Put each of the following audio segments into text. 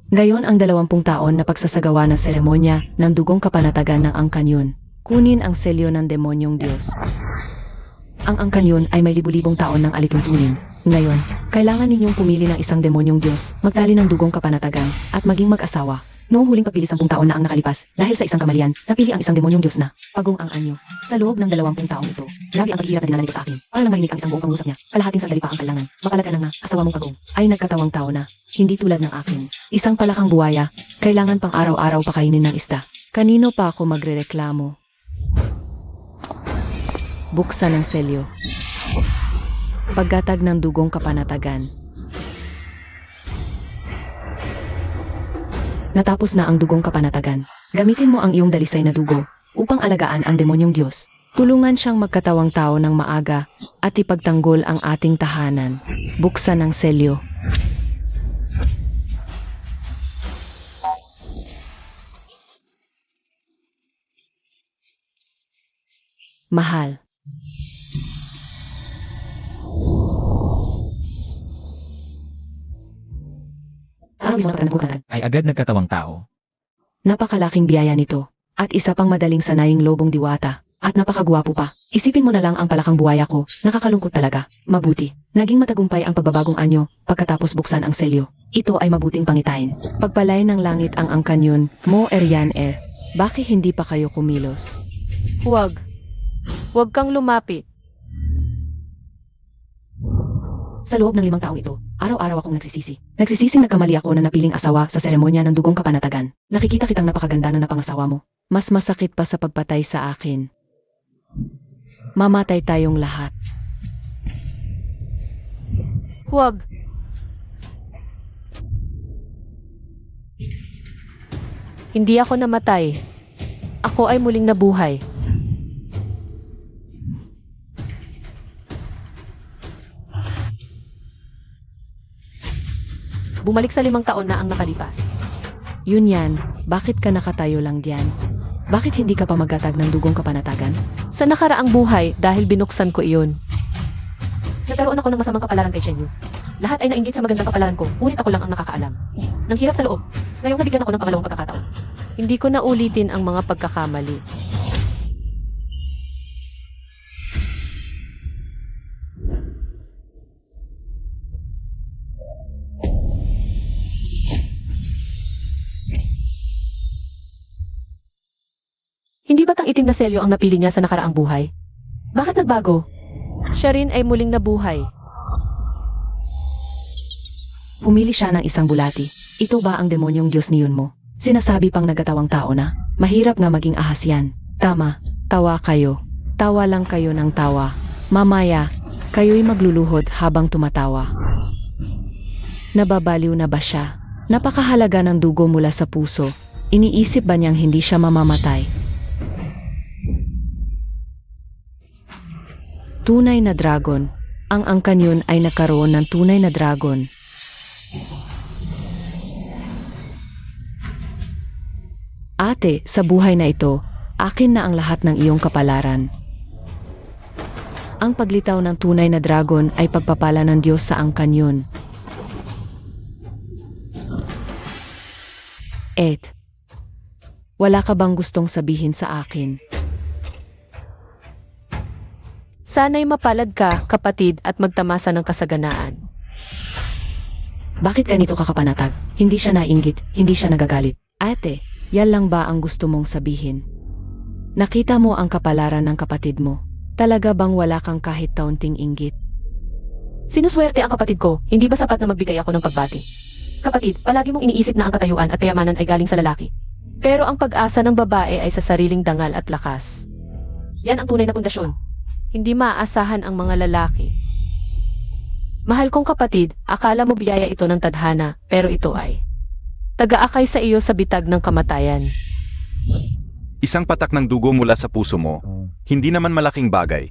Gayon ang 20 taon na pagsasagawa ng seremonya ng dugong kapanatagan ng Angkanyon. Kunin ang selyo ng demonyong Diyos. Ang Angkanyon ay may libu-libong taon ng alituntunin. Ngayon, kailangan ninyong pumili ng isang demonyong Diyos, magtali ng dugong kapanatagan, at maging mag-asawa. Noong huling pagpili 10 taon na ang nakalipas, dahil sa isang kamalian, napili ang isang demonyong Diyos na pagong ang anyo. Sa loob ng 20 taong ito, grabe ang paghihirap na dinala nito sa akin. Para lang marinig ang isang buong pangusap niya, kalahating sandali pa ang kailangan. Mapalad ka na nga, asawa mong pagong, ay nagkatawang tao na, hindi tulad ng akin. Isang palakang buwaya, kailangan pang araw-araw pakainin ng isda. Kanino pa ako magrereklamo? Buksan ang selyo. Paggatag ng dugong kapanatagan. Natapos na ang dugong kapanatagan. Gamitin mo ang iyong dalisay na dugo upang alagaan ang demonyong Diyos. Tulungan siyang magkatawang tao ng maaga at ipagtanggol ang ating tahanan. Buksan ang selyo. Mahal. Ay agad nagkatawang tao. Napakalaking biyaya nito, at isa pang madaling sanaying lobong diwata, at napakagwapo pa. Isipin mo na lang ang palakang buhaya ko, nakakalungkot talaga. Mabuti, naging matagumpay ang pagbabagong anyo, pagkatapos buksan ang selyo. Ito ay mabuting pangitain. Pagpalay ng langit ang Angkanyon, Mo Erian Bakit hindi pa kayo kumilos? Huwag. Huwag kang lumapit. Sa loob ng 5 taong ito, araw-araw akong nagsisisi. Nagsisising nagkamali ako na napiling asawa sa seremonya ng dugong kapanatagan. Nakikita kitang napakaganda na napangasawa mo. Mas masakit pa sa pagpatay sa akin. Mamatay tayong lahat. Huwag. Hindi ako namatay. Ako ay muling nabuhay. Bumalik sa 5 taon na ang nakalipas. Yun yan, bakit ka nakatayo lang diyan? Bakit hindi ka pa maggatag ng dugong kapanatagan? Sa nakaraang buhay, dahil binuksan ko iyon. Nagkaroon ako ng masamang kapalaran kay Chenyu. Lahat ay nainggit sa magandang kapalaran ko, ngunit ako lang ang nakakaalam. Nang hirap sa loob, ngayong nabigyan ako ng pangalawang pagkakataon. Hindi ko na ulitin ang mga pagkakamali. Hindi ba't ang itim na selyo ang napili niya sa nakaraang buhay? Bakit nagbago? Siya rin ay muling nabuhay. Pumili siya ng isang bulati. Ito ba ang demonyong Diyos niyon mo? Sinasabi pang nagkatawang tao na, mahirap nga maging ahas yan. Tama, tawa kayo. Tawa lang kayo ng tawa. Mamaya, kayo'y magluluhod habang tumatawa. Nababaliw na ba siya? Napakahalaga ng dugo mula sa puso. Iniisip ba niyang hindi siya mamamatay? Tunay na dragon. Ang Angkanyon ay nagkaroon ng tunay na dragon. Ate, sa buhay na ito, akin na ang lahat ng iyong kapalaran. Ang paglitaw ng tunay na dragon ay pagpapala ng Diyos sa Angkanyon. Wala ka bang gustong sabihin sa akin? Sana'y mapalad ka, kapatid, at magtamasa ng kasaganaan. Bakit ganito ka kapanatag? Hindi siya nainggit, hindi siya nagagalit. Ate, yan lang ba ang gusto mong sabihin? Nakita mo ang kapalaran ng kapatid mo. Talaga bang wala kang kahit taunting inggit? Sinuswerte ang kapatid ko, hindi ba sapat na magbigay ako ng pagbati? Kapatid, palagi mong iniisip na ang katayuan at kayamanan ay galing sa lalaki. Pero ang pag-asa ng babae ay sa sariling dangal at lakas. Yan ang tunay na pundasyon. Hindi maaasahan ang mga lalaki. Mahal kong kapatid, akala mo biyaya ito ng tadhana, pero ito ay taga-akay sa iyo sa bitag ng kamatayan. Isang patak ng dugo mula sa puso mo, hindi naman malaking bagay.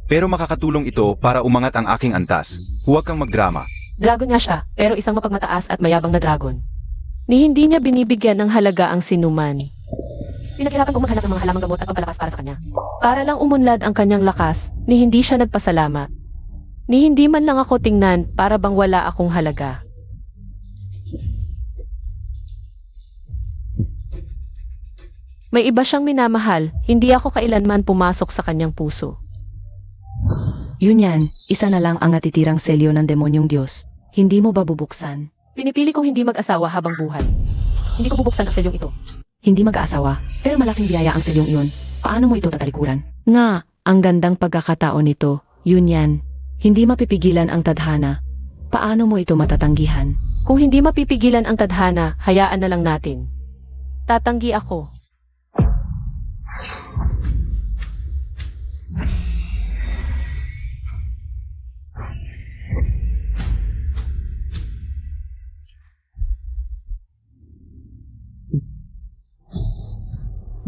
Pero makakatulong ito para umangat ang aking antas. Huwag kang magdrama. Dragon nga siya, pero isang mapagmataas at mayabang na dragon. Ni hindi niya binibigyan ng halaga ang sinuman. Pinaghirapan kong maghanap ng mga halamang gamot at pampalakas para sa kanya. Para lang umunlad ang kanyang lakas, ni hindi siya nagpasalamat. Ni hindi man lang ako tingnan para bang wala akong halaga. May iba siyang minamahal, hindi ako kailanman pumasok sa kanyang puso. Yun yan, isa na lang ang natitirang selyo ng demonyong Diyos. Hindi mo ba bubuksan? Pinipili kong hindi mag-asawa habang buhay. Hindi ko bubuksan ang selyong ito. Hindi mag-aasawa, pero malaking biyaya ang selyong iyon. Paano mo ito tatalikuran? Nga, ang gandang pagkakataon nito, yun yan. Hindi mapipigilan ang tadhana. Paano mo ito matatanggihan? Kung hindi mapipigilan ang tadhana, hayaan na lang natin. Tatanggi ako.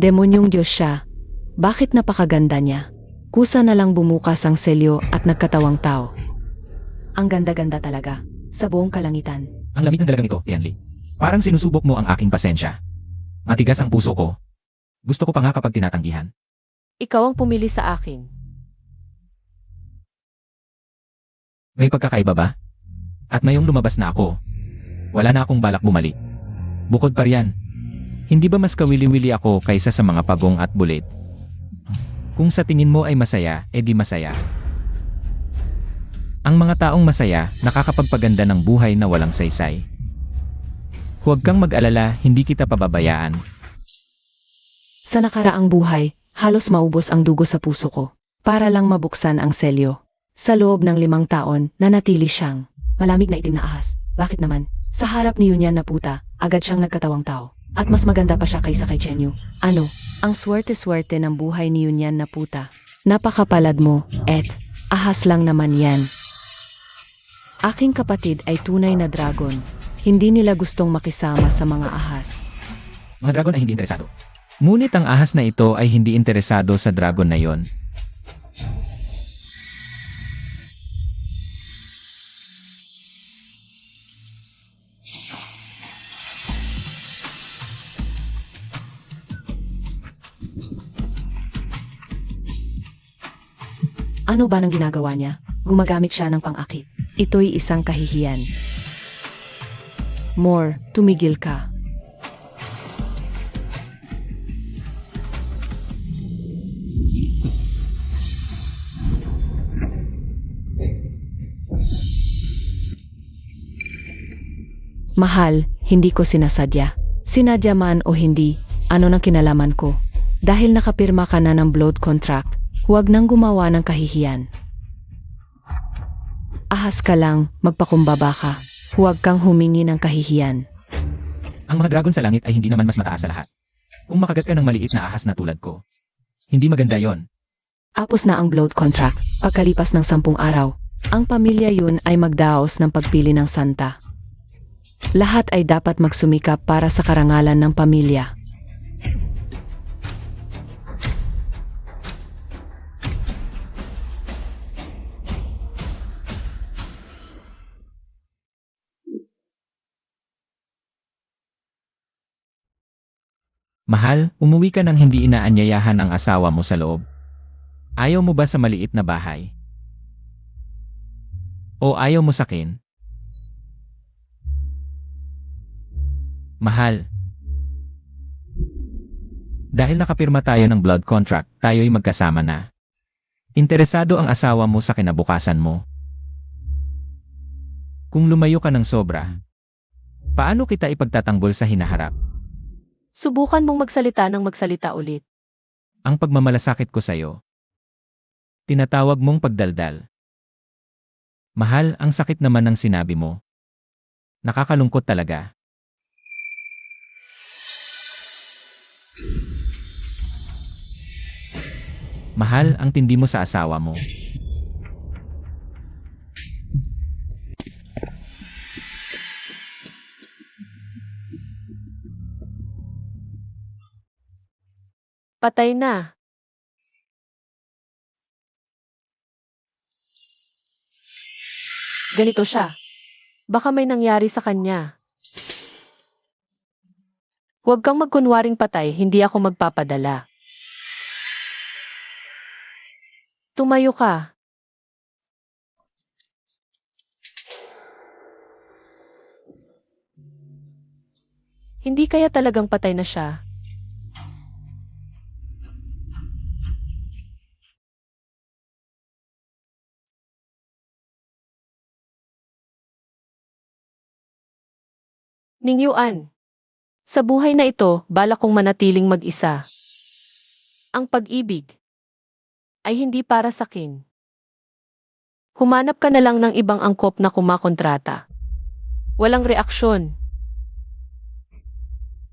Demonyong Diyos siya. Bakit napakaganda niya? Kusa na lang bumukas ang selyo at nagkatawang tao. Ang ganda-ganda talaga. Sa buong kalangitan. Ang lamig ng dalagang ito, Tianli. Parang sinusubok mo ang aking pasensya. Matigas ang puso ko. Gusto ko pa nga kapag tinatanggihan. Ikaw ang pumili sa akin. May pagkakaiba ba? At ngayong lumabas na ako, wala na akong balak bumalik. Bukod pa riyan, hindi ba mas kawili-wili ako kaysa sa mga pagong at bulit? Kung sa tingin mo ay masaya, edi masaya. Ang mga taong masaya, nakakapagpaganda ng buhay na walang saysay. Huwag kang mag-alala, hindi kita pababayaan. Sa nakaraang buhay, halos maubos ang dugo sa puso ko. Para lang mabuksan ang selyo. Sa loob ng 5 taon, nanatili siyang malamig na itim na ahas. Bakit naman? Sa harap ni Yunyan na puta, agad siyang nagkatawang tao. At mas maganda pa siya kaysa kay Chenyu. Ano? Ang swerte-swerte ng buhay ni Yunyan na puta. Napakapalad mo, ahas lang naman yan. Aking kapatid ay tunay na dragon. Hindi nila gustong makisama sa mga ahas. Mga dragon ay hindi interesado. Ngunit ang ahas na ito ay hindi interesado sa dragon na yon. Ano ba nang ginagawa niya? Gumagamit siya ng pang-akit. Ito'y isang kahihiyan. More, tumigil ka. Mahal, hindi ko sinasadya. Sinadya man o hindi, ano nang kinalaman ko? Dahil nakapirma ka na ng blood contract, huwag nang gumawa ng kahihiyan. Ahas ka lang, magpakumbaba ka. Huwag kang humingi ng kahihiyan. Ang mga dragon sa langit ay hindi naman mas mataas sa lahat. Kung makagat ka ng maliit na ahas na tulad ko, hindi maganda yon. Apos na ang blood contract, pagkalipas ng 10 araw, ang pamilya yun ay magdaos ng pagpili ng santa. Lahat ay dapat magsumikap para sa karangalan ng pamilya. Mahal, umuwi ka nang hindi inaanyayahan ang asawa mo sa loob. Ayaw mo ba sa maliit na bahay? O ayaw mo sakin? Mahal. Dahil nakapirma tayo ng blood contract, tayo'y magkasama na. Interesado ang asawa mo sa kinabukasan mo. Kung lumayo ka ng sobra, paano kita ipagtatanggol sa hinaharap? Subukan mong magsalita ng magsalita ulit. Ang pagmamalasakit ko sa'yo. Tinatawag mong pagdaldal. Mahal, ang sakit naman ng sinabi mo. Nakakalungkot talaga. Mahal, ang tindi mo sa asawa mo. Patay na. Ganito siya. Baka may nangyari sa kanya. Huwag kang magkunwaring patay, hindi ako magpapadala. Tumayo ka. Hindi kaya talagang patay na siya? Ningyuan. Sa buhay na ito, balak kong manatiling mag-isa. Ang pag-ibig ay hindi para sa akin. Humanap ka na lang ng ibang angkop na kumakontrata. Walang reaksyon.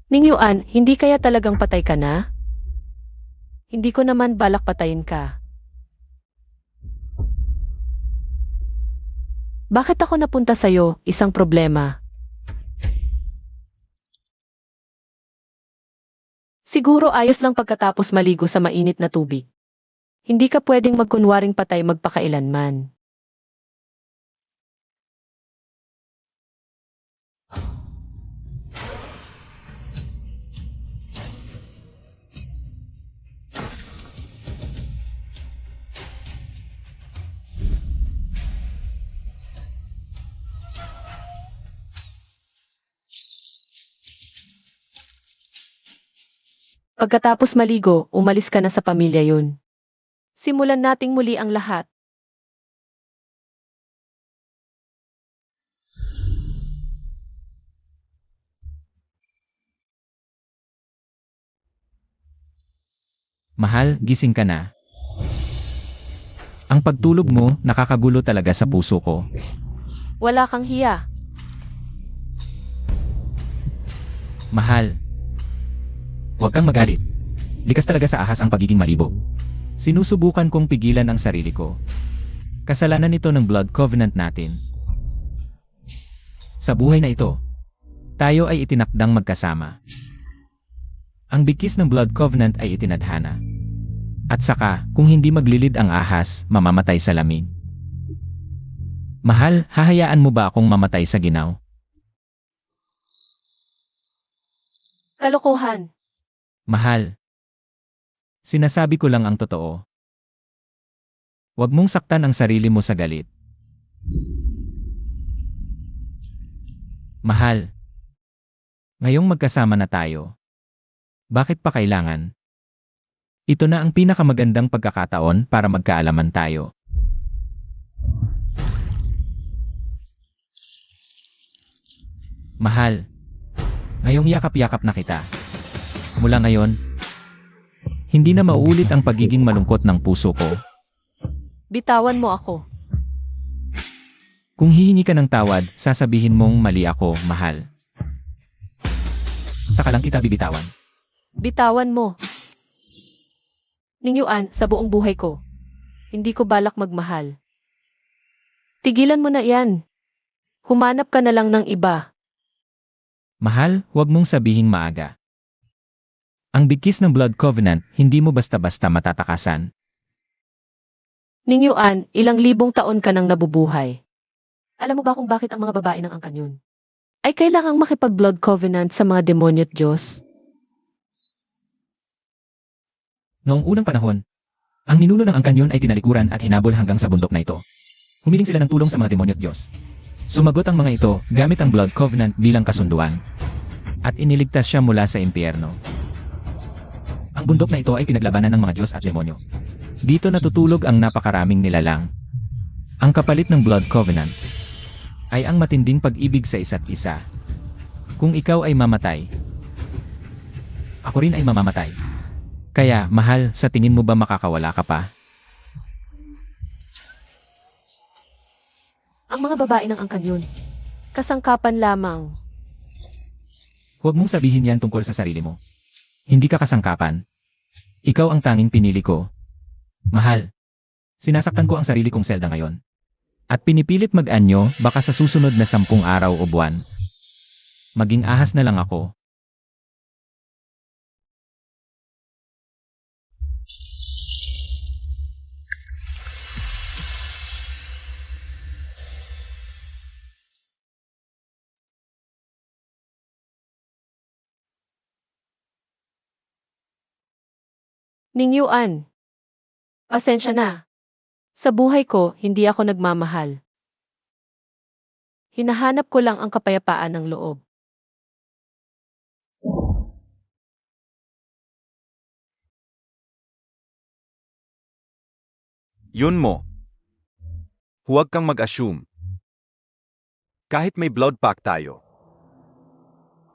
Ningyuan, hindi kaya talagang patay ka na? Hindi ko naman balak patayin ka. Bakit ako napunta sa'yo? Isang problema. Siguro ayos lang pagkatapos maligo sa mainit na tubig. Hindi ka pwedeng magkunwaring patay magpakailanman. Pagkatapos maligo, umalis ka na sa pamilya yun. Simulan nating muli ang lahat. Mahal, gising ka na. Ang pagtulog mo, nakakagulo talaga sa puso ko. Wala kang hiya. Mahal. Huwag kang magalit. Likas talaga sa ahas ang pagiging malibog. Sinusubukan kong pigilan ang sarili ko. Kasalanan ito ng blood covenant natin. Sa buhay na ito, tayo ay itinakdang magkasama. Ang bigkis ng blood covenant ay itinadhana. At saka, kung hindi maglilid ang ahas, mamamatay sa lamig. Mahal, hahayaan mo ba akong mamatay sa ginaw? Kalokohan. Mahal. Sinasabi ko lang ang totoo. Huwag mong saktan ang sarili mo sa galit. Mahal. Ngayong magkasama na tayo. Bakit pa kailangan? Ito na ang pinakamagandang pagkakataon para magkaalaman tayo. Mahal. Ngayong yakap-yakap na kita. Mula ngayon, hindi na mauulit ang pagiging malungkot ng puso ko. Bitawan mo ako. Kung hihingi ka ng tawad, sasabihin mong mali ako, mahal. Saka lang kita bibitawan. Bitawan mo. Ningyuan, sa buong buhay ko. Hindi ko balak magmahal. Tigilan mo na yan. Humanap ka na lang ng iba. Mahal, huwag mong sabihing maaga. Ang bigkis ng blood covenant, hindi mo basta-basta matatakasan. Ningyuan, ilang libong taon ka nang nabubuhay. Alam mo ba kung bakit ang mga babae ng angkan yun? Ay kailangang makipag-blood covenant sa mga demonyo at Diyos? Noong unang panahon, ang ninuno ng angkanyon ay tinalikuran at hinabol hanggang sa bundok na ito. Humiling sila ng tulong sa mga demonyo at Diyos. Sumagot ang mga ito gamit ang blood covenant bilang kasunduan. At iniligtas siya mula sa impyerno. Ang bundok na ito ay pinaglabanan ng mga Diyos at demonyo. Dito natutulog ang napakaraming nilalang. Ang kapalit ng blood covenant ay ang matinding pag-ibig sa isa't isa. Kung ikaw ay mamatay, ako rin ay mamamatay. Kaya, mahal, sa tingin mo ba makakawala ka pa? Ang mga babae ng angkan yun. Kasangkapan lamang. Huwag mong sabihin yan tungkol sa sarili mo. Hindi ka kasangkapan. Ikaw ang tanging pinili ko. Mahal, sinasaktan ko ang sarili kong selda ngayon. At pinipilit mag-anyo baka sa susunod na 10 araw o buwan. Maging ahas na lang ako. Ningyuan. Pasensya na. Sa buhay ko, hindi ako nagmamahal. Hinahanap ko lang ang kapayapaan ng loob. Yun mo. Huwag kang mag-assume. Kahit may blood pact tayo,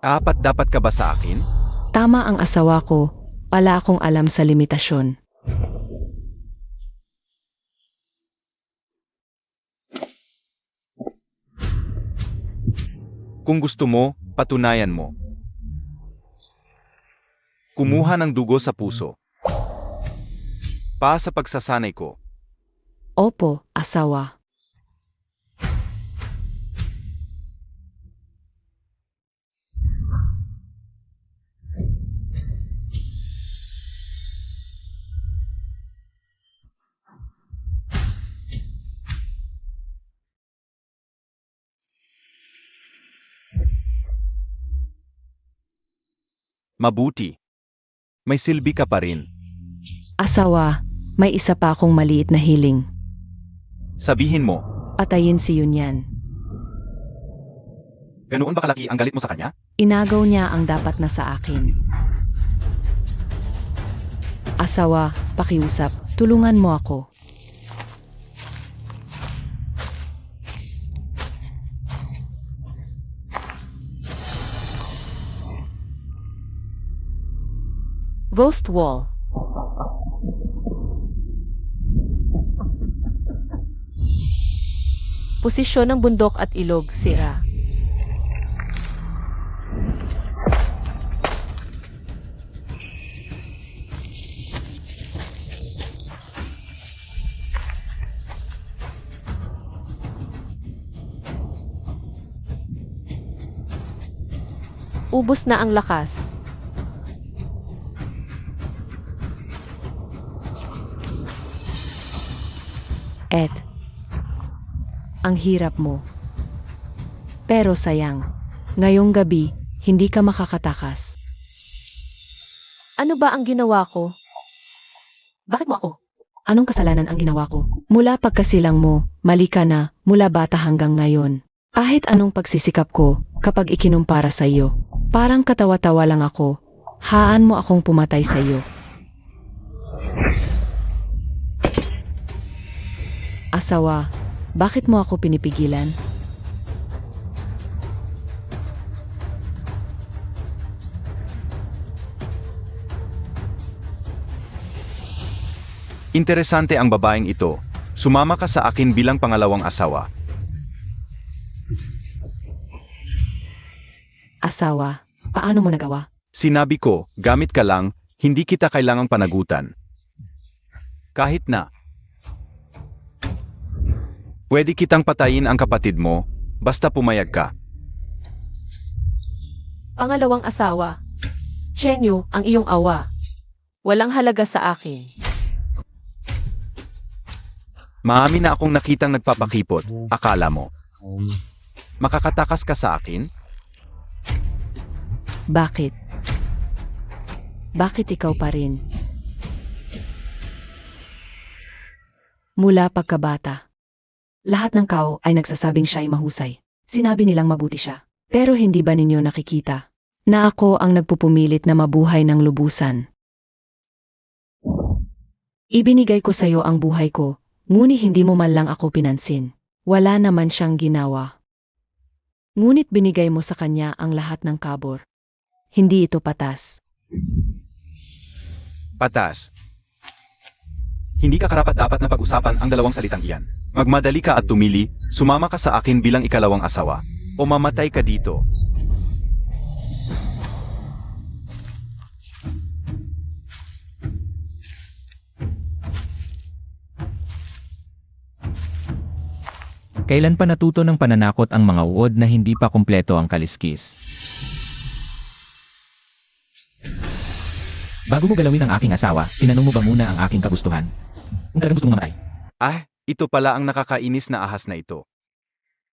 Apat dapat ka ba sa akin? Tama ang asawa ko, wala akong alam sa limitasyon. Kung gusto mo, patunayan mo. Kumuha ng dugo sa puso. Pa sa pagsasanay ko. Opo, asawa. Mabuti. May silbi ka pa rin. Asawa, may isa pa akong maliit na hiling. Sabihin mo, Patayin si Yunyan. ganoon ba kalaki ang galit mo sa kanya? Inagaw niya ang dapat na sa akin. Asawa, pakiusap, tulungan mo ako. Ghost Wall. Posisyon ng bundok at ilog, sira. Ubos na ang lakas. Ed, ang hirap mo. Pero sayang, ngayong gabi, hindi ka makakatakas. Ano ba ang ginawa ko? Bakit mo ako? Anong kasalanan ang ginawa ko? Mula pagkasilang mo, mali ka na, mula bata hanggang ngayon. Kahit anong pagsisikap ko, kapag ikinumpara sa iyo, parang katawa-tawa lang ako. Haan mo akong pumatay sa iyo. Asawa, bakit mo ako pinipigilan? Interesante ang babaeng ito. Sumama ka sa akin bilang pangalawang asawa. Asawa, paano mo nagawa? Sinabi ko, gamit ka lang, hindi kita kailangang panagutan. Kahit na. Pwede kitang patayin ang kapatid mo, basta pumayag ka. Pangalawang asawa. Chenyo, ang iyong awa. Walang halaga sa akin. Maamin na akong nakitang nagpapakipot, akala mo. Makakatakas ka sa akin? Bakit? Bakit ikaw pa rin? Mula pagkabata, lahat ng tao ay nagsasabing siya ay mahusay. Sinabi nilang mabuti siya. Pero hindi ba ninyo nakikita na ako ang nagpupumilit na mabuhay ng lubusan? Ibinigay ko sa iyo ang buhay ko, ngunit hindi mo man lang ako pinansin. Wala naman siyang ginawa. Ngunit binigay mo sa kanya ang lahat ng kabor. Hindi ito patas. Patas. Hindi ka karapat-dapat na pag-usapan ang dalawang salitang iyan. Magmadali ka at tumili, sumama ka sa akin bilang ikalawang asawa. O mamatay ka dito. Kailan pa natuto ng pananakot ang mga uod na hindi pa kumpleto ang kaliskis? Bago mo galawin ang aking asawa, tinanong mo ba muna ang aking kagustuhan? Kung talagang gusto mong mamatay. Ah, ito pala ang nakakainis na ahas na ito.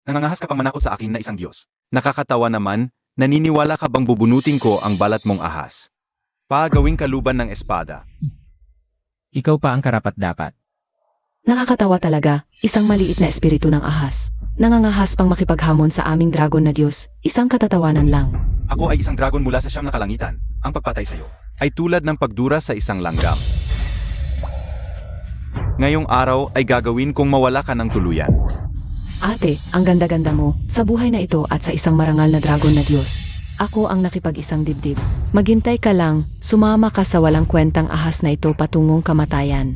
Nangangahas ka pang manakot sa akin na isang Diyos. Nakakatawa naman, naniniwala ka bang bubunutin ko ang balat mong ahas? Gawing kaluban ng espada. Ikaw pa ang karapat-dapat. Nakakatawa talaga, isang maliit na espiritu ng ahas. Nangangahas pang makipaghamon sa aming dragon na Diyos, isang katatawanan lang. Ako ay isang dragon mula sa siyam na kalangitan. Ang pagpatay sa iyo ay tulad ng pagdura sa isang langgam. Ngayong araw ay gagawin kong mawala ka ng tuluyan. Ate, ang ganda-ganda mo, sa buhay na ito at sa isang marangal na dragon na Diyos. Ako ang nakipag-isang dibdib. Maghintay ka lang, sumama ka sa walang kwentang ahas na ito patungong kamatayan.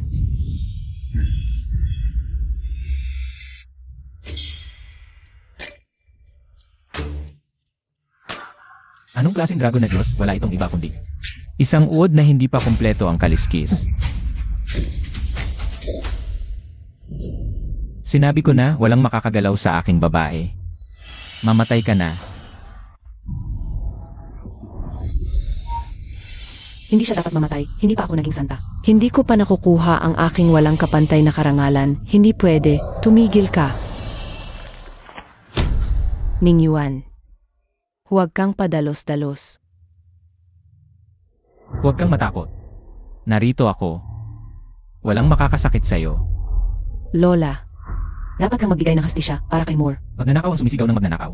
Anong klaseng dragon na Diyos? Wala itong iba kundi isang uod na hindi pa kumpleto ang kaliskis. Sinabi ko na walang makakagalaw sa aking babae. Mamatay ka na. Hindi siya dapat mamatay, hindi pa ako naging santa. Hindi ko pa nakukuha ang aking walang kapantay na karangalan. Hindi pwede, tumigil ka. Ningyuan. Huwag kang padalos-dalos. Huwag kang matakot. Narito ako. Walang makakasakit sa'yo. Lola, dapat kang magbigay ng hastisya para kay Moore. Magnanakaw ang sumisigaw ng magnanakaw.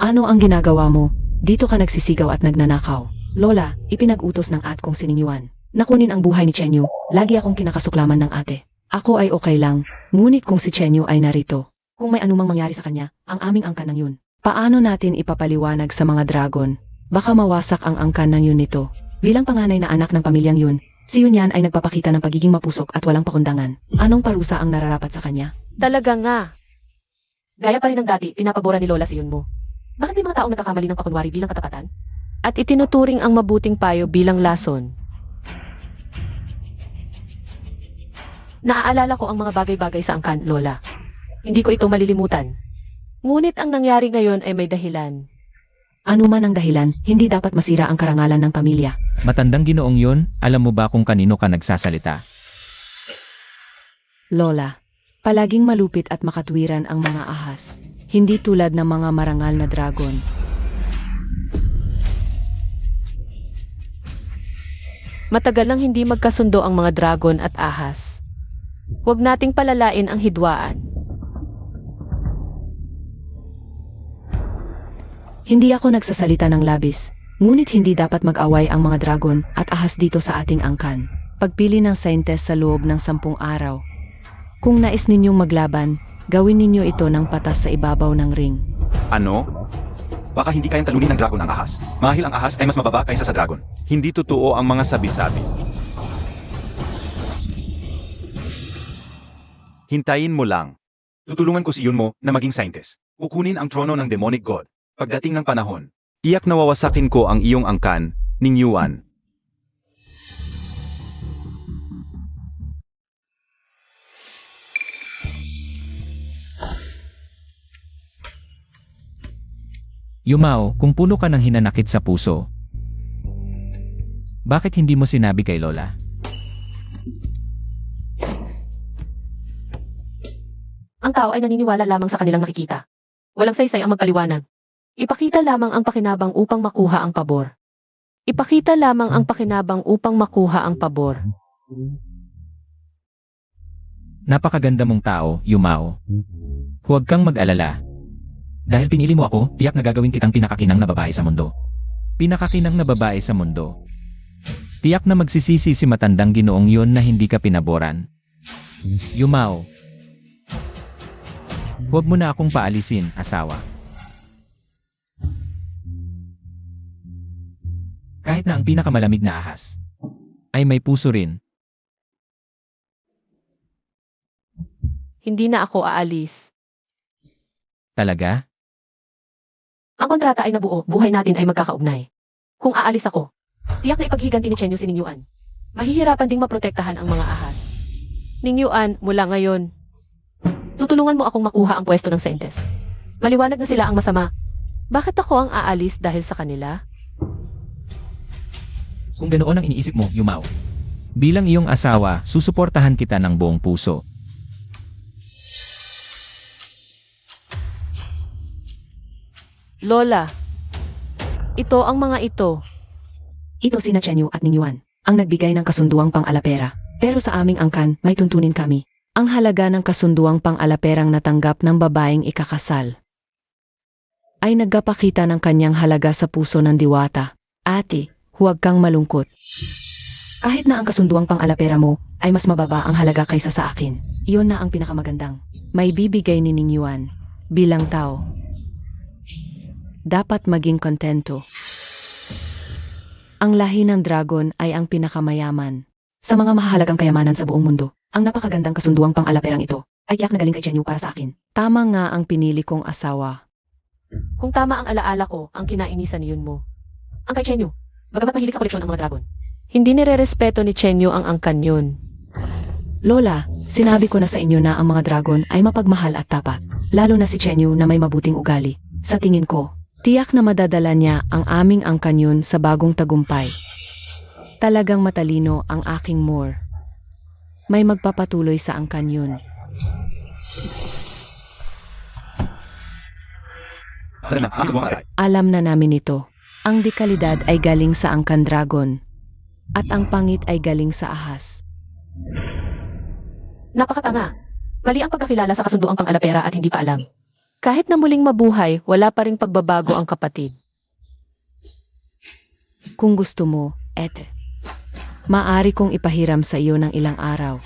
Ano ang ginagawa mo? Dito ka nagsisigaw at nagnanakaw. Lola, ipinag-utos ng at kong siningyuan. Nakunin ang buhay ni Chenyu. Lagi akong kinakasuklaman ng ate. Ako ay okay lang, ngunit kung si Chenyu ay narito, kung may anumang mangyari sa kanya, ang aming angkan ng yun. Paano natin ipapaliwanag sa mga dragon? Baka mawasak ang angkan ng yun nito. Bilang panganay na anak ng pamilyang yun, si Yunyan ay nagpapakita ng pagiging mapusok at walang pakundangan. Anong parusa ang nararapat sa kanya? Talaga nga. Gaya pa rin ng dati, pinapabora ni Lola si Yun mo. Bakit may mga taong nagkakamali ng pakunwari bilang katapatan? At itinuturing ang mabuting payo bilang lason. Naaalala ko ang mga bagay-bagay sa angkan, Lola. Hindi ko ito malilimutan. Ngunit ang nangyari ngayon ay may dahilan. Ano man ang dahilan, hindi dapat masira ang karangalan ng pamilya. Matandang ginoong yun, alam mo ba kung kanino ka nagsasalita? Lola, palaging malupit at makatwiran ang mga ahas. Hindi tulad ng mga marangal na dragon. Matagal nang hindi magkasundo ang mga dragon at ahas. Huwag nating palalain ang hidwaan. Hindi ako nagsasalita ng labis, ngunit hindi dapat mag-away ang mga dragon at ahas dito sa ating angkan. Pagpili ng saintes sa loob ng 10 araw. Kung nais ninyong maglaban, gawin ninyo ito ng patas sa ibabaw ng ring. Ano? Baka hindi kayang talunin ng dragon ang ahas. Mahil ang ahas ay mas mababa kaysa sa dragon. Hindi totoo ang mga sabi-sabi. Hintayin mo lang. Tutulungan ko si Yun mo na maging scientist. Kukunin ang trono ng demonic god. Pagdating ng panahon, iyak na wawasakin ko ang iyong angkan, Ningyuan. Yumao, kung puno ka ng hinanakit sa puso, bakit hindi mo sinabi kay Lola? Ang tao ay naniniwala lamang sa kanilang nakikita. Walang saysay ang magpaliwanag. Ipakita lamang ang pakinabang upang makuha ang pabor. Ipakita lamang ang pakinabang upang makuha ang pabor. Napakaganda mong tao, Yumao. Huwag kang mag-alala. Dahil pinili mo ako, tiyak na gagawin kitang pinakakinang na babae sa mundo. Pinakakinang na babae sa mundo. Tiyak na magsisisi si matandang ginoong yun na hindi ka pinaboran. Yumao. Huwag mo na akong paalisin, asawa. Kahit na ang pinakamalamig na ahas ay may puso rin. Hindi na ako aalis. Talaga? Ang kontrata ay nabuo, buhay natin ay magkakaugnay. Kung aalis ako, tiyak na ipaghiganti ni Chenyu si Ningyuan. Mahihirapan ding maprotektahan ang mga ahas. Ningyuan, mula ngayon, tutulungan mo akong makuha ang pwesto ng Saintes. Maliwanag na sila ang masama. Bakit ako ang aalis dahil sa kanila? Kung ganoon ang iniisip mo, Yumao. Bilang iyong asawa, susuportahan kita ng buong puso. Lola, ito ang mga ito. Ito sina Chenyu at Ningyuan, ang nagbigay ng kasunduang pang-alapera. Pero sa aming angkan, may tuntunin kami. Ang halaga ng kasunduang pang-alaperang natanggap ng babaeng ikakasal ay nagpapakita ng kanyang halaga sa puso ng diwata. Ate, huwag kang malungkot. Kahit na ang kasunduang pang-alapera mo ay mas mababa ang halaga kaysa sa akin. Iyon na ang pinakamagandang may bibigay ni Ningyuan bilang tao. Dapat maging kontento. Ang lahi ng dragon ay ang pinakamayaman. Sa mga mahalagang kayamanan sa buong mundo, ang napakagandang kasunduang pang-alaperang ito ay tiyak na galing kay Chenyu para sa akin. Tama nga ang pinili kong asawa. Kung tama ang alaala ko, ang kinainisan ni Yun mo. Ang kay Chenyu, bagamat mahilig sa koleksyon ng mga dragon. Hindi nirerespeto ni Chenyu ang angkan yun. Lola, sinabi ko na sa inyo na ang mga dragon ay mapagmahal at tapat. Lalo na si Chenyu na may mabuting ugali. Sa tingin ko, tiyak na madadala niya ang aming angkan yun sa bagong tagumpay. Talagang matalino ang aking Moore. May magpapatuloy sa angkan yun. Alam na namin ito. Ang dekalidad ay galing sa angkan dragon. At ang pangit ay galing sa ahas. Napakatanga. Mali ang pagkakilala sa kasunduang pang-alapera at hindi pa alam. Kahit na muling mabuhay, wala pa ring pagbabago ang kapatid. Kung gusto mo, ete. Maari kong ipahiram sa iyo ng ilang araw.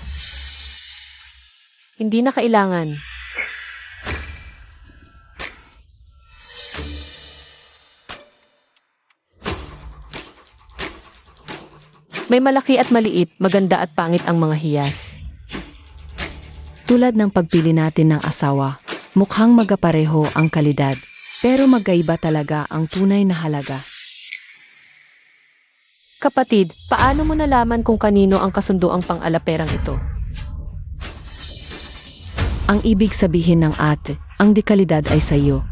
Hindi na kailangan. May malaki at maliit, maganda at pangit ang mga hiyas. Tulad ng pagpili natin ng asawa, mukhang magapareho ang kalidad, pero magkaiba talaga ang tunay na halaga. Kapatid, paano mo nalaman kung kanino ang kasunduang pang-alaperang ito? Ang ibig sabihin ng ate, ang dekalidad ay sa iyo.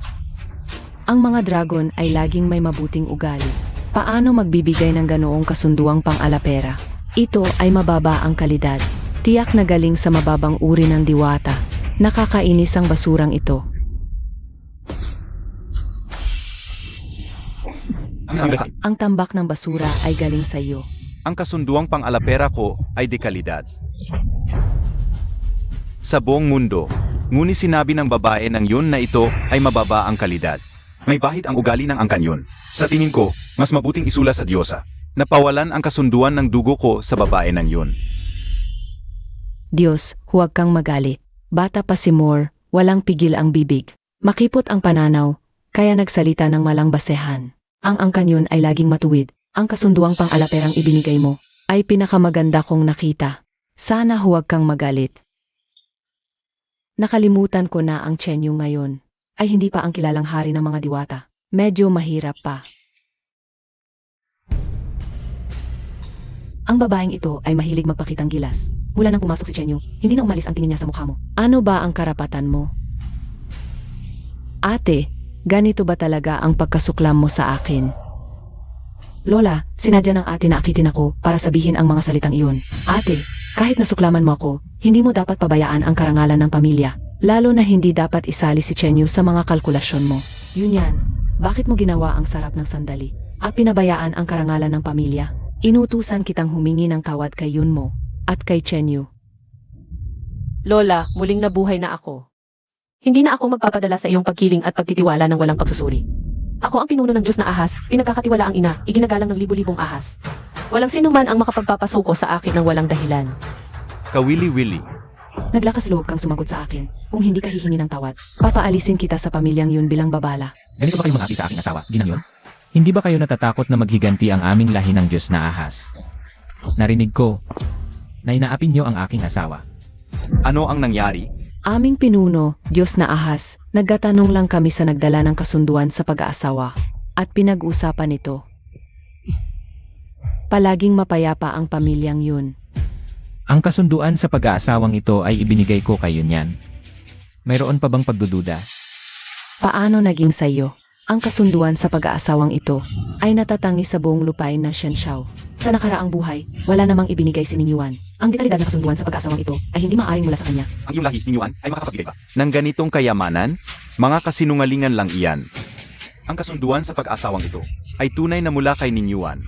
Ang mga dragon ay laging may mabuting ugali. Paano magbibigay ng ganoong kasunduang pang-alapera? Ito ay mababa ang kalidad. Tiyak na galing sa mababang uri ng diwata. Nakakainis ang basurang ito. Ang tambak ng basura ay galing sa iyo. Ang kasunduang pang-alapera ko ay dekalidad. Sa buong mundo, ngunit sinabi ng babae ng yun na ito ay mababa ang kalidad. May bahid ang ugali ng angkan yun. Sa tingin ko, mas mabuting isula sa Diyosa. Napawalan ang kasunduan ng dugo ko sa babae ng yun. Diyos, huwag kang magalit. Bata pa si Moore, walang pigil ang bibig. Makipot ang pananaw, kaya nagsalita ng malang basehan. Ang angkan yun ay laging matuwid. Ang kasunduang pang-alaperang ibinigay mo ay pinakamaganda kong nakita. Sana huwag kang magalit. Nakalimutan ko na ang Chenyu ngayon. Ay hindi pa ang kilalang hari ng mga diwata. Medyo mahirap pa. Ang babaeng ito ay mahilig magpakitang gilas. Mula nang pumasok si Chenyu, hindi na umalis ang tingin niya sa mukha mo. Ano ba ang karapatan mo? Ate, ganito ba talaga ang pagkasuklam mo sa akin? Lola, sinadya ng ate na akitin ako para sabihin ang mga salitang iyon. Ate, kahit nasuklaman mo ako, hindi mo dapat pabayaan ang karangalan ng pamilya. Lalo na hindi dapat isali si Chenyu sa mga kalkulasyon mo. Yun yan. Bakit mo ginawa ang sarap ng sandali? At pinabayaan ang karangalan ng pamilya? Inutusan kitang humingi ng tawad kay Yun mo at kay Chenyu. Lola, muling nabuhay na ako. Hindi na ako magpapadala sa iyong pagkiling at pagtitiwala ng walang pagsusuri. Ako ang pinuno ng Diyos na ahas, pinagkakatiwala ang ina, iginagalang ng libu-libong ahas. Walang sinuman ang makapagpapasuko sa akin ng walang dahilan. Kawili-wili. Naglakas loob kang sumagot sa akin. Kung hindi ka hihingi ng tawad, papaalisin kita sa pamilyang yun bilang babala. Ganito ba kayo mga api sa aking asawa, ginang yun? Hindi ba kayo natatakot na maghiganti ang aming lahi ng Diyos na ahas? Narinig ko na inaapin niyo ang aking asawa. Ano ang nangyari? Aming pinuno, Diyos na ahas, nagkatanong lang kami sa nagdala ng kasunduan sa pag-aasawa. At pinag-usapan ito. Palaging mapayapa ang pamilyang yun. Ang kasunduan sa pag-aasawang ito ay ibinigay ko kay Yunyan. Mayroon pa bang pagdududa? Paano naging sayo? Ang kasunduan sa pag-aasawang ito ay natatangi sa buong lupain ng Shenshao. Sa nakaraang buhay, wala namang ibinigay si Ningyuan. Ang dekalidad na kasunduan sa pag-aasawang ito ay hindi maaaring mula sa kanya. Ang iyong lahi, Ningyuan, ay makakapagbigay ba? Nang ganitong kayamanan, mga kasinungalingan lang iyan. Ang kasunduan sa pag-asawang ito ay tunay na mula kay Ningyuan.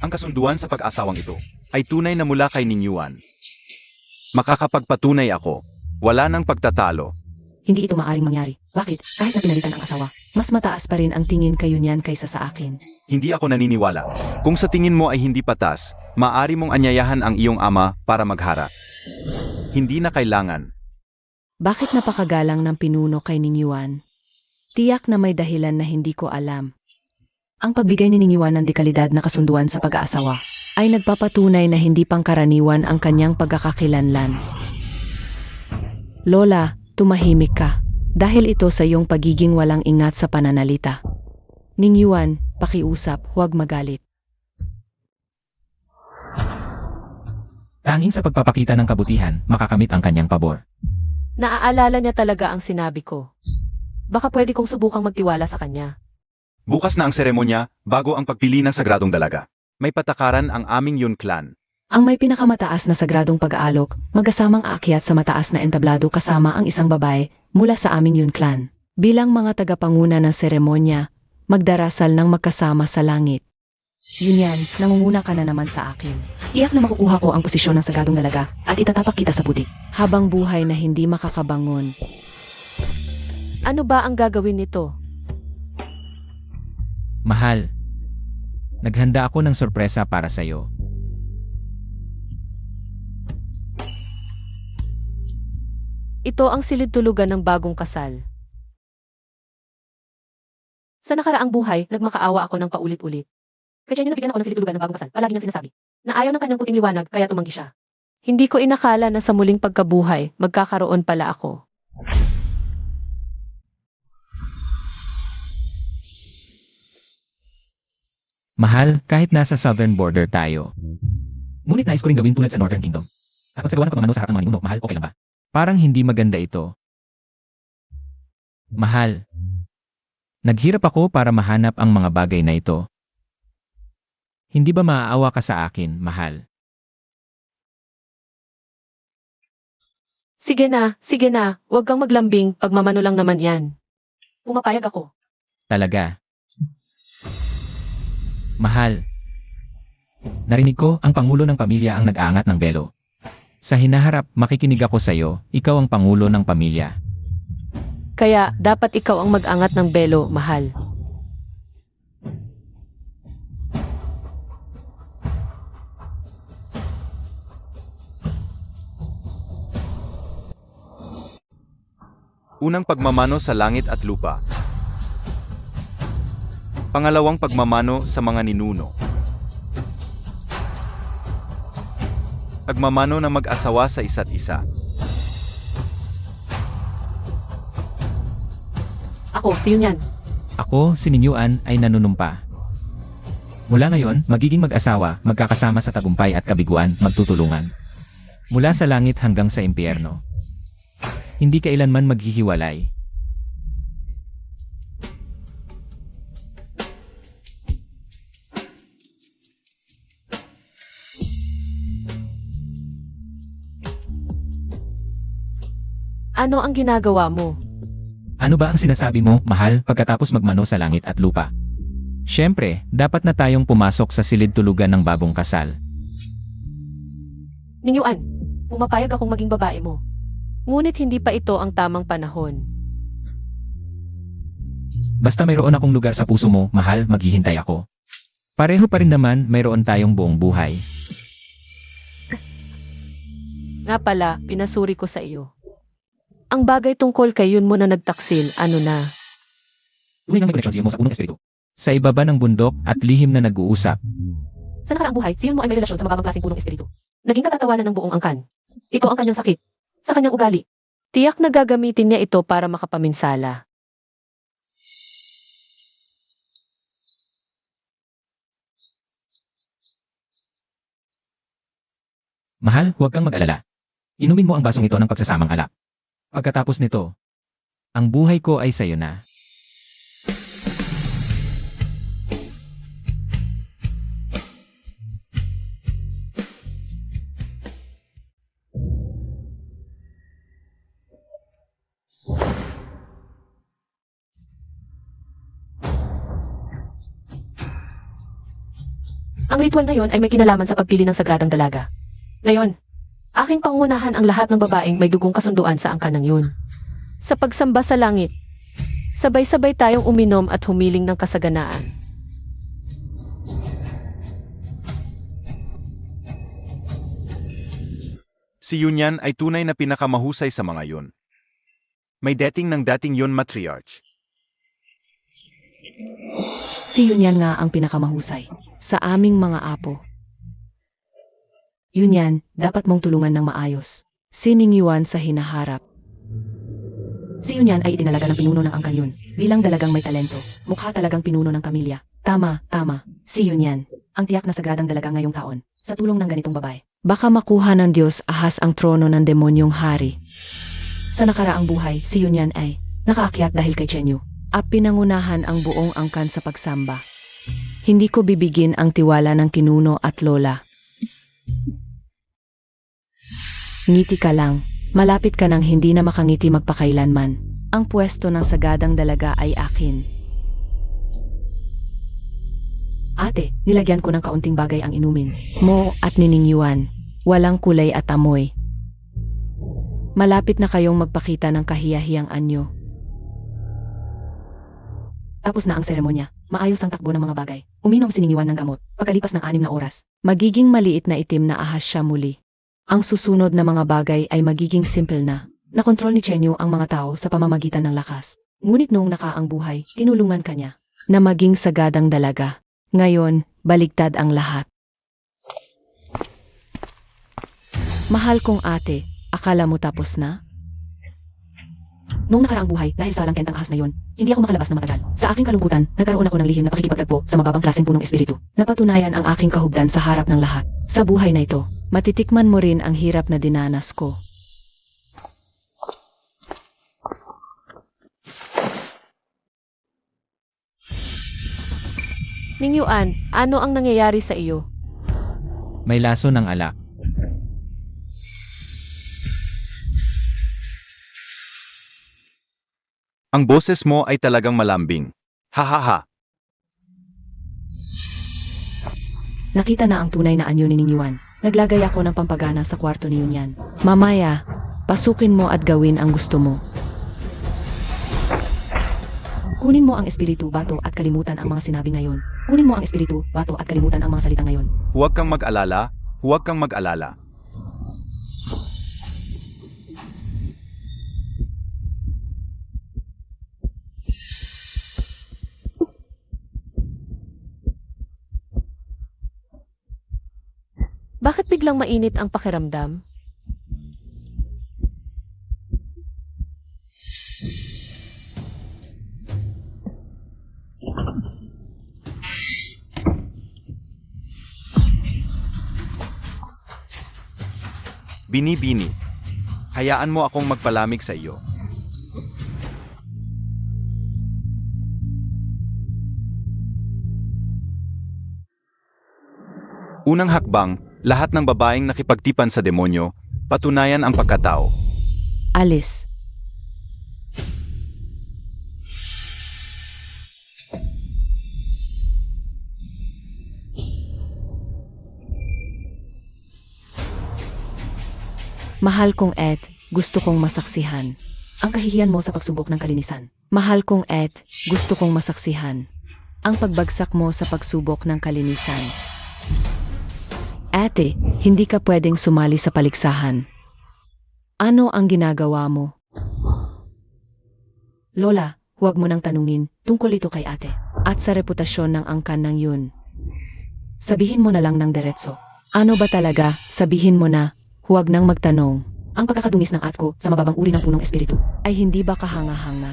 Ang kasunduan sa pag-asawang ito ay tunay na mula kay Ningyuan. Makakapagpatunay ako. Wala nang pagtatalo. Hindi ito maaaring mangyari. Bakit? Kahit na pinalitan ang asawa, mas mataas pa rin ang tingin kayo niyan kaysa sa akin. Hindi ako naniniwala. Kung sa tingin mo ay hindi patas, maaari mong anyayahan ang iyong ama para maghara. Hindi na kailangan. Bakit napakagalang ng pinuno kay Ningyuan? Tiyak na may dahilan na hindi ko alam. Ang pagbigay ni Ningyuan ng dekalidad na kasunduan sa pag-aasawa ay nagpapatunay na hindi pangkaraniwan ang kanyang pagkakakilanlan. Lola, tumahimik ka. Dahil ito sa iyong pagiging walang ingat sa pananalita. Ningyuan, pakiusap, huwag magalit. Tanging sa pagpapakita ng kabutihan, makakamit ang kanyang pabor. Naaalala niya talaga ang sinabi ko. Baka pwede kong subukang magtiwala sa kanya. Bukas na ang seremonya bago ang pagpili ng sagradong dalaga. May patakaran ang aming Yun clan. Ang may pinakamataas na sagradong pag-aalok, magasamang aakyat sa mataas na entablado kasama ang isang babae mula sa aming Yun clan. Bilang mga tagapanguna ng seremonya, magdarasal ng magkasama sa langit. Yun yan, nangunguna ka na naman sa akin. Iyak na makukuha ko ang posisyon ng sagradong dalaga at itatapak kita sa putik. Habang buhay na hindi makakabangon. Ano ba ang gagawin nito? Mahal, naghanda ako ng sorpresa para sa'yo. Ito ang silid-tulugan ng bagong kasal. Sa nakaraang buhay, nagmakaawa ako ng paulit-ulit. Kaya niya nabigyan ako ng silid-tulugan ng bagong kasal, palagi niyang sinasabi, na ayaw ng kanyang puting liwanag kaya tumanggi siya. Hindi ko inakala na sa muling pagkabuhay, magkakaroon pala ako. Mahal, kahit nasa southern border tayo. Ngunit nais ko rin gawin tulad sa Northern Kingdom. At magsagawa ng pagmamano sa harap ng mga ninuno, mahal, okay lang ba? Parang hindi maganda ito. Mahal, naghirap ako para mahanap ang mga bagay na ito. Hindi ba maaawa ka sa akin, mahal? Sige na, huwag kang maglambing, pagmamano lang naman yan. Pumapayag ako. Talaga. Mahal, narinig ko ang pangulo ng pamilya ang nag-aangat ng belo. Sa hinaharap, makikinig ako sa iyo, ikaw ang pangulo ng pamilya. Kaya, dapat ikaw ang mag-angat ng belo, mahal. Unang pagmamano sa langit at lupa. Pangalawang pagmamano sa mga ninuno. Pagmamano ng mag-asawa sa isa't isa. Ako, si Yun yan. Ako, si Ningyuan, ay nanunumpa. Mula ngayon, magiging mag-asawa, magkakasama sa tagumpay at kabiguan, magtutulungan. Mula sa langit hanggang sa impyerno. Hindi kailanman maghihiwalay. Ano ang ginagawa mo? Ano ba ang sinasabi mo, mahal, pagkatapos magmano sa langit at lupa? Siyempre, dapat na tayong pumasok sa silid-tulugan ng bagong kasal. Ningyuan, pumapayag akong maging babae mo. Ngunit hindi pa ito ang tamang panahon. Basta mayroon akong lugar sa puso mo, mahal, maghihintay ako. Pareho pa rin naman, mayroon tayong buong buhay. Nga pala, pinasuri ko sa iyo. Ang bagay tungkol kay Yun mo na nagtaksil, ano na? Tunay nga may koneksyon siya mo sa unang espiritu. Sa ibaba ng bundok at lihim na nag-uusap. Sa nakaraang buhay, si Yun mo ay may relasyon sa mababang klaseng punong espiritu. Naging katatawanan ng buong angkan. Ito ang kanyang sakit. Sa kanyang ugali. Tiyak na gagamitin niya ito para makapaminsala. Mahal, huwag kang mag-alala. Inumin mo ang basong ito ng pagsasamang alak. Pagkatapos nito, ang buhay ko ay sayo na. Ang ritual na yon ay may kinalaman sa pagpili ng sagradang dalaga. Ngayon, aking pangunahan ang lahat ng babaeng may dugong kasunduan sa angkan ng Yun. Sa pagsamba sa langit, sabay-sabay tayong uminom at humiling ng kasaganaan. Si Yunyan ay tunay na pinakamahusay sa mga yun. May dating ng dating Yun matriarch. Si Si Yunyan nga ang pinakamahusay sa aming mga apo. Yunyan, dapat mong tulungan ng maayos. Si Ning Yuan sa hinaharap. Si Yunyan ay itinalaga ng pinuno ng angkan yun. Bilang dalagang may talento, mukha talagang pinuno ng pamilya. Tama. Si Yunyan, ang tiyak na sagradang dalaga ngayong taon, sa tulong ng ganitong babae. Baka makuha ng Diyos ahas ang trono ng demonyong hari. Sa nakaraang buhay, si Yunyan ay nakaakyat dahil kay Chenyu. At pinangunahan ang buong angkan sa pagsamba. Hindi ko bibigin ang tiwala ng kinuno at lola. Ngiti ka lang. Malapit ka nang hindi na makangiti magpakailanman. Ang pwesto ng sagadang dalaga ay akin. Ate, nilagyan ko ng kaunting bagay ang inumin mo at ni Ning Yuan. Walang kulay at amoy. Malapit na kayong magpakita ng kahiyahiyang anyo. Tapos na ang seremonya. Maayos ang takbo ng mga bagay. Uminom si Ning Yuan ng gamot. Pagkalipas ng 6 na oras, magiging maliit na itim na ahas siya muli. Ang susunod na mga bagay ay magiging simple na. Nakontrol ni Chenyu ang mga tao sa pamamagitan ng lakas. Ngunit noong nakaang buhay, tinulungan kanya na maging sagadang dalaga. Ngayon, baligtad ang lahat. Mahal kong ate, akala mo tapos na? Noong nakaraang buhay, dahil sa langkent ang ahas na yun, hindi ako makalabas ng matagal. Sa aking kalungkutan, nagkaroon ako ng lihim na pakikipagtagpo sa mababang klaseng punong espiritu. Napatunayan ang aking kahubdan sa harap ng lahat. Sa buhay na ito, matitikman mo rin ang hirap na dinanas ko. Ning Yuan, ano ang nangyayari sa iyo? May laso ng alak. Ang boses mo ay talagang malambing. Hahaha. Nakita na ang tunay na anyo ni Ning Yuan. Naglagay ako ng pampagana sa kwarto ni Yunyan. Mamaya, pasukin mo at gawin ang gusto mo. Kunin mo ang espiritu, bato at kalimutan ang mga sinabi ngayon. Kunin mo ang espiritu, bato at kalimutan ang mga salita ngayon. Huwag kang mag-alala, huwag kang mag-alala. Bakit biglang mainit ang pakiramdam? Bini-bini. Hayaan mo akong magpalamig sa iyo. Unang hakbang, lahat ng babaeng nakipagtipan sa demonyo, patunayan ang pagkatao. Alis. Mahal kong Ed, gusto kong masaksihan ang kahihiyan mo sa pagsubok ng kalinisan. Mahal kong Ed, gusto kong masaksihan ang pagbagsak mo sa pagsubok ng kalinisan. Ate, hindi ka pwedeng sumali sa paligsahan. Ano ang ginagawa mo? Lola, huwag mo nang tanungin tungkol ito kay ate at sa reputasyon ng angkan ng yun. Sabihin mo na lang ng diretso. Ano ba talaga? Sabihin mo na. Huwag nang magtanong. Ang pagkakadungis ng atko sa mababang uri ng punong espiritu ay hindi ba kahanga-hanga?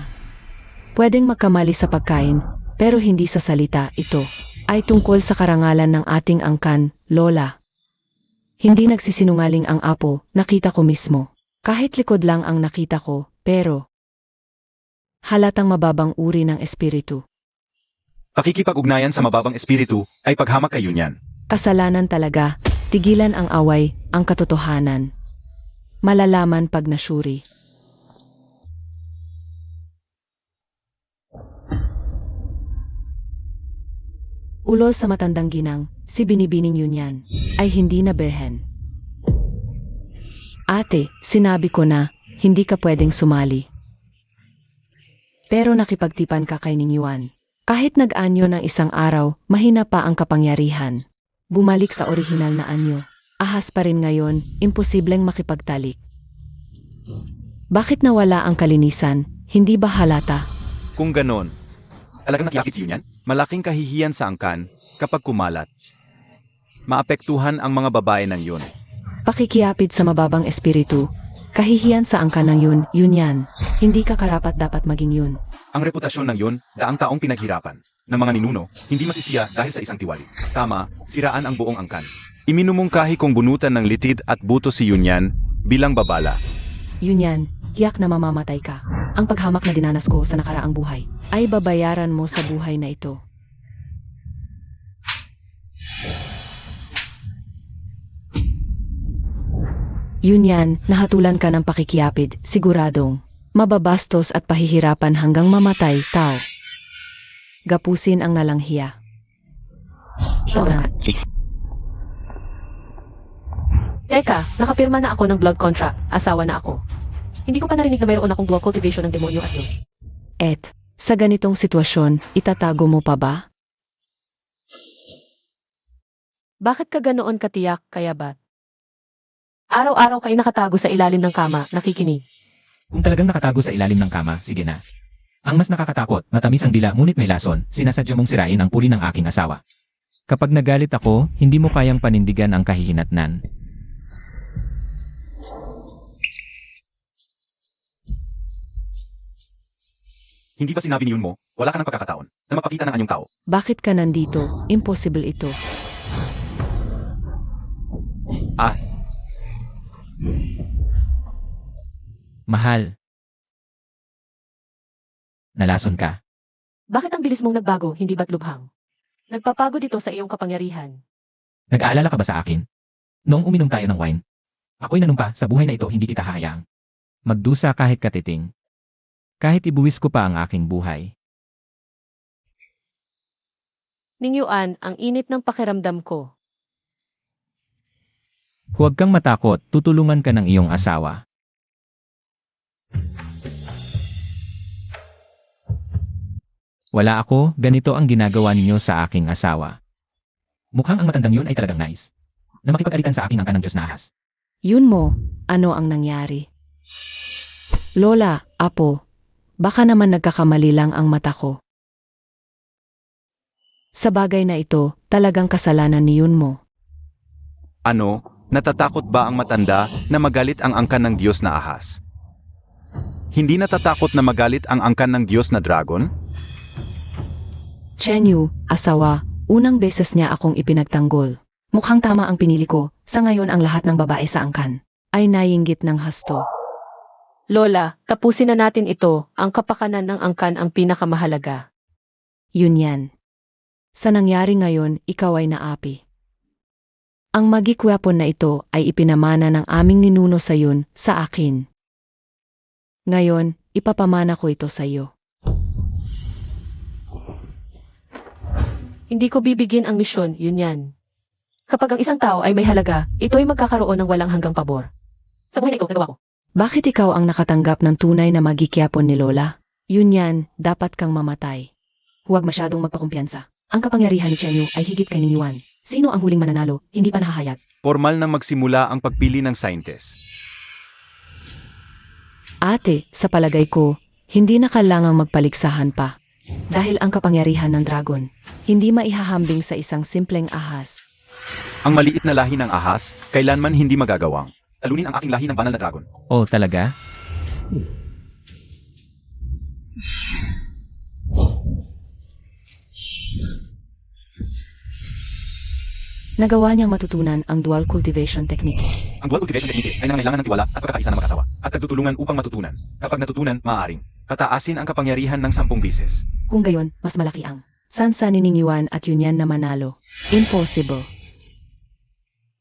Pwedeng magkamali sa pagkain, pero hindi sa salita. Ito ay tungkol sa karangalan ng ating angkan, Lola. Hindi nagsisinungaling ang apo, nakita ko mismo. Kahit likod lang ang nakita ko, pero halatang mababang uri ng espiritu. Pakikipag-ugnayan sa mababang espiritu ay paghamak kay Yunyan. Kasalanan talaga. Tigilan ang away, ang katotohanan. Malalaman pag nasyuri. Ulol sa matandang ginang, si Binibining Yunyan, ay hindi na berhen. Ate, sinabi ko na, hindi ka pwedeng sumali. Pero nakipagtipan ka kay Ning Yuan. Kahit nag-anyo ng isang araw, mahina pa ang kapangyarihan. Bumalik sa orihinal na anyo. Ahas pa rin ngayon, imposibleng makipagtalik. Bakit nawala ang kalinisan? Hindi ba halata? Kung ganon, Talagang nakiyakit si Yunyan? Malaking kahihiyan sa angkan kapag kumalat. Maapektuhan ang mga babae ng yun. Pakikiyapid sa mababang espiritu. Kahihiyan sa angkan ng yun yan. Hindi ka karapat dapat maging yun. Ang reputasyon ng yun, daang taong pinaghirapan, ng mga ninuno, hindi masisiya dahil sa isang tiwali. Tama, siraan ang buong angkan. Iminumungkahi kong bunutan ng litid at buto si Yunyan bilang babala. Yun yan, tiyak na mamamatay ka. Ang paghamak na dinanas ko sa nakaraang buhay ay babayaran mo sa buhay na ito. Yun yan, nahatulan ka ng pakikiyapid, siguradong mababastos at pahihirapan hanggang mamatay, tao. Gapusin ang nalanghiya. Ikaw na. Teka, nakapirma na ako ng blood contract. Asawa na ako. Hindi ko pa narinig na mayroon akong dual cultivation ng demonyo at Diyos. Et, sa ganitong sitwasyon, itatago mo pa ba? Bakit ka ganoon katiyak, kaya ba't? Araw-araw kayo nakatago sa ilalim ng kama, nakikinig. Kung talagang nakatago sa ilalim ng kama, sige na. Ang mas nakakatakot, matamis ang dila ngunit may lason, sinasadya mong sirain ang puri ng aking asawa. Kapag nagalit ako, hindi mo kayang panindigan ang kahihinatnan. Hindi ba sinabi ni Yun mo, wala ka ng pagkakataon na mapakita ng anyong tao? Bakit ka nandito? Impossible ito. Mahal. Nalason ka. Bakit ang bilis mong nagbago, hindi ba't lubhang? Nagpapagod ito sa iyong kapangyarihan. Nag-aalala ka ba sa akin? Noong uminom tayo ng wine, ako'y nanumpa sa buhay na ito hindi kita hahayaang magdusa kahit katiting. Kahit ibuwis ko pa ang aking buhay. Ningyuan, ang init ng pakiramdam ko. Huwag kang matakot, tutulungan ka ng iyong asawa. Wala ako, ganito ang ginagawa ninyo sa aking asawa. Mukhang ang matandang yun ay talagang nice. Na makipag-alitan sa aking angkan ng Diyos na ahas. Yun mo, ano ang nangyari? Lola, apo, baka naman nagkakamali lang ang mata ko. Sa bagay na ito, talagang kasalanan ni Yun mo. Ano, natatakot ba ang matanda na magalit ang angkan ng Diyos na ahas? Hindi natatakot na magalit ang angkan ng Diyos na dragon? Chenyu, asawa, unang beses niya akong ipinagtanggol. Mukhang tama ang pinili ko, sa ngayon ang lahat ng babae sa angkan ay naiinggit ng hasto. Lola, tapusin na natin ito, ang kapakanan ng angkan ang pinakamahalaga. Yun yan. Sa nangyari ngayon, ikaw ay naapi. Ang magikwapon na ito ay ipinamana ng aming ninuno sa yun, sa akin. Ngayon, ipapamana ko ito sa iyo. Hindi ko bibigyan ang misyon, yun yan. Kapag ang isang tao ay may halaga, ito ay magkakaroon ng walang hanggang pabor. Sa buhay na ito, nagawa ko. Bakit ikaw ang nakatanggap ng tunay na magikyapon ni Lola? Yun yan, dapat kang mamatay. Huwag masyadong magpakumpiyansa. Ang kapangyarihan ni Chenyu ay higit kay Ningyuan. Sino ang huling mananalo, hindi pa nahahayag. Formal na magsimula ang pagpili ng scientist. Ate, sa palagay ko, hindi na kailangang magpaligsahan pa. Dahil ang kapangyarihan ng dragon, hindi maihahambing sa isang simpleng ahas. Ang maliit na lahi ng ahas, kailanman hindi magagawang talunin ang aking lahi ng banal na dragon. Oh, talaga? Nagawa niyang matutunan ang dual cultivation technique. Ang dual cultivation technique ay nangangailangan ng tiwala at pagkakaisa ng mag-asawa at nagtutulungan upang matutunan. Kapag natutunan, maaaring pataasin ang kapangyarihan ng 10 bisis. Kung gayon, mas malaki ang sansa ni Ningyuan at Yunyan na manalo. Impossible.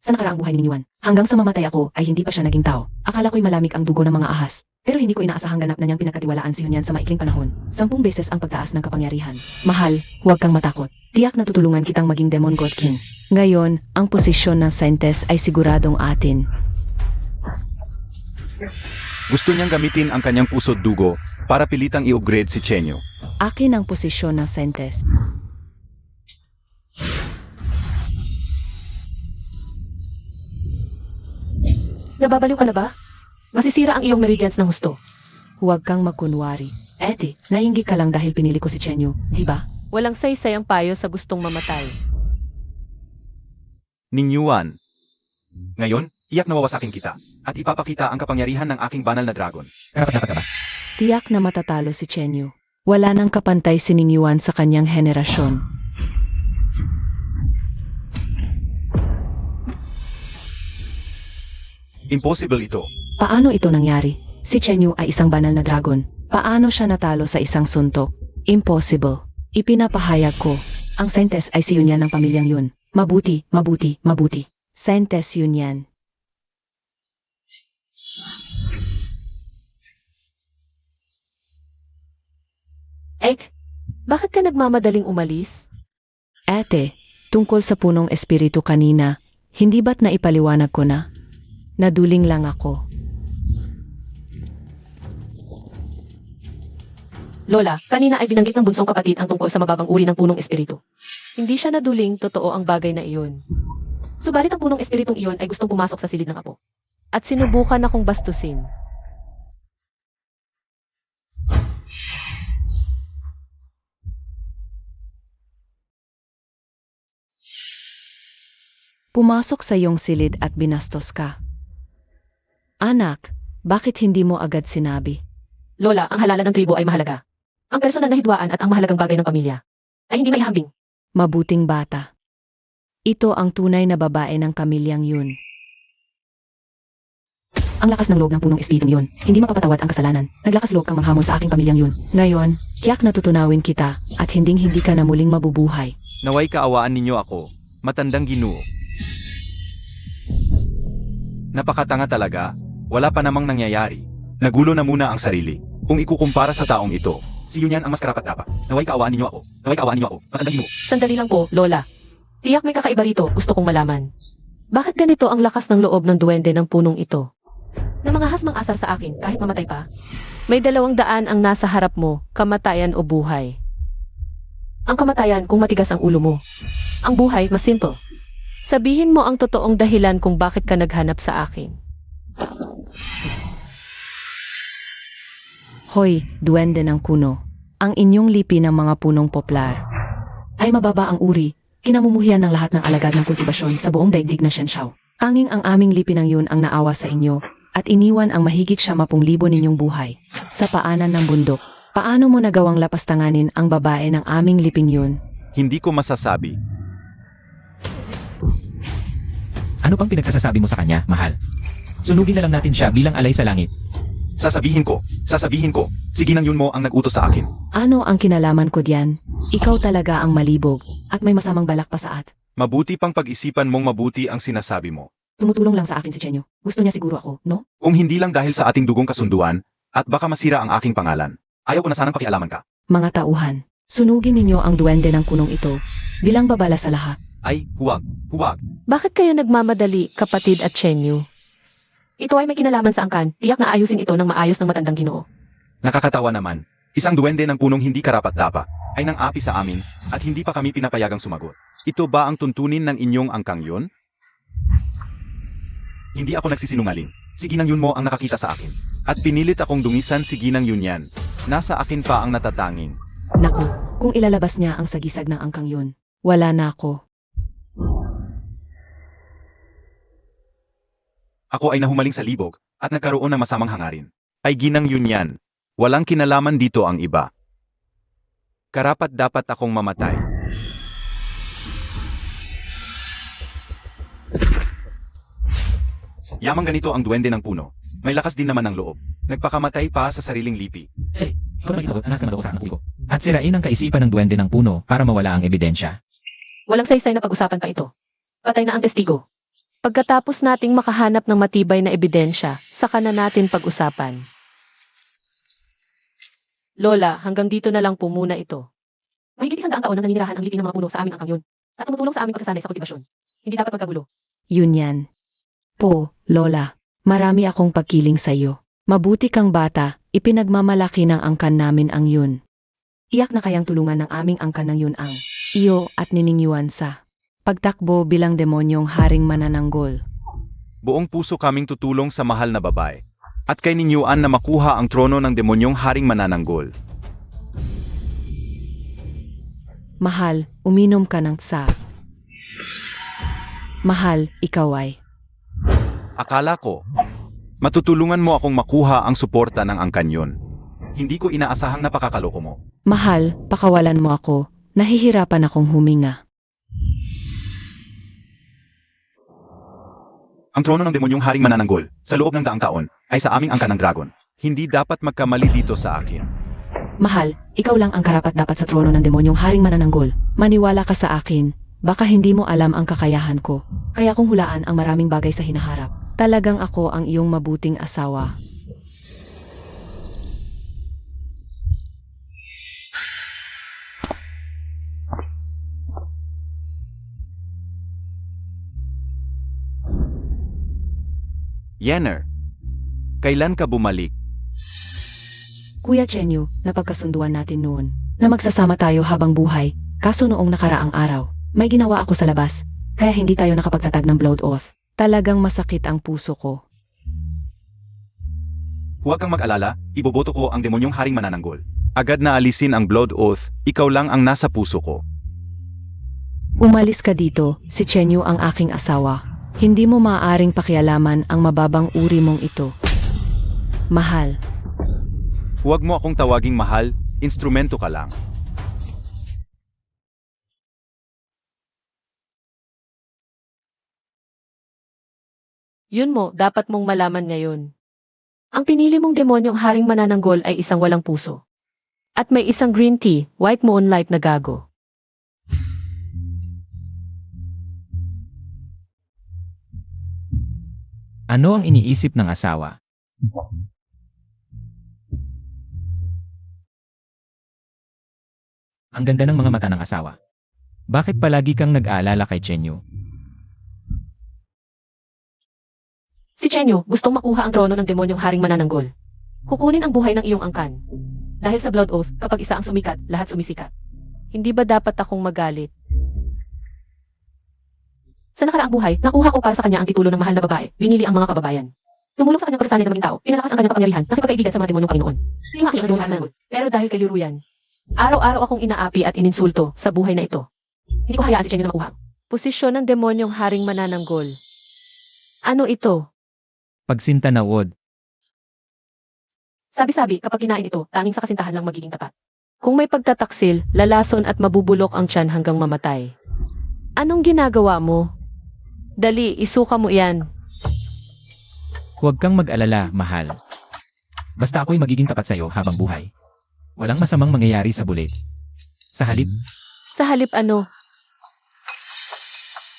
Sa nakaraang buhay ni Ningyuan, hanggang sa mamatay ako ay hindi pa siya naging tao. Akala ko'y malamig ang dugo ng mga ahas. Pero hindi ko inaasahang ganap na niyang pinagkatiwalaan si Yunyan sa maikling panahon. 10 beses ang pagtaas ng kapangyarihan. Mahal, huwag kang matakot. Tiyak na tutulungan kitang maging Demon God King. Ngayon, ang posisyon ng Scientist ay siguradong atin. Gusto niyang gamitin ang kanyang puso't dugo para pilitang i-upgrade si Chenyu. Akin ang posisyon ng Scientist. Nababaliw ka na ba? Masisira ang iyong meridians ng husto. Huwag kang magkunwari. Ete, nainggit ka lang dahil pinili ko si Chenyu, di ba? Walang saysay ang payo sa gustong mamatay. Ninyuan. Ngayon, iyak na wawasakin kita, at ipapakita ang kapangyarihan ng aking banal na dragon. Karapat-dapat ka ba? Tiyak na matatalo si Chenyu. Wala nang kapantay si Ningyuan sa kanyang henerasyon. Impossible ito. Paano ito nangyari? Si Chenyu ay isang banal na dragon. Paano siya natalo sa isang suntok? Impossible. Ipinapahayag ko. Ang Saintes ay si Yunyan ng pamilyang yun. Mabuti, mabuti, mabuti. Saintes Yunyan. Ek, bakit ka nagmamadaling umalis? Ate, tungkol sa punong espiritu kanina, hindi ba't naipaliwanag ko na? Naduling lang ako. Lola, kanina ay binanggit ng bunsong kapatid ang tungkol sa mababang uri ng punong espiritu. Hindi siya naduling, totoo ang bagay na iyon. Subalit ang punong espiritong iyon ay gustong pumasok sa silid ng apo. At sinubukan akong bastusin. Pumasok sa iyong silid at binastos ka. Anak, bakit hindi mo agad sinabi? Lola, ang halalan ng tribo ay mahalaga. Ang personal na hidwaan at ang mahalagang bagay ng pamilya ay hindi maihambing. Mabuting bata. Ito ang tunay na babae ng pamilyang yun. Ang lakas ng loob ng punong espiritu yun, hindi mapapatawad ang kasalanan. Naglakas loob kang manghamon sa aking pamilyang yun. Ngayon, tiyak na tutunawin kita at hindi ka na muling mabubuhay. Naway kaawaan ninyo ako, matandang Ginoo. Napakatanga talaga, wala pa namang nangyayari. Nagulo na muna ang sarili. Kung ikukumpara sa taong ito, si Yunyan ang mas karapat-dapat. Naway kaawaan ninyo ako, matandang Ginoo. Sandali lang po, Lola. Tiyak may kakaiba rito, gusto kong malaman. Bakit ganito ang lakas ng loob ng duwende ng punong ito? Na mangahas mang asar sa akin kahit mamatay pa? May 200 ang nasa harap mo, kamatayan o buhay. Ang kamatayan kung matigas ang ulo mo. Ang buhay mas simple. Sabihin mo ang totoong dahilan kung bakit ka naghanap sa akin. Hoy, duwende ng kuno. Ang inyong lipi ng mga punong poplar ay mababa ang uri, kinamumuhian ng lahat ng alagad ng kultibasyon sa buong daigdig na Shenshao. Tanging ang aming lipi ng yun ang naawa sa inyo at iniwan ang mahigit 50,000 ninyong buhay sa paanan ng bundok. Paano mo nagawang lapastanganin ang babae ng aming liping yun? Hindi ko masasabi. Ano pang pinagsasabi mo sa kanya, mahal? Sunugin na lang natin siya bilang alay sa langit. Sasabihin ko, si Ginang Yun mo ang nag-utos sa akin. Ano ang kinalaman ko diyan? Ikaw talaga ang malibog at may masamang balak pa sa at. Mabuti pang pag-isipan mong mabuti ang sinasabi mo. Tumutulong lang sa akin si Chenyo. Gusto niya siguro ako, no? Kung hindi lang dahil sa ating dugong kasunduan, at baka masira ang aking pangalan. Ayaw ko na sanang pakialaman ka. Mga tauhan, sunugin ninyo ang duwende ng kunong ito bilang babala sa lahat. Ay, huwag. Bakit kayo nagmamadali, kapatid at Chenyu? Ito ay may kinalaman sa angkan, tiyak na ayusin ito ng maayos ng matandang Ginoo. Nakakatawa naman. Isang duwende ng punong hindi karapat-dapat ay nang api sa amin at hindi pa kami pinapayagang sumagot. Ito ba ang tuntunin ng inyong angkang yun? Hindi ako nagsisinungaling. Si Ginang Yun mo ang nakakita sa akin. At pinilit akong dungisan si Ginang Yun yan. Nasa akin pa ang natatanging. Naku, kung ilalabas niya ang sagisag ng angkang yun, wala na ako. Ako ay nahumaling sa libog at nagkaroon ng masamang hangarin. Ay Ginang Yun yan. Walang kinalaman dito ang iba. Karapat dapat akong mamatay. Yamang ganito ang duwende ng puno. May lakas din naman ng loob. Nagpakamatay pa sa sariling lipi. Ikaw naman ito, anas naman ako sa anak ko. At sirain ang kaisipan ng duwende ng puno para mawala ang ebidensya. Walang saysay na pag-usapan pa ito. Patay na ang testigo. Pagkatapos nating makahanap ng matibay na ebidensya, saka na natin pag-usapan. Lola, hanggang dito na lang po muna ito. Mahigit 100 taon na naninirahan ang lipi ng mga puno sa aming angkang yun at tumutulong sa aming pagsasanay sa kultivasyon. Hindi dapat magkagulo. Yun yan. Po, Lola, marami akong pagkiling sa iyo. Mabuti kang bata, ipinagmamalaki ng angkan namin ang yun. Iyak na kayang tulungan ng aming angkan ng yun ang iyo at niningyuan sa pagtakbo bilang demonyong haring manananggol. Buong puso kaming tutulong sa mahal na babae. At kay Ninyuan na makuha ang trono ng demonyong haring manananggol. Mahal, uminom ka ng tsa. Mahal, ikaw ay. Akala ko, matutulungan mo akong makuha ang suporta ng angkanyon. Hindi ko inaasahang napakakaloko mo. Mahal, pakawalan mo ako. Nahihirapan akong huminga. Ang trono ng demonyong haring manananggol, sa loob ng daang taon, ay sa aming angkan ng dragon. Hindi dapat magkamali dito sa akin. Mahal, ikaw lang ang karapat-dapat sa trono ng demonyong haring manananggol. Maniwala ka sa akin. Baka hindi mo alam ang kakayahan ko. Kaya kung hulaan ang maraming bagay sa hinaharap, talagang ako ang iyong mabuting asawa. Yenner, kailan ka bumalik? Kuya Chenyu, napagkasunduan natin noon na magsasama tayo habang buhay, kaso noong nakaraang araw, may ginawa ako sa labas, kaya hindi tayo nakapagtatag ng blood oath. Talagang masakit ang puso ko. Huwag kang mag-alala, iboboto ko ang demonyong haring manananggol. Agad na alisin ang blood oath, ikaw lang ang nasa puso ko. Umalis ka dito, si Chenyu ang aking asawa. Hindi mo maaaring pakialaman ang mababang uri mong ito. Mahal. Huwag mo akong tawaging mahal, instrumento ka lang. Yun mo, dapat mong malaman ngayon. Ang pinili mong demonyong haring manananggol ay isang walang puso. At may isang green tea, white moonlight na gago. Ano ang iniisip ng asawa? Ang ganda ng mga mata ng asawa. Bakit palagi kang nag-aalala kay Chenyu? Si Chenyu, gustong makuha ang trono ng demonyong haring manananggol. Kukunin ang buhay ng iyong angkan. Dahil sa blood oath, kapag isa ang sumikat, lahat sumisikat. Hindi ba dapat akong magalit? Sa nakaraang buhay, nakuha ko para sa kanya ang titulo ng mahal na babae, binili ang mga kababayan. Tumulong sa kanyang pagsasanay na maging tao, pinalakas ang kanyang kapangyarihan, nakipagkaibigan sa mga demonyong Panginoon. Hindi nga siya ng pero dahil kay Liruyan, araw-araw akong inaapi at ininsulto sa buhay na ito. Hindi ko hayaan si Chenyu na makuha. Posisyon ng demonyong haring manananggol. Ano ito? Pagsinta na wod. Sabi-sabi, kapag kinain ito, tanging sa kasintahan lang magiging tapat. Kung may pagtataksil, lalason at mabubulok ang tiyan hanggang mamatay. Anong ginagawa mo? Dali, isuka mo iyan. Huwag kang mag-alala, mahal. Basta ako'y magiging tapat sa'yo habang buhay. Walang masamang mangyayari sa bulit. Sa halip, Sa halip ano?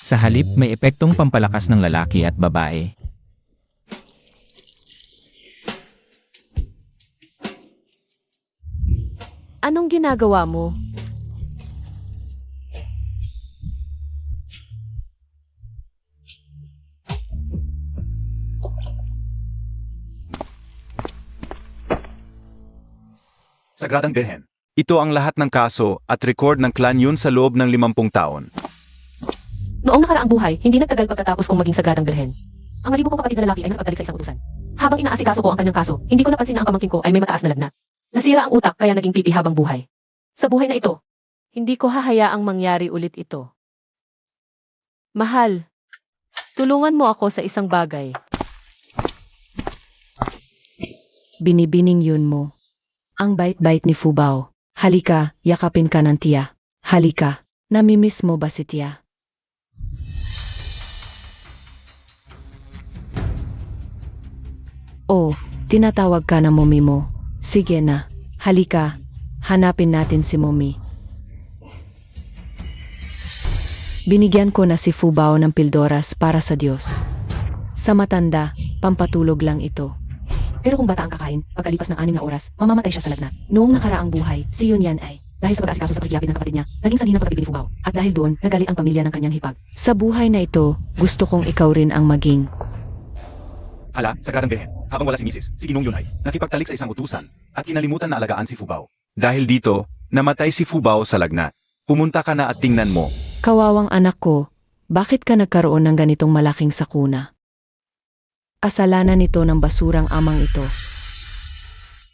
sa halip may epektong pampalakas ng lalaki at babae. Anong ginagawa mo? Sagradang Birhen. Ito ang lahat ng kaso at record ng clan yun sa loob ng 50 taon. Noong nakaraang buhay, hindi nagtagal pagkatapos kong maging sagradang birhen. Ang malibo kong kapatid na lalaki ay nakapagdalik sa isang utusan. Habang inaasikaso ko ang kanyang kaso, hindi ko napansin na ang pamangkin ko ay may mataas na lagnat. Nasira ang utak kaya naging pipi habang buhay. Sa buhay na ito, hindi ko hahayaang mangyari ulit ito. Mahal, tulungan mo ako sa isang bagay. Binibining yun mo. Ang bait-bait ni Fubao. Halika, yakapin ka ng tiya. Halika, namimiss mo ba si tiya? Oh, tinatawag ka na mommy mo. Sige na, halika, hanapin natin si mommy. Binigyan ko na si Fubao ng pildoras para sa Diyos. Sa matanda, pampatulog lang ito. Pero kung bata ang kakain, pagkalipas ng 6 na oras, mamamatay siya sa lagnat. Noong nakaraang buhay, si Yunyan ay, dahil sa pag-asikaso sa pagyapit ng kapatid niya, naging sanhi ng pag-ibig ni Fubao. At dahil doon, nagalit ang pamilya ng kanyang hipag. Sa buhay na ito, gusto kong ikaw rin ang maging. Hala, Sagradang Birhen. Habang wala si Mrs., si Ginong Yunay, nakipagtalik sa isang utusan at kinalimutan na alagaan si Fubao. Dahil dito, namatay si Fubao sa lagnat. Pumunta ka na at tingnan mo. Kawawang anak ko, bakit ka nagkaroon ng ganitong malaking sakuna? Kasalanan nito ng basurang amang ito.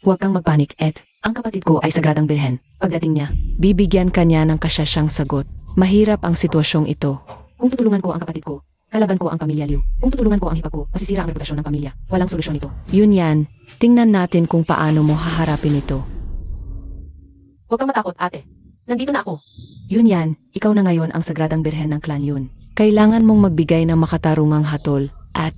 Huwag kang magpanik, Ed. Ang kapatid ko ay sagradang birhen. Pagdating niya, bibigyan kanya ng kasasyang sagot. Mahirap ang sitwasyong ito. Kung tutulungan ko ang kapatid ko, kalaban ko ang pamilya Liu. Kung tutulungan ko ang hipag ko, masisira ang reputasyon ng pamilya. Walang solusyon ito. Yun yan. Tingnan natin kung paano mo haharapin ito. Huwag kang matakot, ate. Nandito na ako. Yun yan. Ikaw na ngayon ang sagradang birhen ng clan Yun. Kailangan mong magbigay ng makatarungang hatol at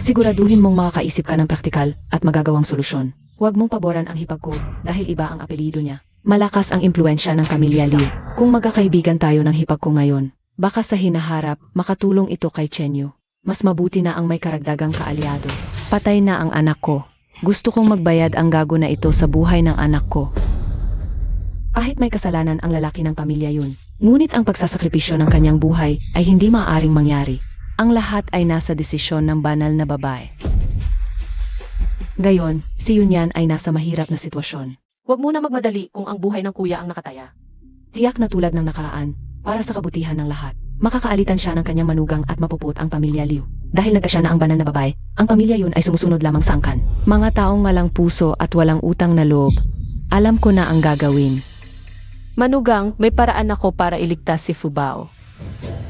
siguraduhin mong makakaisip ka ng praktikal at magagawang solusyon. Huwag mong paboran ang hipag ko dahil iba ang apelido niya. Malakas ang impluensya ng pamilya Liu. Kung magkakaibigan tayo ng hipag ko ngayon, baka sa hinaharap makatulong ito kay Chenyu. Mas mabuti na ang may karagdagang kaalyado. Patay na ang anak ko. Gusto kong magbayad ang gago na ito sa buhay ng anak ko. Kahit may kasalanan ang lalaki ng pamilya Yun, ngunit ang pagsasakripisyo ng kanyang buhay ay hindi maaaring mangyari. Ang lahat ay nasa desisyon ng banal na babae. Gayon, si Yunyan ay nasa mahirap na sitwasyon. Huwag muna magmadali kung ang buhay ng kuya ang nakataya. Tiyak na tulad ng nakaraan, para sa kabutihan ng lahat. Makakaalitan siya ng kanyang manugang at mapuput ang pamilya Liu. Dahil nagkasya na ang banal na babae, ang pamilya Yun ay sumusunod lamang sa angkan. Mga taong malang puso at walang utang na loob. Alam ko na ang gagawin. Manugang, may paraan ako para iligtas si Fubao.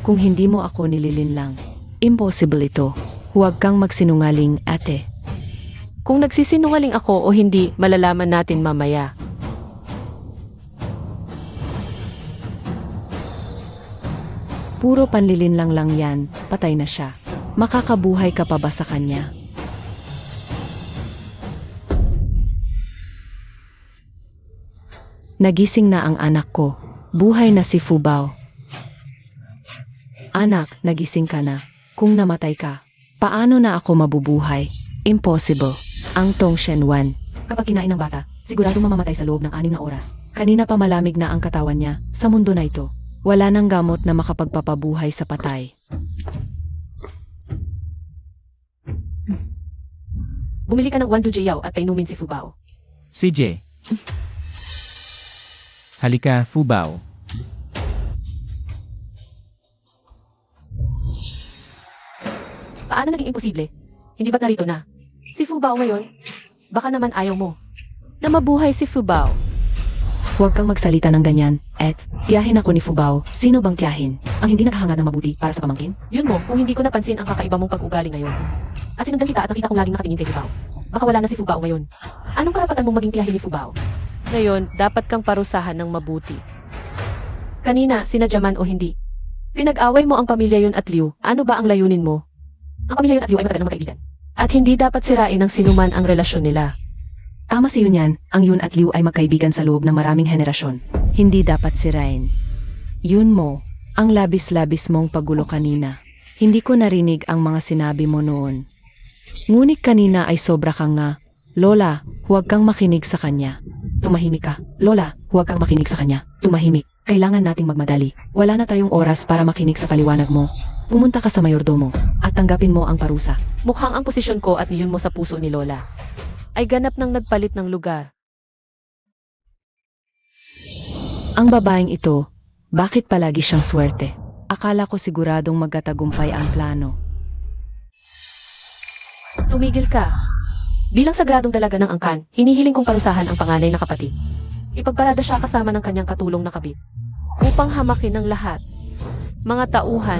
Kung hindi mo ako nililinlang, impossible ito. Huwag kang magsinungaling, ate. Kung nagsisinungaling ako o hindi, malalaman natin mamaya. Puro panlilinlang lang yan, patay na siya. Makakabuhay ka pa ba sa kanya? Nagising na ang anak ko. Buhay na si Fubao. Anak, nagising ka na. Kung namatay ka, paano na ako mabubuhay? Impossible. Ang Tong Shenwan. Kapag kinain ng bata, sigurado mamamatay sa loob ng 6 na oras. Kanina pa malamig na ang katawan niya sa mundo na ito. Wala nang gamot na makapagpapabuhay sa patay. Bumili ka ng 1 Jiao at painumin si Fubao. CJ. Halika, Fubao. Paano naging imposible? Hindi ba't narito na? Si Fubao ngayon? Baka naman ayaw mo. Na mabuhay si Fubao. Huwag kang magsalita ng ganyan, Ed. Tiyahin ako ni Fubao. Sino bang tiyahin? Ang hindi naghahanga ng mabuti para sa pamangkin? Yun mo, kung hindi ko napansin ang kakaiba mong pag-ugali ngayon. At sinundan kita at nakita kong laging nakatingin kay Fubao. Baka wala na si Fubao ngayon. Anong karapatan mong maging tiyahin ni Fubao? Ngayon, dapat kang parusahan ng mabuti. Kanina, sinadyaman o hindi. Pinag-away mo ang pamilya Yun at Liu. Ano ba ang layunin mo? Ang pamilya Yun at Liu ay matagal na magkaibigan. At hindi dapat sirain ng sinuman ang relasyon nila. Tama si Yunyan, ang Yun at Liu ay magkaibigan sa loob ng maraming henerasyon. Hindi dapat sirain. Yun mo, ang labis-labis mong pagulo kanina. Hindi ko narinig ang mga sinabi mo noon. Ngunit kanina ay sobra kang nga. Lola, huwag kang makinig sa kanya. Tumahimik ka. Lola, huwag kang makinig sa kanya. Tumahimik. Kailangan nating magmadali. Wala na tayong oras para makinig sa paliwanag mo. Pumunta ka sa mayordomo at tanggapin mo ang parusa. Mukhang ang posisyon ko at niyon mo sa puso ni Lola ay ganap ng nagpalit ng lugar. Ang babaeng ito, bakit palagi siyang swerte? Akala ko siguradong magkatagumpay ang plano. Tumigil ka. Bilang sagradong dalaga ng angkan, hinihiling kong parusahan ang panganay na kapatid. Ipagparada siya kasama ng kanyang katulong na kabit upang hamakin ng lahat. Mga tauhan.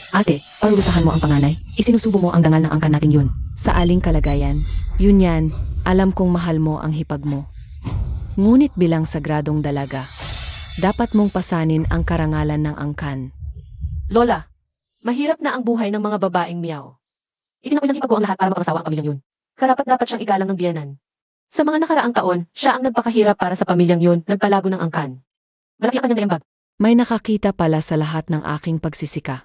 Ate, parusahan mo ang panganay. Isinusubo mo ang dangal ng angkan natin Yun. Sa aling kalagayan, Yun yan, alam kong mahal mo ang hipag mo. Ngunit bilang sagradong dalaga, dapat mong pasanin ang karangalan ng angkan. Lola, mahirap na ang buhay ng mga babaeng miyaw. Itinakoy ng hipag ko ang lahat para mapangasawa ang pamilyang Yun. Karapat-dapat siyang igalang ng biyanan. Sa mga nakaraang taon, siya ang nagpakahirap para sa pamilyang Yun, nagpalago ng angkan. Malaki ang kanyang naiambag. May nakakita pala sa lahat ng aking pagsisika.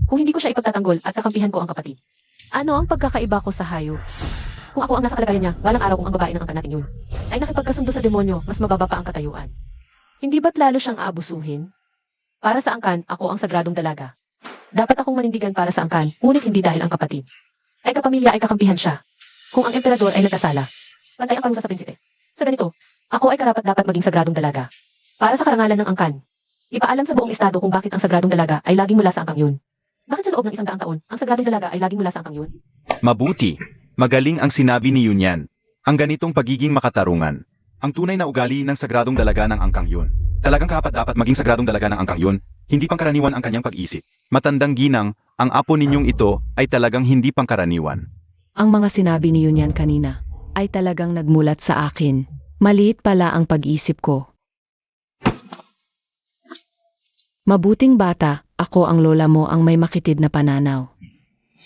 Kung hindi ko siya ipagtatanggol at kakampihan ko ang kapatid. Ano ang pagkakaiba ko sa hayop? Kung ako ang nasa kalagayan niya, walang araw kung ang babae ng angkan natin Yun ay nakipagkasundo sa demonyo, mas mababa pa ang katayuan. Hindi ba't lalo siyang aabusuhin? Para sa angkan, ako ang sagradong dalaga. Dapat akong manindigan para sa angkan, ngunit hindi dahil ang kapatid. Ay kapamilya ay kakampihan siya. Kung ang emperador ay nagkasala, pantay ang parusa sa prinsipe. Sa ganito, ako ay karapat-dapat maging sagradong dalaga. Para sa karangalan ng angkan, ipaalam sa buong estado kung bakit ang sagradong dalaga ay laging mula sa angkang Yun. Bakit sa loob ng 100 taon, ang sagradong dalaga ay laging mula sa angkang Yun? Mabuti. Magaling ang sinabi ni Yunyan. Ang ganitong pagiging makatarungan. Ang tunay na ugali ng sagradong dalaga ng angkang yun. Talagang dapat maging sagradong dalaga ng angkang yun, hindi pangkaraniwan ang kanyang pag-isip. Matandang ginang, ang apo ninyong ito ay talagang hindi pangkaraniwan. Ang mga sinabi ni Yunyan kanina ay talagang nagmulat sa akin. Maliit pala ang pag-isip ko. Mabuting bata, ako ang lola mo ang may makitid na pananaw.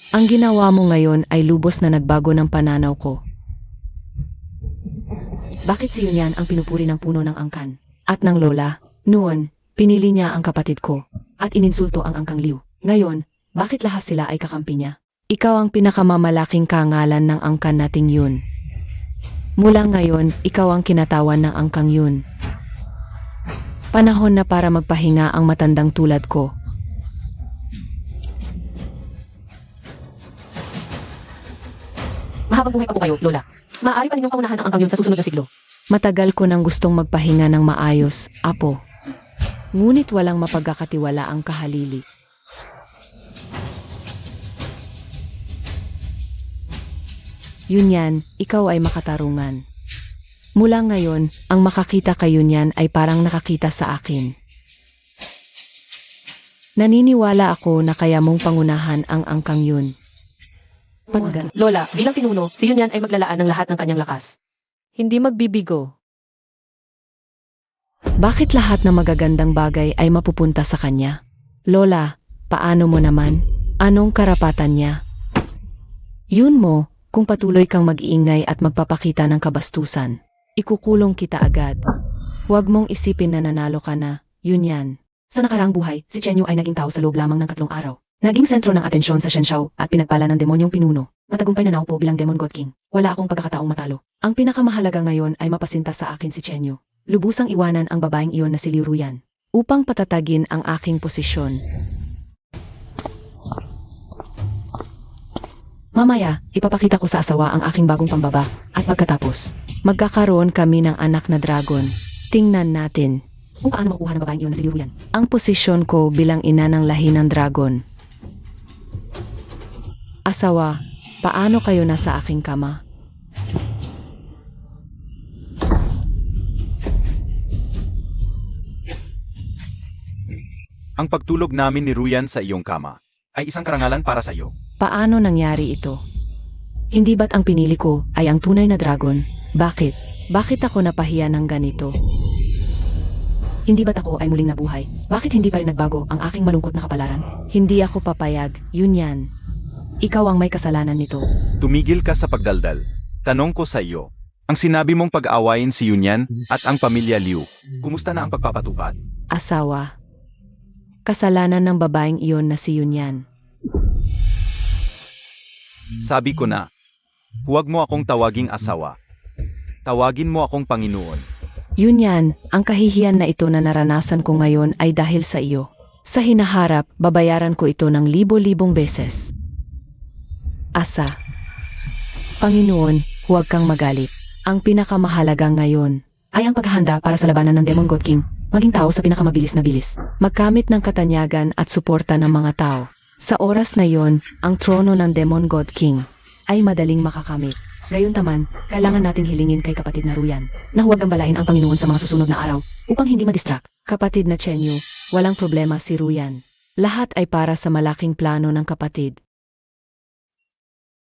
Ang ginawa mo ngayon ay lubos na nagbago ng pananaw ko. Bakit si Yunyan ang pinupuri ng puno ng angkan? At ng lola, noon, pinili niya ang kapatid ko, at ininsulto ang angkang Liu. Ngayon, bakit lahat sila ay kakampi niya? Ikaw ang pinakamamalaking kangalan ng angkan nating yun. Mula ngayon, ikaw ang kinatawan ng angkang yun. Panahon na para magpahinga ang matandang tulad ko. Mahabang buhay pa po kayo, Lola. Maaari pa ninyong paunahan ang angkang yun sa susunod na siglo. Matagal ko nang gustong magpahinga ng maayos, apo. Ngunit walang mapagkakatiwala ang kahalili. Yunyan, ikaw ay makatarungan. Mula ngayon, ang makakita kay Yunyan ay parang nakakita sa akin. Naniniwala ako na kaya mong pangunahan ang angkang yun. Lola, bilang pinuno, si Yunyan ay maglalaan ng lahat ng kanyang lakas. Hindi magbibigo. Bakit lahat ng magagandang bagay ay mapupunta sa kanya? Lola, paano mo naman? Anong karapatan niya? Yun mo, kung patuloy kang mag-iingay at magpapakita ng kabastusan. Ikukulong kita agad. Huwag mong isipin na nanalo ka na, Yunyan. Sa nakaraang buhay, si Chenyu ay naging tao sa loob lamang ng 3 araw. Naging sentro ng atensyon sa Shenshao at pinagpala ng demonyong pinuno. Matagumpay na naupo bilang Demon God King. Wala akong pagkakataong matalo. Ang pinakamahalaga ngayon ay mapasinta sa akin si Chenyu. Lubusang iwanan ang babaeng iyon na si Liu Ruyan. Upang patatagin ang aking posisyon. Mamaya, ipapakita ko sa asawa ang aking bagong pambaba at pagkatapos, Magkakaroon kami ng anak na dragon. Tingnan natin. kung paano makuha ng babaeng iyon na si Liu Ruyan. Ang posisyon ko bilang ina ng lahi ng dragon. Asawa, paano kayo nasa aking kama? Ang pagtulog namin ni Ruyan sa iyong kama ay isang karangalan para sa iyo. Paano nangyari ito? Hindi ba't ang pinili ko ay ang tunay na dragon? Bakit? Bakit ako napahiya ng ganito? Hindi ba't ako ay muling nabuhay? Bakit hindi pa rin nagbago ang aking malungkot na kapalaran? Hindi ako papayag, Yunyan. Ikaw ang may kasalanan nito. Tumigil ka sa pagdaldal. Tanong ko sa iyo. Ang sinabi mong pag-aawayin si Yunyan at ang pamilya Liu, kumusta na ang pagpapatupad? Asawa. Kasalanan ng babaeng iyon na si Yunyan. Sabi ko na, huwag mo akong tawaging asawa. Tawagin mo akong Panginoon. Yunyan, ang kahihiyan na ito na naranasan ko ngayon ay dahil sa iyo. Sa hinaharap, babayaran ko ito ng libo-libong beses. Asa. Panginoon, huwag kang magalit. Ang pinakamahalaga ngayon Ay ang paghahanda para sa labanan ng Demon God King. Maging tao sa pinakamabilis na bilis. magkamit ng katanyagan at suporta ng mga tao. Sa oras na yon, ang trono ng Demon God King ay madaling makakamit. Gayuntaman, kailangan nating hilingin kay kapatid na Ruyan na huwag gambalain ang Panginoon sa mga susunod na araw upang hindi madistract. Kapatid na Chenyu, walang problema si Ruyan. Lahat ay para sa malaking plano ng kapatid.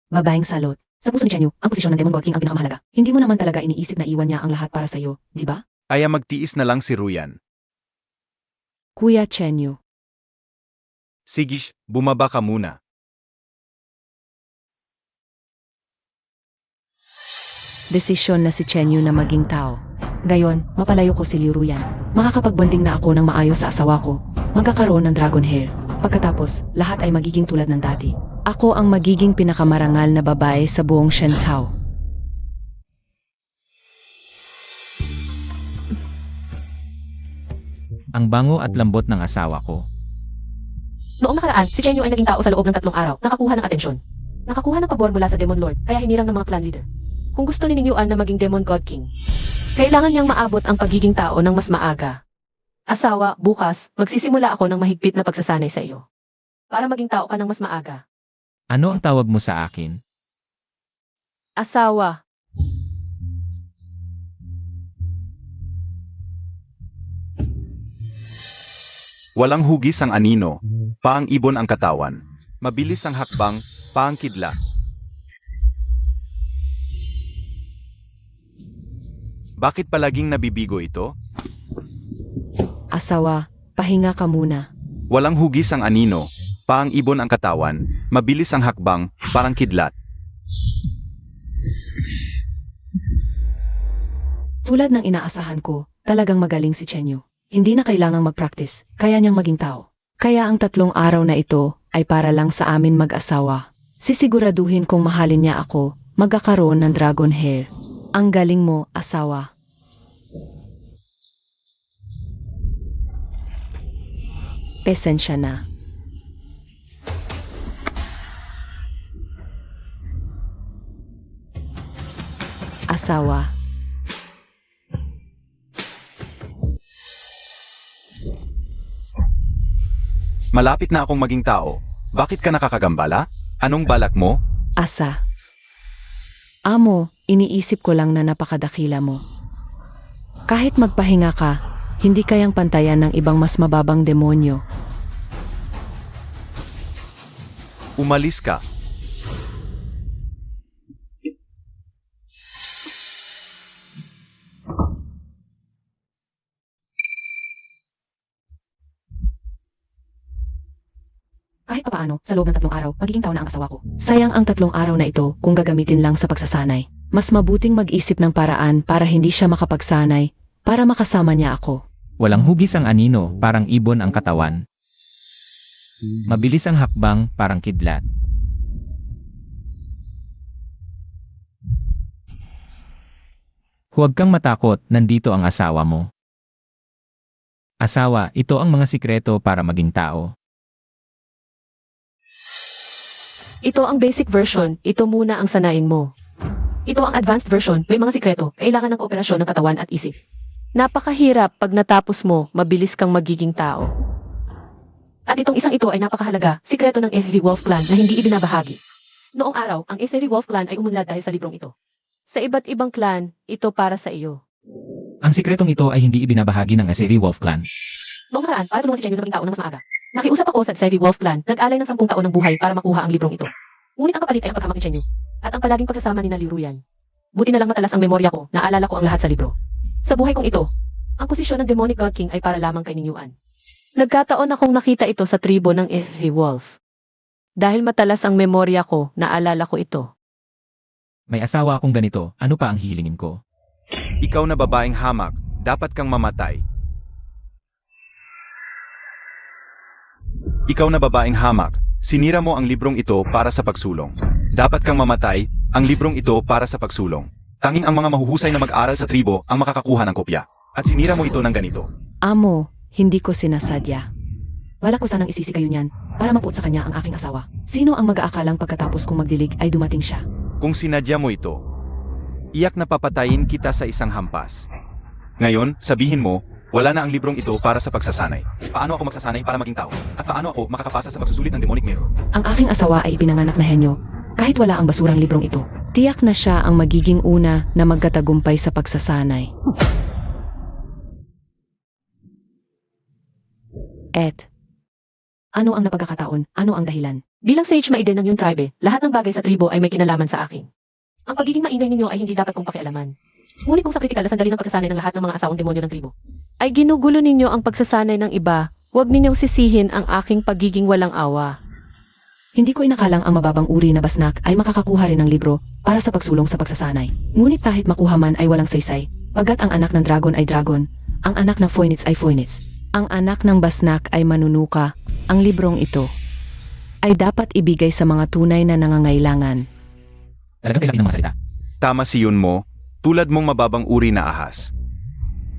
Babaeng salot. Sa puso ni Chenyu, ang posisyon ng Demon God King ang pinakamahalaga. Hindi mo naman talaga iniisip na iwan niya ang lahat para sa iyo, di ba? Kaya magtiis na lang si Ruyan. Kuya Chenyu, Sigish, bumaba ka muna. desisyon na si Chenyu na maging tao. Gayon, mapalayo ko si Liu Ruyan. Makakapagbanding na ako ng maayos sa asawa ko. Magkakaroon ng dragon hair. Pagkatapos, lahat ay magiging tulad ng dati. Ako ang magiging pinakamarangal na babae sa buong Shenzhou. Ang bango at lambot ng asawa ko. Noong nakaraan, si Chenyu ay naging tao sa loob ng 3 araw. Nakakuha ng atensyon. Nakakuha ng pabor mula sa Demon Lord, kaya hinirang ng mga clan leader. Kung gusto ni Ning Yuan na maging Demon God King, kailangan niyang maabot ang pagiging tao ng mas maaga. Asawa, bukas, magsisimula ako ng mahigpit na pagsasanay sa iyo. Para maging tao ka ng mas maaga. Ano ang tawag mo sa akin? Asawa. Walang hugis ang anino, paang ibon ang katawan. Mabilis ang hakbang, paang kidlat. Bakit palaging nabibigo ito? Asawa, pahinga ka muna. Walang hugis ang anino, paang ibon ang katawan. Mabilis ang hakbang, parang kidlat. Tulad ng inaasahan ko, talagang magaling si Chenyo. Hindi na kailangang mag-practice, kaya niyang maging tao. Kaya ang 3 araw na ito ay para lang sa amin mag-asawa. Sisiguraduhin kong mahalin niya ako, magkakaroon ng dragon hair. Ang galing mo, asawa. Pasensya na. Asawa. Malapit na akong maging tao. Bakit ka nakakagambala? Anong balak mo? Asa. Amo, iniisip ko lang na napakadakila mo. Kahit magpahinga ka, hindi kayang pantayan ng ibang mas mababang demonyo. Umalis ka. Kahit papaano, sa loob ng 3 araw, magiging tao na ang asawa ko. Sayang ang 3 araw na ito kung gagamitin lang sa pagsasanay. Mas mabuting mag-isip ng paraan para hindi siya makapagsanay, para makasama niya ako. Walang hugis ang anino, parang ibon ang katawan. Mabilis ang hakbang, parang kidlat. Huwag kang matakot, nandito ang asawa mo. Asawa, ito ang mga sikreto para maging tao. Ito ang basic version, ito muna ang sanayin mo. Ito ang advanced version, may mga sikreto, kailangan ng kooperasyon ng katawan at isip. Napakahirap pag natapos mo, mabilis kang magiging tao. At itong isang ito ay napakahalaga, sikreto ng SAV Wolf Clan na hindi ibinabahagi. Noong araw, ang SAV Wolf Clan ay umunlad dahil sa librong ito. Sa iba't ibang clan, ito para sa iyo. Ang sikretong ito ay hindi ibinabahagi ng Aseri Wolf Clan. Noong nakaraan, para tulungan si Chenyo na maging tao ng mas maaga. Nakiusap ako sa SAV Wolf Clan, nag-alay ng 10 taon ng buhay para makuha ang librong ito. Ngunit ang kapalit ay ang paghamak ni Chenyo. At ang palaging pagsasama ni Liu Ruyan. Buti na lang matalas ang memorya ko, naalala ko ang lahat sa libro. Sa buhay kong ito, ang posisyon ng Demonic God King ay para lamang kay Ninyuan. Nagkataon akong nakita ito sa tribo ng SAV Wolf. Dahil matalas ang memorya ko, naalala ko ito. May asawa akong ganito, ano pa ang hihilingin ko? Ikaw na babaeng hamak, dapat kang mamatay. Ikaw na babaeng hamak, sinira mo ang librong ito para sa pagsulong. Dapat kang mamatay, ang librong ito para sa pagsulong. Tanging ang mga mahuhusay na mag-aral sa tribo ang makakakuha ng kopya. At sinira mo ito ng ganito. Amo, hindi ko sinasadya. Wala ko sanang isisi kayo niyan, para mapuot sa kanya ang aking asawa. Sino ang mag-aakalang pagkatapos kong magdilig ay dumating siya? Kung sinadya mo ito, iyak na papatayin kita sa isang hampas. Ngayon, sabihin mo, wala na ang librong ito para sa pagsasanay. Paano ako magsasanay para maging tao? At paano ako makakapasa sa pagsusulit ng demonic mirror? Ang aking asawa ay ipinanganak na henyo, kahit wala ang basurang librong ito. Tiyak na siya ang magiging una na magkatagumpay sa pagsasanay. Ano ang napagkakataon? Ano ang dahilan? Bilang sage maiden ng iyong tribe, lahat ng bagay sa tribo ay may kinalaman sa akin. Ang pagiging maingay ninyo ay hindi dapat kong pakialaman. Ngunit kung sa kritikal na sandali ng pagsasanay ng lahat ng mga asawang demonyo ng tribo, ay ginugulo ninyo ang pagsasanay ng iba, huwag ninyong sisihin ang aking pagiging walang awa. Hindi ko inakalang ang mababang uri na basnak ay makakakuha rin ng libro para sa pagsulong sa pagsasanay. Ngunit kahit makuha man ay walang saysay, pagkat ang anak ng dragon ay dragon, ang anak ng phoenix ay phoenix, ang anak ng basnak ay manunuka, ang librong ito ay dapat ibigay sa mga tunay na nangangailangan. Talagang kailangan ng mga salita. Tama si yun mo, tulad mong mababang uri na ahas.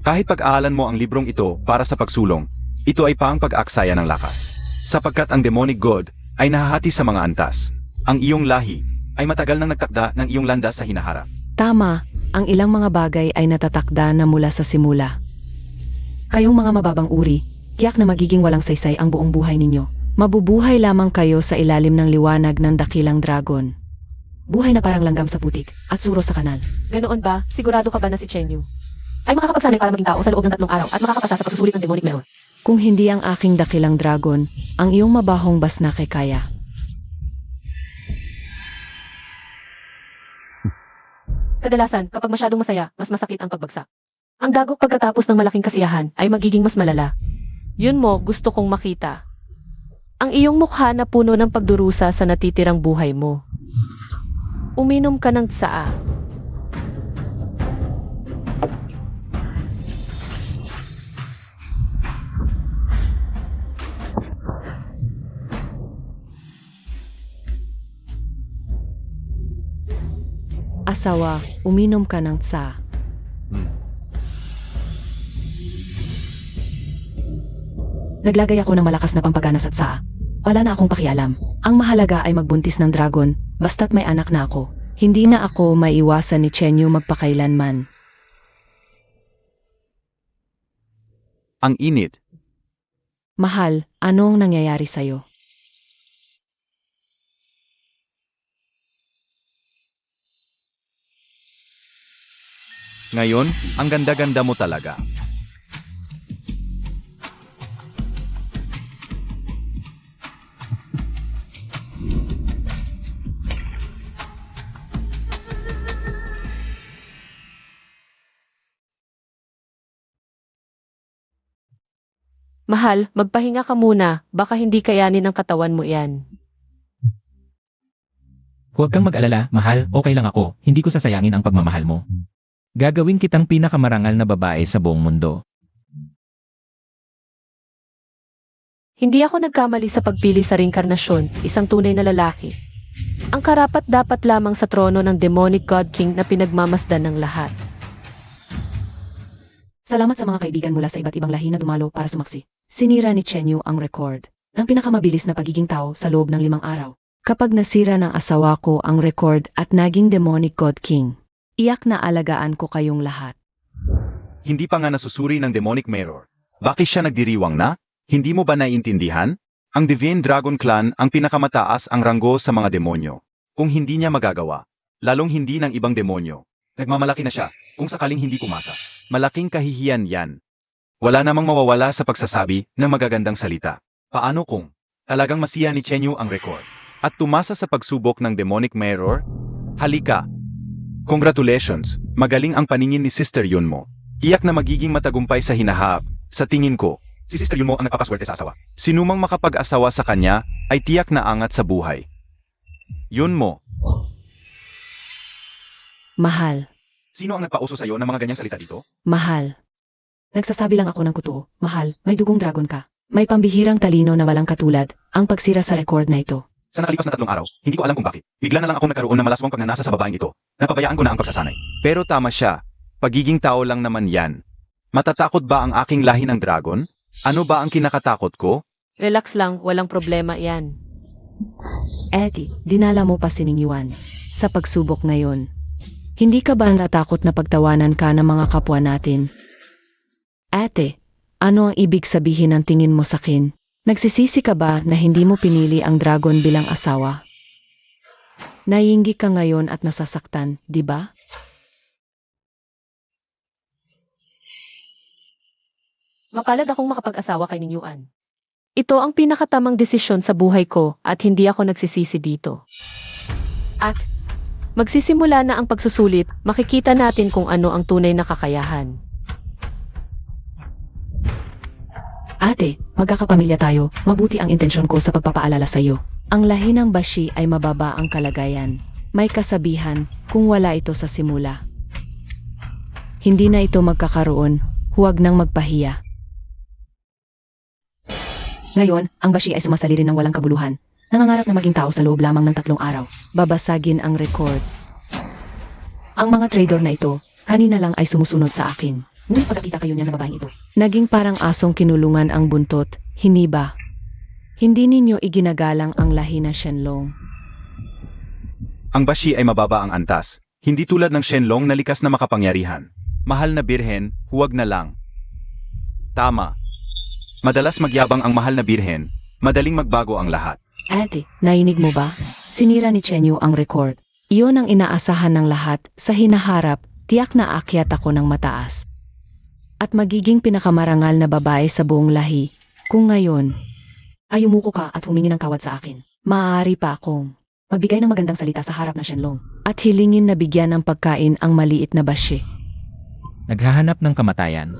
Kahit pag-aalan mo ang librong ito para sa pagsulong, ito ay paang pag-aksaya ng lakas. Sapagkat ang demonic god ay nahahati sa mga antas. Ang iyong lahi ay matagal nang nagtakda ng iyong landas sa hinaharap. Tama, ang ilang mga bagay ay natatakda na mula sa simula. Kayong mga mababang uri, tiyak na magiging walang saysay ang buong buhay ninyo. Mabubuhay lamang kayo sa ilalim ng liwanag ng dakilang dragon. buhay na parang langgam sa putik at suro sa kanal. Ganoon ba? Sigurado ka ba na si Chenyu ay makakapagsanay para maging tao sa loob ng 3 araw at makakapasa sa pagsusulit ng demonic mirror? Kung hindi ang aking dakilang dragon, ang iyong mabahong basnake kaya. Kadalasan, kapag masyadong masaya, mas masakit ang pagbagsak. Ang dagok pagkatapos ng malaking kasiyahan ay magiging mas malala. Yun mo, gusto kong makita. Ang iyong mukha na puno ng pagdurusa sa natitirang buhay mo. Uminom ka ng tsaa. Asawa, uminom ka ng tsa. Naglagay ako ng malakas na pampagana sa tsa. Wala na akong pakialam. Ang mahalaga ay magbuntis ng dragon, basta't may anak na ako. Hindi na ako maiwasan ni Chenyu magpakailanman. Ang init. Mahal, anong nangyayari sa'yo? Ngayon, ang ganda-ganda mo talaga. Mahal, magpahinga ka muna, baka hindi kayanin ng katawan mo yan. Huwag kang mag-alala, mahal, okay lang ako. Hindi ko sasayangin ang pagmamahal mo. Gagawin kitang pinakamarangal na babae sa buong mundo. Hindi ako nagkamali sa pagpili sa reinkarnasyon, isang tunay na lalaki. Ang karapat dapat lamang sa trono ng demonic god king na pinagmamasdan ng lahat. Salamat sa mga kaibigan mula sa iba't ibang lahi na dumalo para sumaksi. Sinira ni Chenyu ang record ng pinakamabilis na pagiging tao sa loob ng 5 araw. Kapag nasira ng asawa ko ang record at naging demonic god king, iyak na alagaan ko kayong lahat. Hindi pa nga nasusuri ng demonic mirror. Bakit siya nagdiriwang na? Hindi mo ba naiintindihan? Ang Divine Dragon Clan ang pinakamataas ang ranggo sa mga demonyo. Kung hindi niya magagawa, lalong hindi ng ibang demonyo. Nagmamalaki na siya, kung sakaling hindi pumasa. Malaking kahihiyan yan. Wala namang mawawala sa pagsasabi ng magagandang salita. Paano kung talagang masiya ni Chenyu ang record? At tumasa sa pagsubok ng demonic mirror? Halika! Congratulations! Magaling ang paningin ni Sister Yun mo. Iyak na magiging matagumpay sa hinahap. Sa tingin ko, si Sister Yun mo ang nagpapaswerte sa asawa. Sinumang makapag-asawa sa kanya ay tiyak na angat sa buhay. Yun mo. Mahal, Sino ang nagpauso sa'yo ng mga ganyang salita dito? mahal. Nagsasabi lang ako ng totoo. Mahal, may dugong dragon ka. May pambihirang talino na walang katulad ang pagsira sa record na ito. Sa nakalipas na 3 araw, hindi ko alam kung bakit. Bigla na lang akong nagkaroon ng malaswang pagnanasa sa babaeng ito. Napabayaan ko na ang pagsasanay. Pero tama siya. Pagiging tao lang naman yan. Matatakot ba ang aking lahi ng dragon? Ano ba ang kinakatakot ko? Relax lang, walang problema yan. Eddie, dinala mo pa si Ning Yuan sa pagsubok ngayon. Hindi ka ba natakot na pagtawanan ka ng mga kapwa natin? Ate, ano ang ibig sabihin ng tingin mo sa akin? Nagsisisi ka ba na hindi mo pinili ang dragon bilang asawa? Naiinggi ka ngayon at nasasaktan, di ba? Mapalad akong makapag-asawa kay Ninyuan. Ito ang pinakatamang desisyon sa buhay ko at hindi ako nagsisisi dito. At magsisimula na ang pagsusulit, makikita natin kung ano ang tunay na kakayahan. Ate, magkakapamilya tayo. Mabuti ang intensyon ko sa pagpapaalala sa iyo. Ang lahi ng Bashi ay mababa ang kalagayan. May kasabihan, kung wala ito sa simula. Hindi na ito magkakaroon, huwag nang magpahiya. Ngayon, ang Bashi ay sumasali rin ng walang kabuluhan. Nangangarap na maging tao sa loob lamang ng 3 araw. Babasagin ang record. Ang mga trader na ito, kanina lang ay sumusunod sa akin. Ngunit pagkakita kayo niya ng babaeng ito, naging parang asong kinulungan ang buntot, hindi ba? Hindi ninyo iginagalang ang lahi na Shenlong. Ang Bashi ay mababa ang antas. Hindi tulad ng Shenlong na likas na makapangyarihan. Mahal na birhen, huwag na lang. Tama. Madalas magyabang ang mahal na birhen, madaling magbago ang lahat. Ate, nainig mo ba? Sinira ni Chenyu ang record. Iyon ang inaasahan ng lahat. Sa hinaharap, tiyak na aakyat ako ng mataas. At magiging pinakamarangal na babae sa buong lahi. Kung ngayon, ay umuko ka at humingi ng kawad sa akin, maaari pa akong magbigay ng magandang salita sa harap ng Shenlong at hilingin na bigyan ng pagkain ang maliit na bashe. Naghahanap ng kamatayan.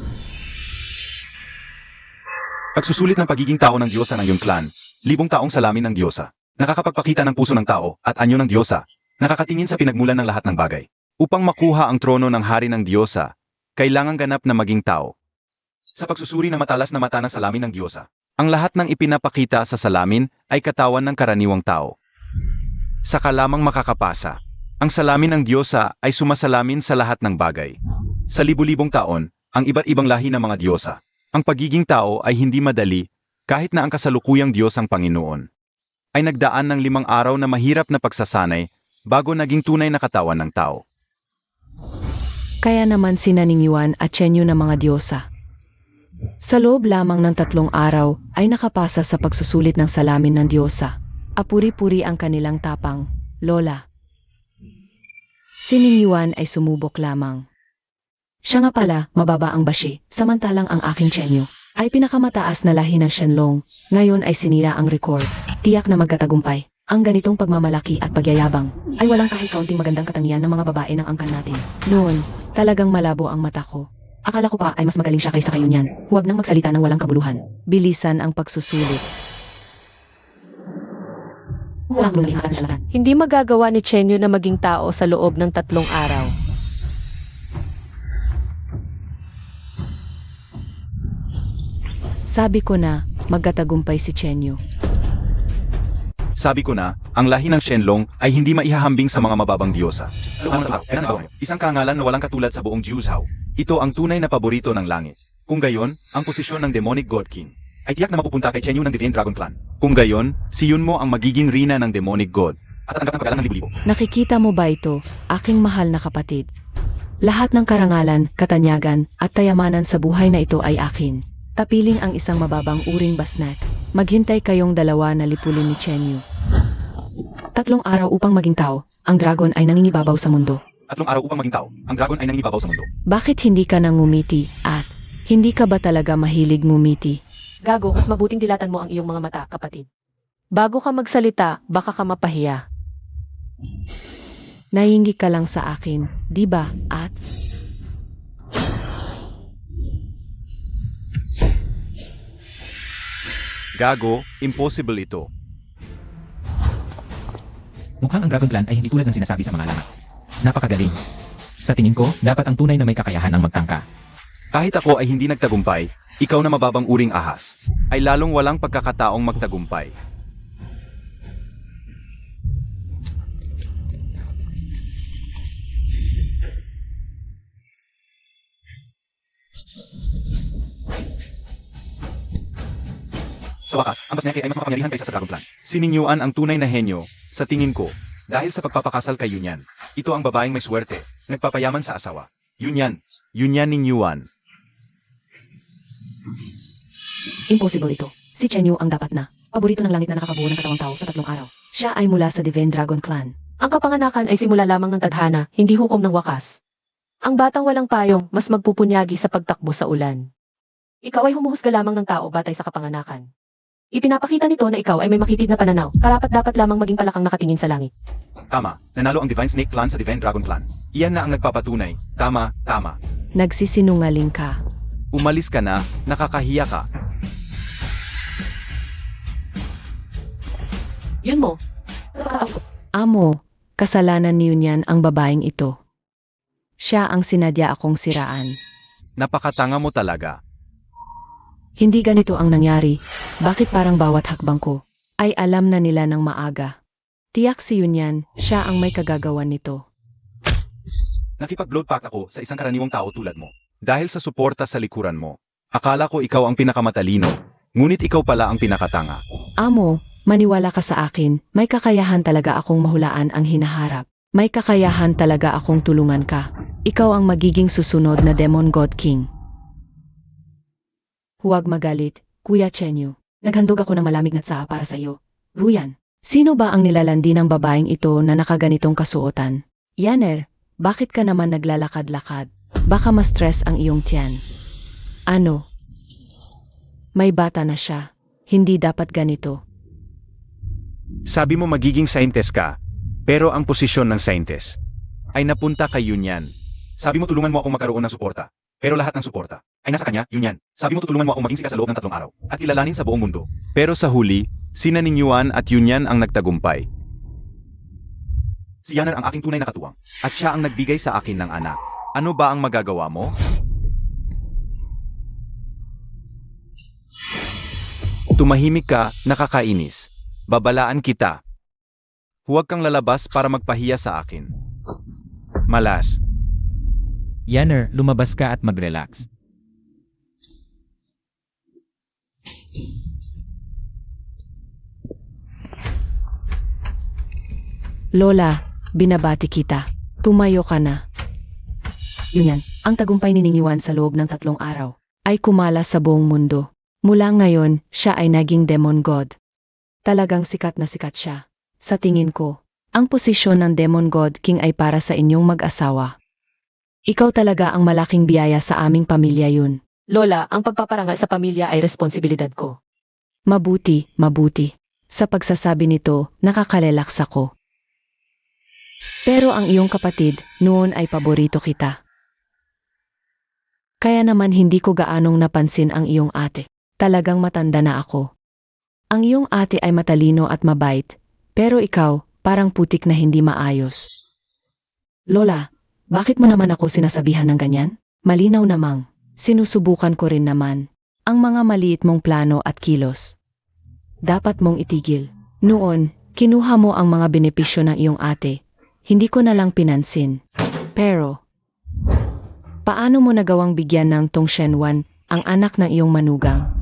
Pagsusulit ng pagiging tao ng Diyosa ng iyong clan, libong taong salamin ng Diyosa. Nakakapagpakita ng puso ng tao at anyo ng Diyosa. Nakakatingin sa pinagmulan ng lahat ng bagay. Upang makuha ang trono ng hari ng Diyosa, kailangan ganap na maging tao. Sa pagsusuri na matalas na mata ng salamin ng Diyosa, ang lahat ng ipinapakita sa salamin ay katawan ng karaniwang tao. Saka lamang makakapasa. Ang salamin ng Diyosa ay sumasalamin sa lahat ng bagay. Sa libu-libong taon, ang iba't ibang lahi ng mga Diyosa. Ang pagiging tao ay hindi madali, kahit na ang kasalukuyang Diyos ang Panginoon. Ay nagdaan ng 5 araw na mahirap na pagsasanay bago naging tunay na katawan ng tao. Kaya naman sina Ning Yuan at Chen Yu ng mga Diyosa. Sa loob lamang ng 3 araw ay nakapasa sa pagsusulit ng salamin ng Diyosa. Apuri-puri ang kanilang tapang, Lola. Si Ning Yuan ay sumubok lamang. Siya nga pala, mababa ang bashi, samantalang ang aking Chen Yu ay pinakamataas na lahi ng Shenlong. Ngayon ay sinira ang record. Tiyak na magkatagumpay. Ang ganitong pagmamalaki at pagyayabang ay walang kahit kaunting magandang katangian ng mga babae ng angkan natin. Noon, talagang malabo ang mata ko. Akala ko pa ay mas magaling siya kaysa kayo niyan. Huwag nang magsalita ng walang kabuluhan. Bilisan ang pagsusulit. Walang lumaling ang kasalatan. Hindi magagawa ni Chenyo na maging tao sa loob ng 3 araw. Sabi ko na, magkatagumpay si Chen Yu. Sabi ko na, ang lahi ng Shenlong ay hindi maihahambing sa mga mababang Diyosa. Isang kangalan na walang katulad sa buong Jiuzhou. Ito ang tunay na paborito ng langit. Kung gayon, ang posisyon ng Demonic God King ay tiyak na mapupunta kay Chen Yu ng Divine Dragon Clan. Kung gayon, si Yunmo ang magiging rina ng Demonic God at tanggap ng paggalang ng libu-libo. Nakikita mo ba ito, aking mahal na kapatid? Lahat ng karangalan, katanyagan, at tayamanan sa buhay na ito ay akin. Tapiling ang isang mababang uring basnak. Maghintay kayong dalawa na lipulin ni Chen Yu. 3 araw upang maging tao, ang dragon ay nangingibabaw sa mundo. 3 araw upang maging tao, ang dragon ay nangingibabaw sa mundo. Bakit hindi ka nang ngumiti at hindi ka ba talaga mahilig ngumiti? Gago, mas mabuting dilatan mo ang iyong mga mata, kapatid. Bago ka magsalita, baka ka mapahiya. Nahingi ka lang sa akin, di ba? At Gago, impossible ito. Mukhang ang Dragon Clan ay hindi tulad ng sinasabi sa mga lamat. Napakagaling. Sa tingin ko, dapat ang tunay na may kakayahan ang magtangka. Kahit ako ay hindi nagtagumpay, ikaw na mababang uring ahas, ay lalong walang pagkakataong magtagumpay. Sa wakas, ang Basneke ay mas makapangyarihan kaysa sa Dragon Clan. Si Ning Yuan ang tunay na henyo, sa tingin ko, dahil sa pagpapakasal kay Yunyan. Ito ang babaeng may swerte, nagpapayaman sa asawa. Yunyan Ning Yuan. impossible ito. Si Chen Yu ang dapat na. Paborito ng langit na nakakabuo ng katawang tao sa 3 araw. Siya ay mula sa Divine Dragon Clan. Ang kapanganakan ay simula lamang ng tadhana, hindi hukom ng wakas. Ang batang walang payong, mas magpupunyagi sa pagtakbo sa ulan. Ikaw ay humuhusga lamang ng tao batay sa kapanganakan. Ipinapakita nito na ikaw ay may makitid na pananaw, karapat-dapat lamang maging palakang nakatingin sa langit. Tama, nanalo ang Divine Snake Clan sa Divine Dragon Clan. Iyan na ang nagpapatunay. Tama. Nagsisinungaling ka. Umalis ka na, nakakahiya ka. Yun mo. Sa katao. Amo, kasalanan ni Yunyan ang babaeng ito. Siya ang sinadya akong siraan. Napakatanga mo talaga. Hindi ganito ang nangyari. Bakit parang bawat hakbang ko ay alam na nila ng maaga? Tiyak si Yunyan, siya ang may kagagawan nito. Nakipag-blood pact ako sa isang karaniwang tao tulad mo. Dahil sa suporta sa likuran mo. Akala ko ikaw ang pinakamatalino. Ngunit ikaw pala ang pinakatanga. Amo, maniwala ka sa akin, may kakayahan talaga akong mahulaan ang hinaharap. May kakayahan talaga akong tulungan ka. Ikaw ang magiging susunod na Demon God King. Huwag magalit, Kuya Chen Yu. Naghandog ako ng malamig na tsaa para sa iyo. Ruyan. Sino ba ang nilalandi ng babaeng ito na nakaganitong kasuotan? Yaner, bakit ka naman naglalakad-lakad? Baka ma-stress ang iyong tiyan. Ano? May bata na siya. Hindi dapat ganito. Sabi mo magiging scientist ka, pero ang posisyon ng scientist ay napunta kay Yunyan. Sabi mo tulungan mo akong magkaroon ng suporta, pero lahat ng suporta ay nasa kanya, Yunyan. Sabi mo tutulungan mo akong maging sikat sa loob ng 3 araw at kilalanin sa buong mundo. Pero sa huli, sina Ning Yuan at Yunyan ang nagtagumpay. Si Yaner ang aking tunay na katuwang, at siya ang nagbigay sa akin ng anak. Ano ba ang magagawa mo? Tumahimik ka, nakakainis. Babalaan kita. Huwag kang lalabas para magpahiya sa akin. Malas. Yaner, lumabas ka at mag-relax. Lola, binabati kita. Tumayo ka na. Yun yan, ang tagumpay ni Ning Yuan sa loob ng 3 araw ay kumala sa buong mundo. Mula ngayon, siya ay naging Demon God. Talagang sikat na sikat siya. Sa tingin ko, ang posisyon ng Demon God King ay para sa inyong mag-asawa. Ikaw talaga ang malaking biyaya sa aming pamilya yun. Lola, ang pagpaparangal sa pamilya ay responsibilidad ko. Mabuti, mabuti. Sa pagsasabi nito, nakakalelaks ako. Pero ang iyong kapatid, noon ay paborito kita. Kaya naman hindi ko gaanong napansin ang iyong ate. Talagang matanda na ako. Ang iyong ate ay matalino at mabait, pero ikaw, parang putik na hindi maayos. Lola, bakit mo naman ako sinasabihan ng ganyan? Malinaw namang, sinusubukan ko rin naman ang mga maliit mong plano at kilos. Dapat mong itigil. Noon, kinuha mo ang mga benepisyo ng iyong ate. Hindi ko na lang pinansin. Pero, paano mo nagawang bigyan ng Tong Shenwan ang anak ng iyong manugang?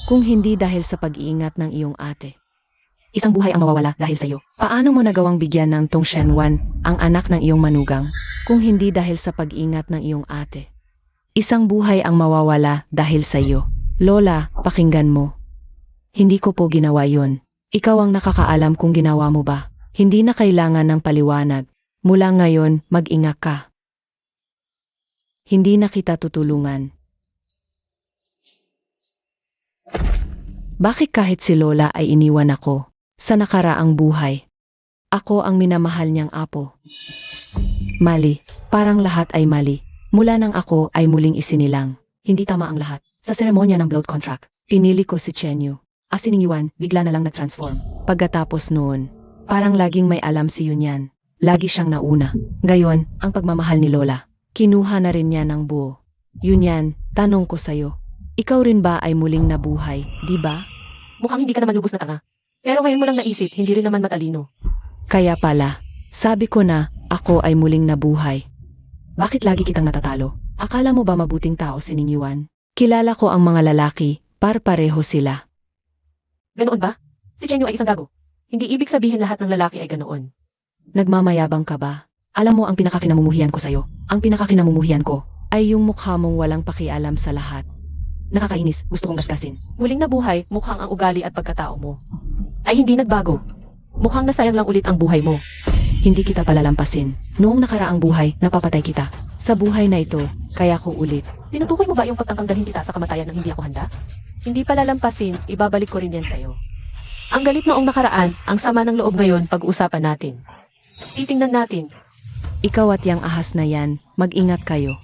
Kung hindi dahil sa pag-iingat ng iyong ate. Isang buhay ang mawawala dahil sa iyo. Paano mo nagawang bigyan ng Tong Shenwan ang anak ng iyong manugang? Kung hindi dahil sa pag-iingat ng iyong ate. Isang buhay ang mawawala dahil sa iyo. Lola, pakinggan mo. Hindi ko po ginawa yon. Ikaw ang nakakaalam kung ginawa mo ba. Hindi na kailangan ng paliwanag. Mula ngayon, mag-ingat ka. Hindi na kita tutulungan. Bakit kahit si Lola ay iniwan ako sa nakaraang buhay? Ako ang minamahal niyang apo. Mali, parang lahat ay mali. Mula nang ako ay muling isinilang. Hindi tama ang lahat. Sa seremonya ng blood contract, pinili ko si Chenyu. Si Ning Yuan, bigla na lang nag-transform. Pagkatapos noon, parang laging may alam si Yunyan. Lagi siyang nauna. Gayon, ang pagmamahal ni Lola, kinuha na rin niya ng buo. Yunyan, tanong ko sa'yo. Ikaw rin ba ay muling nabuhay, di ba? Mukhang hindi ka naman lubos na tanga. Pero ngayon mo lang naisip, hindi rin naman matalino. Kaya pala, sabi ko na, ako ay muling nabuhay. Bakit lagi kitang natatalo? Akala mo ba mabuting tao si Ning Yuan? Kilala ko ang mga lalaki, par-pareho sila. Ganoon ba? Si Chenyu ay isang gago. Hindi ibig sabihin lahat ng lalaki ay ganoon. Nagmamayabang ka ba? Alam mo ang pinakakinamumuhian ko sa'yo. Ang pinakakinamumuhian ko ay yung mukha mong walang pakialam sa lahat. Nakakainis, gusto kong gaskasin. Muling nabuhay, mukhang ang ugali at pagkatao mo ay hindi nagbago. Mukhang nasayang lang ulit ang buhay mo. Hindi kita palalampasin. Noong nakaraang buhay, napapatay kita. Sa buhay na ito, kaya ko ulit. Tinutukoy mo ba yung pagtanggalhin kita sa kamatayan nang hindi ako handa? Hindi palalampasin, ibabalik ko rin yan sa'yo. Ang galit noong nakaraan, ang sama ng loob ngayon, pag-uusapan natin. Titingnan natin. Ikaw at yang ahas na yan, mag-ingat kayo.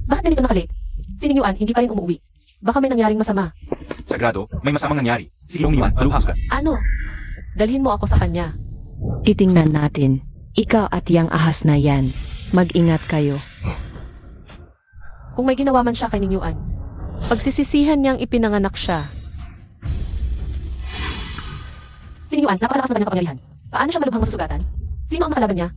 Bakit ganito nakalate? Si Ning Yuan, hindi pa rin umuwi. Baka may nangyaring masama. Sagrado, may masamang nangyari. Si Ning Yuan, maluhas ka. Ano? Dalhin mo ako sa kanya. Titingnan natin. Ikaw at yang ahas na yan, mag-ingat kayo. Kung may ginawa man siya kay Ning Yuan, pagsisisihan niyang ipinanganak siya. Si Ning Yuan, napakalakas ng kanyang kapangyarihan. Paano siya malubhang masasugatan? Sino ang nakalaban niya?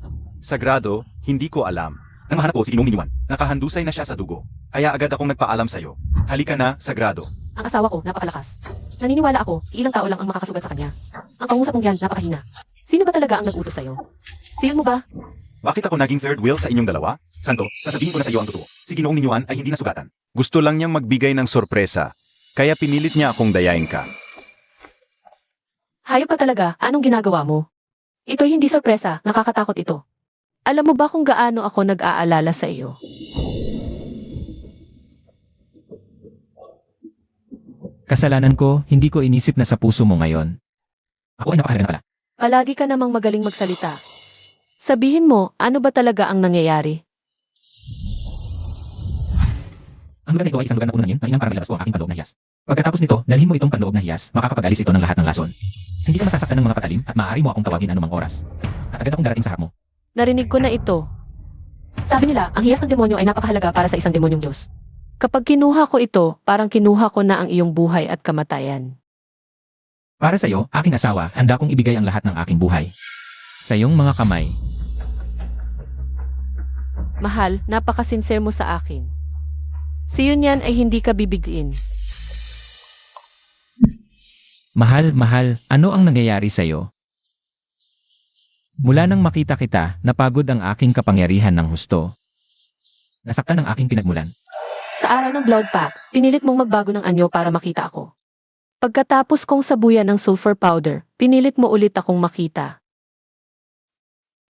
Sagrado, hindi ko alam. Nang mahanap ko si Ning Yuan, nakahandusay na siya sa dugo. Kaya agad akong nagpaalam sa'yo. Halika na, Sagrado. Ang asawa ko, napakalakas. Naniniwala ako, ilang tao lang ang makakasugat sa kanya. Ang kausap mong yan, napakahina. Sino ba talaga ang nag-utos sa'yo? Siyan mo ba? Bakit ako naging third wheel sa inyong dalawa? Santo, sasabihin ko na sa iyo ang totoo. Si Ginoong Ning Yuan ay hindi nasugatan. Gusto lang niyang magbigay ng sorpresa. Kaya pinilit niya akong dayain ka. Hayop ka talaga, anong ginagawa mo? Ito'y hindi sorpresa, nakakatakot ito. Alam mo ba kung gaano ako nag-aalala sa iyo? Kasalanan ko, hindi ko inisip na sa puso mo ngayon. Ako ay napakahalaga na pala. Palagi ka namang magaling magsalita. Sabihin mo, ano ba talaga ang nangyayari? Ang lugar na ito ay isang lugar na puno ng yun, maingang para malabas ko ang aking panloob na hiyas. Pagkatapos nito, dalhin mo itong panloob na hiyas, makakapag-alis ito ng lahat ng lason. Hindi ka masasaktan ng mga patalim at maaari mo akong tawagin anumang oras. At agad akong darating sa harap mo. Narinig ko na ito. Sabi nila, ang hiyas ng demonyo ay napakahalaga para sa isang demonyong Diyos. Kapag kinuha ko ito, parang kinuha ko na ang iyong buhay at kamatayan. Para sa iyo, aking asawa, handa kong ibigay ang lahat ng aking buhay. Sa iyong mga kamay. Mahal, napaka-sincere mo sa akin. Si Yunyan ay hindi ka bibigin. Mahal, ano ang nangyayari sa iyo? Mula nang makita kita, napagod ang aking kapangyarihan ng husto. Nasaktan ang aking pinagmulan. Sa araw ng Blood Pact, pinilit mong magbago ng anyo para makita ako. Pagkatapos kong sabuyan ng sulfur powder, pinilit mo ulit akong makita.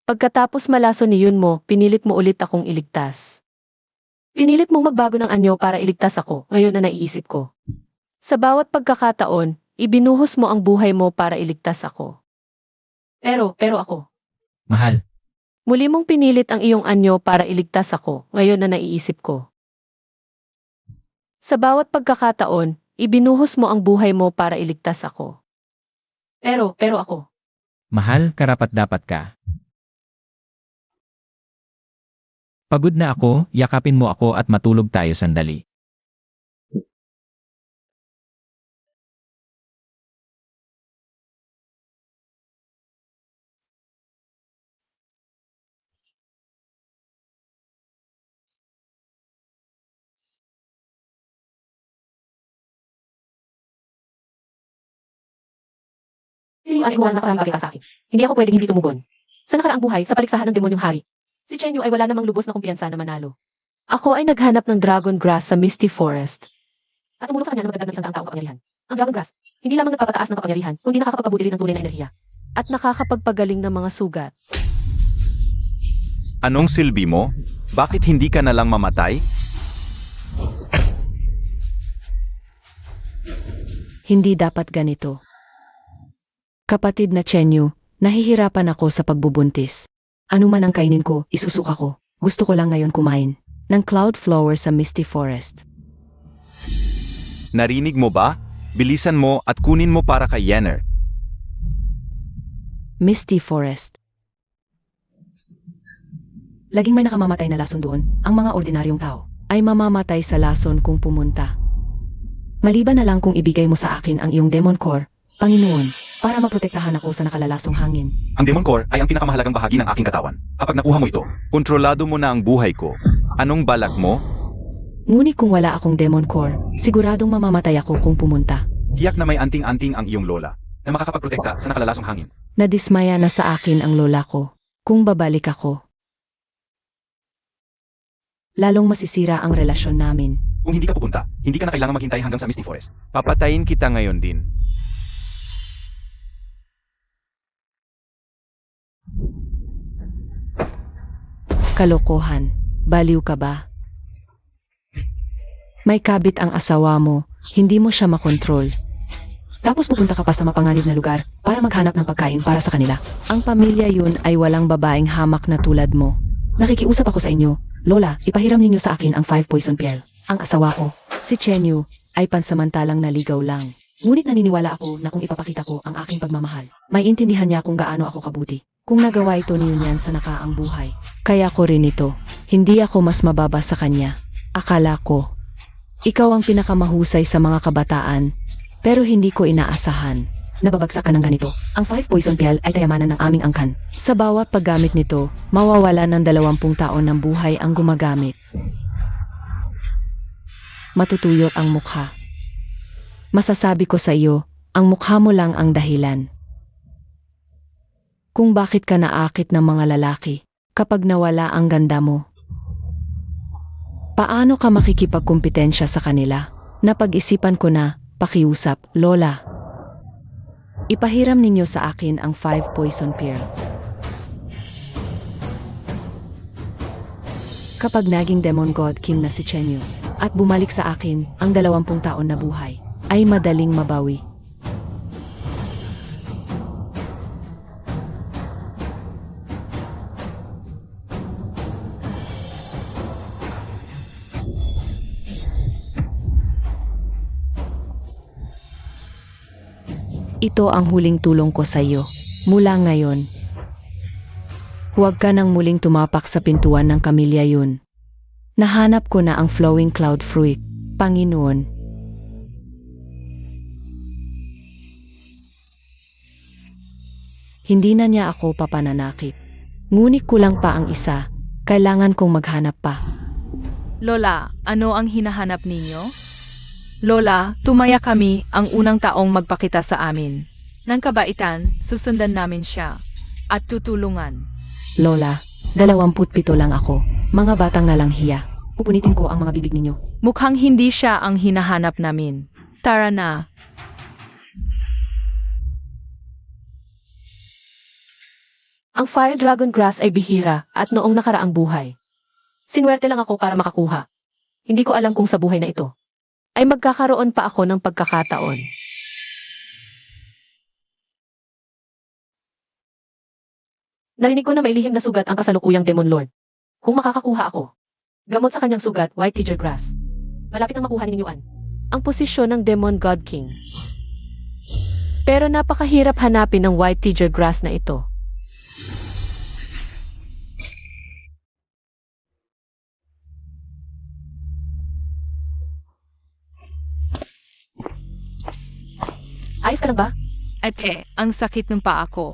Pagkatapos malaso ni Yun mo, pinilit mo ulit akong iligtas. Pinilit mong magbago ng anyo para iligtas ako, ngayon na naiisip ko. Sa bawat pagkakataon, ibinuhos mo ang buhay mo para iligtas ako. Pero ako. Mahal, Muli mong pinilit ang iyong anyo para iligtas ako, ngayon na naiisip ko. Sa bawat pagkakataon, ibinuhos mo ang buhay mo para iligtas ako. Pero ako. mahal, karapat-dapat ka. Pagod na ako, yakapin mo ako at matulog tayo sandali. Sino ang igual na nakarang bagay para sa akin? Hindi ako pwedeng hindi tumugon. Sa nakaraang buhay, sa paligsahan ng demonyong hari, si Chenyu ay wala namang lubos na kumpiyansa na manalo. Ako ay naghanap ng dragon grass sa Misty Forest. At tumulong sa kanya na magdagdag ng sandaang taong kapangyarihan. Ang dragon grass, hindi lamang nagpapataas ng kapangyarihan, kundi nakakapagpabuti rin ng tunay na enerhiya. At nakakapagpagaling ng mga sugat. Anong silbi mo? Bakit hindi ka na lang mamatay? Hindi dapat ganito. Kapatid na Chenyu, nahihirapan ako sa pagbubuntis. Ano man ang kainin ko, isusuka ko. Gusto ko lang ngayon kumain ng cloud flower sa Misty Forest. Narinig mo ba? Bilisan mo at kunin mo para kay Yenner. Misty Forest. Laging may nakamamatay na lason doon. Ang mga ordinaryong tao ay mamamatay sa lason kung pumunta. Maliban na lang kung ibigay mo sa akin ang iyong demon core, Panginoon, para maprotektahan ako sa nakalalasong hangin. Ang Demon Core ay ang pinakamahalagang bahagi ng aking katawan. Kapag nakuha mo ito, kontrolado mo na ang buhay ko. Anong balak mo? Ngunit kung wala akong demon core, siguradong mamamatay ako kung pumunta. Tiyak na may anting-anting ang iyong lola na makakapagprotekta sa nakalalasong hangin. Nadismaya na sa akin ang lola ko. Kung babalik ako, lalong masisira ang relasyon namin. Kung hindi ka pupunta, hindi ka na kailangang maghintay hanggang sa Misty Forest. Papatayin kita ngayon din. Kalokohan. Baliw ka ba? May kabit ang asawa mo, hindi mo siya makontrol. Tapos pupunta ka pa sa mapanganib na lugar para maghanap ng pagkain para sa kanila. Ang pamilya yun ay walang babaeng hamak na tulad mo. Nakikiusap ako sa inyo, Lola, ipahiram ninyo sa akin ang 5 poison pill. Ang asawa ko, si Chenyu, ay pansamantalang naligaw lang. Ngunit naniniwala ako na kung ipapakita ko ang aking pagmamahal, may intindihan niya kung gaano ako kabuti. Kung nagawa ito ni Yunyan sa nakaang buhay, kaya ko rin ito. Hindi ako mas mababa sa kanya. Akala ko, ikaw ang pinakamahusay sa mga kabataan, pero hindi ko inaasahan. Nababagsak ka ng ganito. Ang 5 poison pill ay kayamanan ng aming angkan. Sa bawat paggamit nito, mawawala ng 20 taon ng buhay ang gumagamit. Matutuyot ang mukha. Masasabi ko sa iyo, ang mukha mo lang ang dahilan. Kung bakit ka naakit ng mga lalaki kapag nawala ang ganda mo. Paano ka makikipagkumpetensya sa kanila? Napag-isipan ko na, pakiusap, Lola. Ipahiram ninyo sa akin ang 5 poison pearl. Kapag naging Demon God King na si Chenyu at bumalik sa akin ang 20 taon na buhay, ay madaling mabawi. Ito ang huling tulong ko sa iyo. Mula ngayon, huwag ka nang muling tumapak sa pintuan ng Kamilya yun. Nahanap ko na ang flowing cloud fruit, Panginoon. Hindi na niya ako papananakit. Ngunit kulang pa ang isa. Kailangan kong maghanap pa. Lola, ano ang hinahanap ninyo? Lola, tumaya kami ang unang taong magpakita sa amin. Nang kabaitan, susundan namin siya. At tutulungan. Lola, 27 lang ako. Mga batang nalanghiya. Pupunitin ko ang mga bibig ninyo. Mukhang hindi siya ang hinahanap namin. Tara na. Ang Fire Dragon Grass ay bihira at noong nakaraang buhay. Sinwerte lang ako para makakuha. Hindi ko alam kung sa buhay na ito ay magkakaroon pa ako ng pagkakataon. Narinig ko na may lihim na sugat ang kasalukuyang Demon Lord. Kung makakakuha ako, gamot sa kanyang sugat, White Teacher Grass. Malapit nang makuha ni Yuan ang posisyon ng Demon God King. Pero napakahirap hanapin ng White Teacher Grass na ito. Ayos ka lang ba? Ate, ang sakit ng paa ko.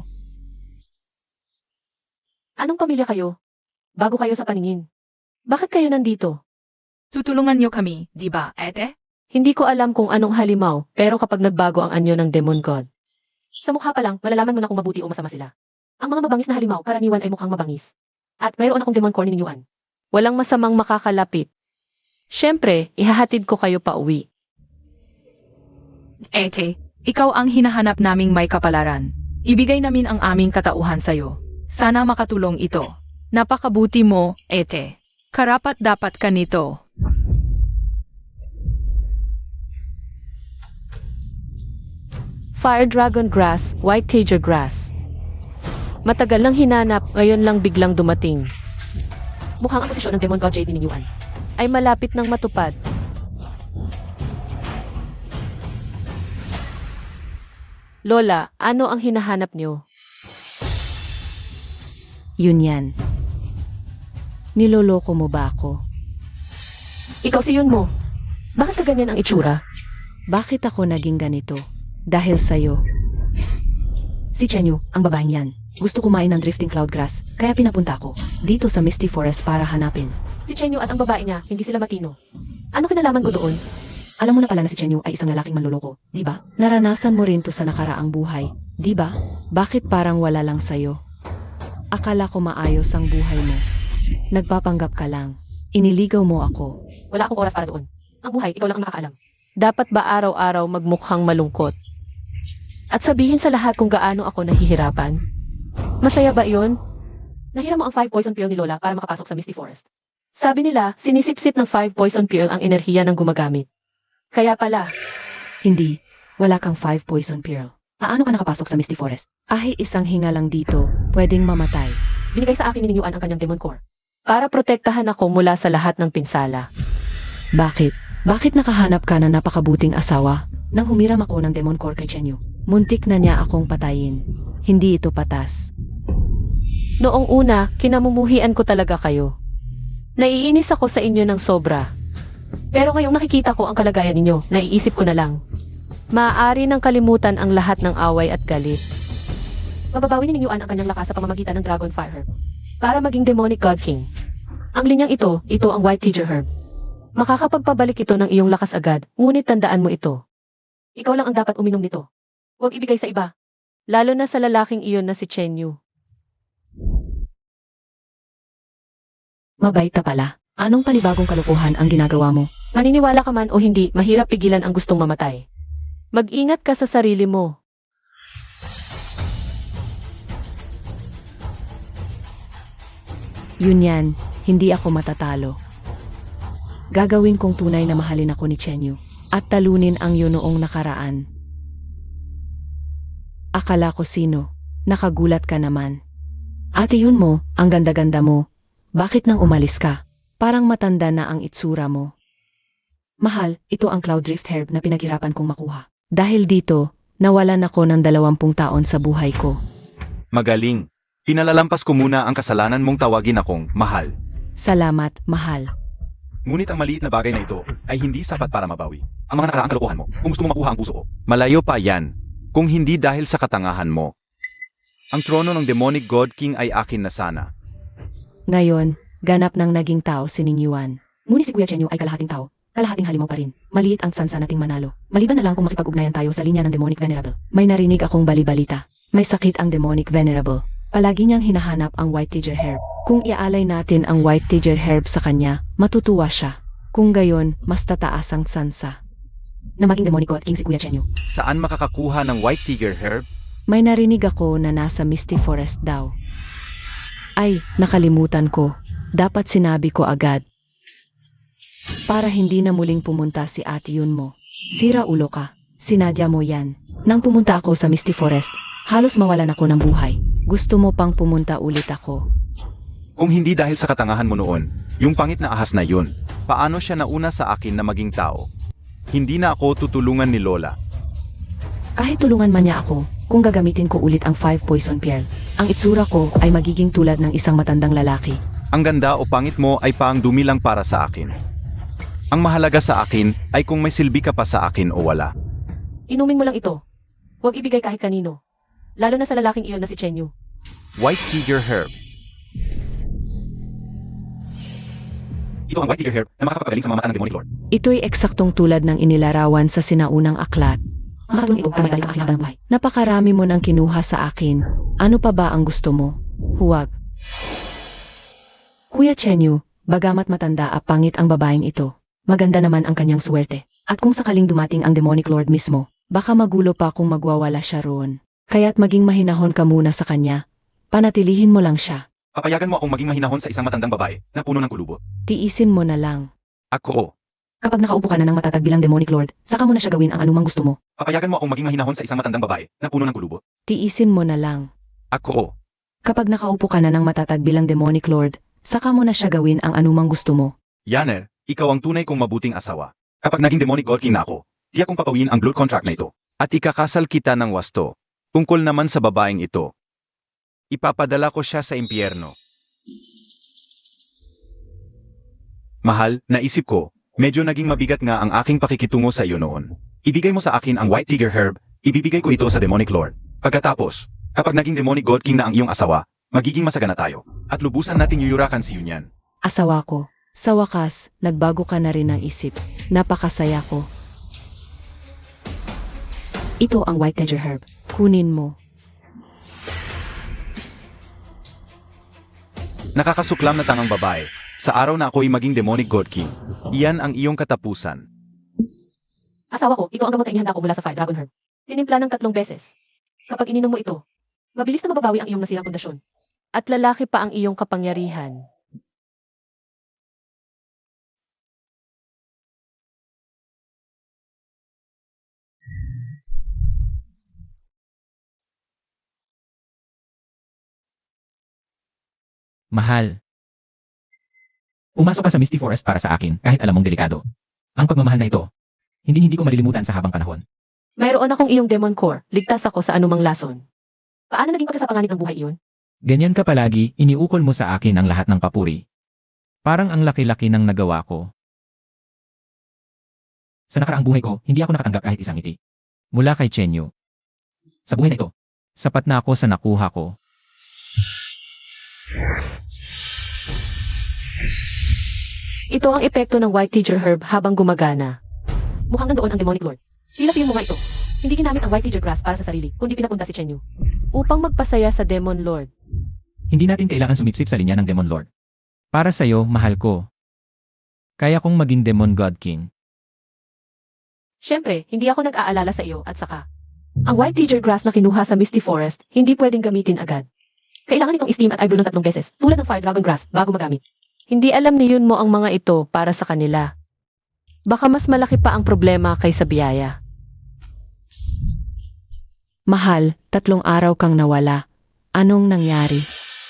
Anong pamilya kayo? Bago kayo sa paningin. Bakit kayo nandito? Tutulungan niyo kami, di ba, ate? Hindi ko alam kung anong halimaw, pero kapag nagbago ang anyo ng Demon God, sa mukha pa lang, malalaman mo na kung mabuti o masama sila. Ang mga mabangis na halimaw, karaniwan ay mukhang mabangis. At mayroon akong Demon Core ni Yuan. Walang masamang makakalapit. Siyempre, ihahatid ko kayo pa uwi. Ate, ikaw ang hinahanap naming may kapalaran. Ibigay namin ang aming katauhan sa'yo. Sana makatulong ito. Napakabuti mo, ete. Karapat dapat ka nito. Fire Dragon Grass, White Teacher Grass. Matagal lang hinanap, ngayon lang biglang dumating. Mukhang ang posisyon ng Demon God JD ni Yuan ay malapit nang matupad. Lola, ano ang hinahanap niyo? Yun yan. Niloloko mo ba ako? Ikaw si Yun mo. Bakit ka ganyan ang itsura? Bakit ako naging ganito? Dahil sa'yo. Si Chenyu, ang babaeng yan. Gusto kumain ng drifting cloud grass, kaya pinapunta ko dito sa Misty Forest para hanapin. Si Chenyu at ang babae niya, hindi sila matino. Ano kinalaman ko doon? Alam mo na pala na si Chenyu ay isang lalaking manloloko, di ba? Naranasan mo rin to sa nakaraang buhay, di ba? Bakit parang wala lang sa'yo? Akala ko maayos ang buhay mo. Nagpapanggap ka lang. Iniligaw mo ako. Wala akong oras para doon. Ang buhay, ikaw lang ang nakakaalam. Dapat ba araw-araw magmukhang malungkot? At sabihin sa lahat kung gaano ako nahihirapan? Masaya ba iyon? Nahiram mo ang 5 poison pearl ni Lola para makapasok sa Misty Forest. Sabi nila, sinisipsip ng 5 poison pearl ang enerhiya ng gumagamit. Kaya pala, Hindi. Wala kang 5 poison pearl. Paano ka nakapasok sa Misty Forest? Kahit isang hinga lang dito, pwedeng mamatay. binigay sa akin ni Yuan ang kanyang Demon Core para protektahan ako mula sa lahat ng pinsala. Bakit? Bakit nakahanap ka na napakabuting asawa nang humiram ako ng Demon Core kay Chenyu? Muntik na niya akong patayin. Hindi ito patas. Noong una, kinamumuhian ko talaga kayo. Naiinis ako sa inyo ng sobra. Pero ngayong nakikita ko ang kalagayan ninyo, naiisip ko na lang. Maaari nang kalimutan ang lahat ng away at galit. Mababawi ni Yuan ang kanyang lakas sa pamamagitan ng Dragon Fire Herb para maging Demonic God King. Ang linyang ito ang White Teacher Herb. Makakapagpabalik ito ng iyong lakas agad, ngunit tandaan mo ito. Ikaw lang ang dapat uminom nito. Huwag ibigay sa iba. Lalo na sa lalaking iyon na si Chenyu. Mabait ka pala. Anong panibagong kalokohan ang ginagawa mo? Maniniwala ka man o hindi, mahirap pigilan ang gustong mamatay. Mag-ingat ka sa sarili mo. Yun yan, hindi ako matatalo. Gagawin kong tunay na mahalin ako ni Chenyu at talunin ang yun noong nakaraan. Akala ko sino, nakagulat ka naman. Ate yun mo, ang ganda-ganda mo. Bakit nang umalis ka? Parang matanda na ang itsura mo. Mahal, ito ang Cloud Drift Herb na pinaghirapan kong makuha. Dahil dito, nawalan ako ng 20 taon sa buhay ko. Magaling. Pinalalampas ko muna ang kasalanan mong tawagin akong mahal. Salamat, mahal. Ngunit ang maliit na bagay na ito ay hindi sapat para mabawi ang mga nakaraang kalokohan mo kung gusto mo makuha ang puso ko. Malayo pa yan, kung hindi dahil sa katangahan mo. Ang trono ng Demonic God King ay akin na sana. Ngayon, ganap ng naging tao si Ning Yuan. Ngunit si Kuya Chenyu ay kalahating tao, kalahating halimaw pa rin. Maliit ang sansa nating manalo. Maliban na lang kung makipag-ugnayan tayo sa linya ng Demonic Venerable. May narinig akong balibalita. May sakit ang Demonic Venerable. Palagi niyang hinahanap ang White Tiger Herb. Kung iaalay natin ang White Tiger Herb sa kanya, matutuwa siya. Kung gayon, mas tataas ang sansa. Na maging Demonic God King si Kuya Chenyu. Saan makakakuha ng White Tiger Herb? May narinig ako na nasa Misty Forest daw. Ay, nakalimutan ko. Dapat sinabi ko agad. Para hindi na muling pumunta si Ate Yun mo. Sira ulo ka. Sinadya mo yan. Nang pumunta ako sa Misty Forest, halos mawalan ako ng buhay. Gusto mo pang pumunta ulit ako. Kung hindi dahil sa katangahan mo noon, yung pangit na ahas na yun, paano siya nauna sa akin na maging tao? Hindi na ako tutulungan ni Lola. Kahit tulungan man niya ako, kung gagamitin ko ulit ang 5 poison pearl, ang itsura ko ay magiging tulad ng isang matandang lalaki. Ang ganda o pangit mo ay paang dumi lang para sa akin. Ang mahalaga sa akin ay kung may silbi ka pa sa akin o wala. Inumin mo lang ito. Huwag ibigay kahit kanino. Lalo na sa lalaking iyon na si Chenyu. White Tiger Herb. Ito ang White Tiger Herb na makakapagaling sa mga mata ng Demonic Lord. Ito'y eksaktong tulad ng inilarawan sa sinaunang aklat. Makatulong ito para may balik ang aking habang buhay. Napakarami mo nang kinuha sa akin. Ano pa ba ang gusto mo? Huwag. Kuya Chenyu, bagamat matanda at pangit ang babaeng ito, maganda naman ang kanyang swerte. At kung sakaling dumating ang Demonic Lord mismo, baka magulo pa kung magwawala siya roon. Kaya't maging mahinahon ka muna sa kanya. Panatilihin mo lang siya. Papayagan mo akong maging mahinahon sa isang matandang babae na puno ng kulubot. Tiisin mo na lang. Ako. Kapag nakaupo ka na ng matatag bilang Demonic Lord, saka mo na siya gawin ang anumang gusto mo. Papayagan mo akong maging mahinahon sa isang matandang babae na puno ng kulubot. Tiisin mo na lang. Ako. Kapag nakaupo ka na ng matatag bilang Demonic Lord, saka mo na siya gawin ang anumang gusto mo. Yaner, ikaw ang tunay kong mabuting asawa. Kapag naging Demonic God King na ako, tiyak kong papawin ang blood contract na ito. At ikakasal kita ng wasto. Tungkol naman sa babaeng ito, ipapadala ko siya sa impyerno. Mahal, naisip ko, medyo naging mabigat nga ang aking pakikitungo sa iyo noon. Ibigay mo sa akin ang White Tiger Herb, ibibigay ko ito sa Demonic Lord. Pagkatapos, kapag naging Demonic God King na ang iyong asawa, magiging masagana tayo, at lubusan nating yuyurakan si Yunyan. Asawa ko. Sa wakas, nagbago ka na rin ng isip. Napakasaya ko. Ito ang White Tiger Herb. Kunin mo. Nakakasuklam na tangang babae, sa araw na ako'y maging Demonic God King. Iyan ang iyong katapusan. Asawa ko, ito ang gamot na inihanda ko mula sa Fire Dragon Herb. Tinimpla ng 3 beses. Kapag ininom mo ito, mabilis na mababawi ang iyong nasirang pundasyon. At lalaki pa ang iyong kapangyarihan. Mahal. Pumasok ka sa Misty Forest para sa akin kahit alam mong delikado. Ang pagmamahal na ito, hindi ko malilimutan sa habang panahon. Mayroon akong iyong Demon Core. Ligtas ako sa anumang lason. Paano naging pagsasapanganib ng buhay iyon? Ganyan ka palagi, iniukol mo sa akin ang lahat ng papuri. Parang ang laki-laki ng nagawa ko. Sa nakaraang buhay ko, hindi ako nakatanggap kahit isang ngiti. Mula kay Chenyu. Sa buhay na ito, sapat na ako sa nakuha ko. Ito ang epekto ng White Tiger Herb habang gumagana. Mukhang nandoon ang Demonic Lord. Tila sa iyong mga ito. Hindi ginamit ang White Tiger Grass para sa sarili, kundi pinapunta si Chenyu. Upang magpasaya sa Demon Lord. Hindi natin kailangan sumipsip sa linya ng Demon Lord. Para sa'yo, mahal ko. Kaya kong maging Demon God King. Siyempre, hindi ako nag-aalala sa iyo at saka. Ang White Tiger Grass na kinuha sa Misty Forest, hindi pwedeng gamitin agad. Kailangan itong steam at eyebrow ng 3 beses, tulad ng fire dragon grass, bago magamit. Hindi alam ni Yun mo ang mga ito para sa kanila. Baka mas malaki pa ang problema kaysa biyaya. Mahal, 3 araw kang nawala. Anong nangyari?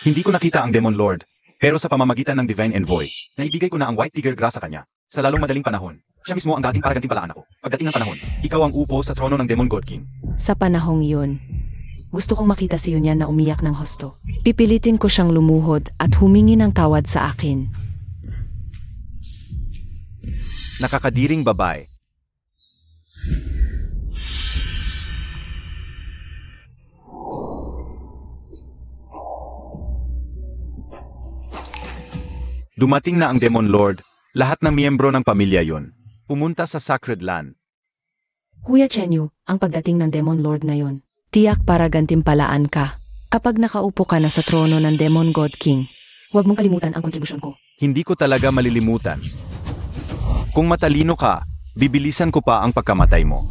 Hindi ko nakita ang Demon Lord, pero sa pamamagitan ng Divine Envoy, naibigay ko na ang White Tiger Grass sa kanya. Sa lalong madaling panahon, siya mismo ang dating para gantimpalaan ako. Pagdating ng panahon, ikaw ang upo sa trono ng Demon God King. Sa panahong yun, gusto kong makita si Yunyan na umiyak ng husto. Pipilitin ko siyang lumuhod at humingi ng tawad sa akin. Nakakadiring babae. Dumating na ang Demon Lord, lahat ng miyembro ng pamilya yon. Pumunta sa Sacred Land. Kuya Chenyu, ang pagdating ng Demon Lord ngayon, tiyak para gantimpalaan ka. Kapag nakaupo ka na sa trono ng Demon God King, huwag mong kalimutan ang kontribusyon ko. Hindi ko talaga malilimutan. Kung matalino ka, bibilisan ko pa ang pagkamatay mo.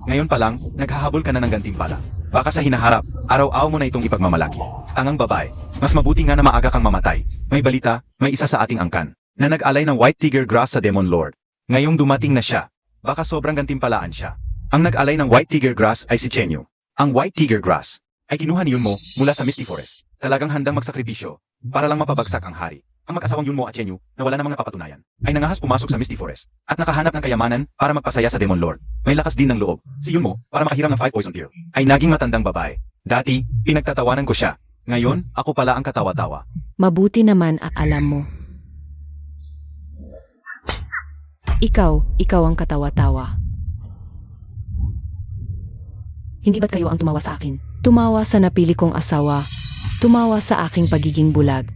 Ngayon pa lang, naghahabol ka na ng gantimpala. Baka sa hinaharap, araw-araw mo na itong ipagmamalaki. Tangang babae, mas mabuti nga na maaga kang mamatay. May balita, may isa sa ating angkan, na nag-alay ng White Tiger Grass sa Demon Lord. Ngayong dumating na siya, baka sobrang gantimpalaan siya. Ang nag-alay ng White Tiger Grass ay si Chenyu. Ang White Tiger Grass ay kinuha ni Yunmo mula sa Misty Forest. Talagang handang magsakripisyo para lang mapabagsak ang hari. Ang mag-asawang Yunmo at Chenyu na wala namang napapatunayan ay nangahas pumasok sa Misty Forest at nakahanap ng kayamanan para magpasaya sa Demon Lord. May lakas din ng loob. Si Yunmo, para makahiram ng 5 poison pills, ay naging matandang babae. Dati, pinagtatawanan ko siya. Ngayon, ako pala ang katawa-tawa. Mabuti naman at alam mo. Ikaw ang katawa-tawa. Hindi ba't kayo ang tumawa sa akin? Tumawa sa napili kong asawa. Tumawa sa aking pagiging bulag.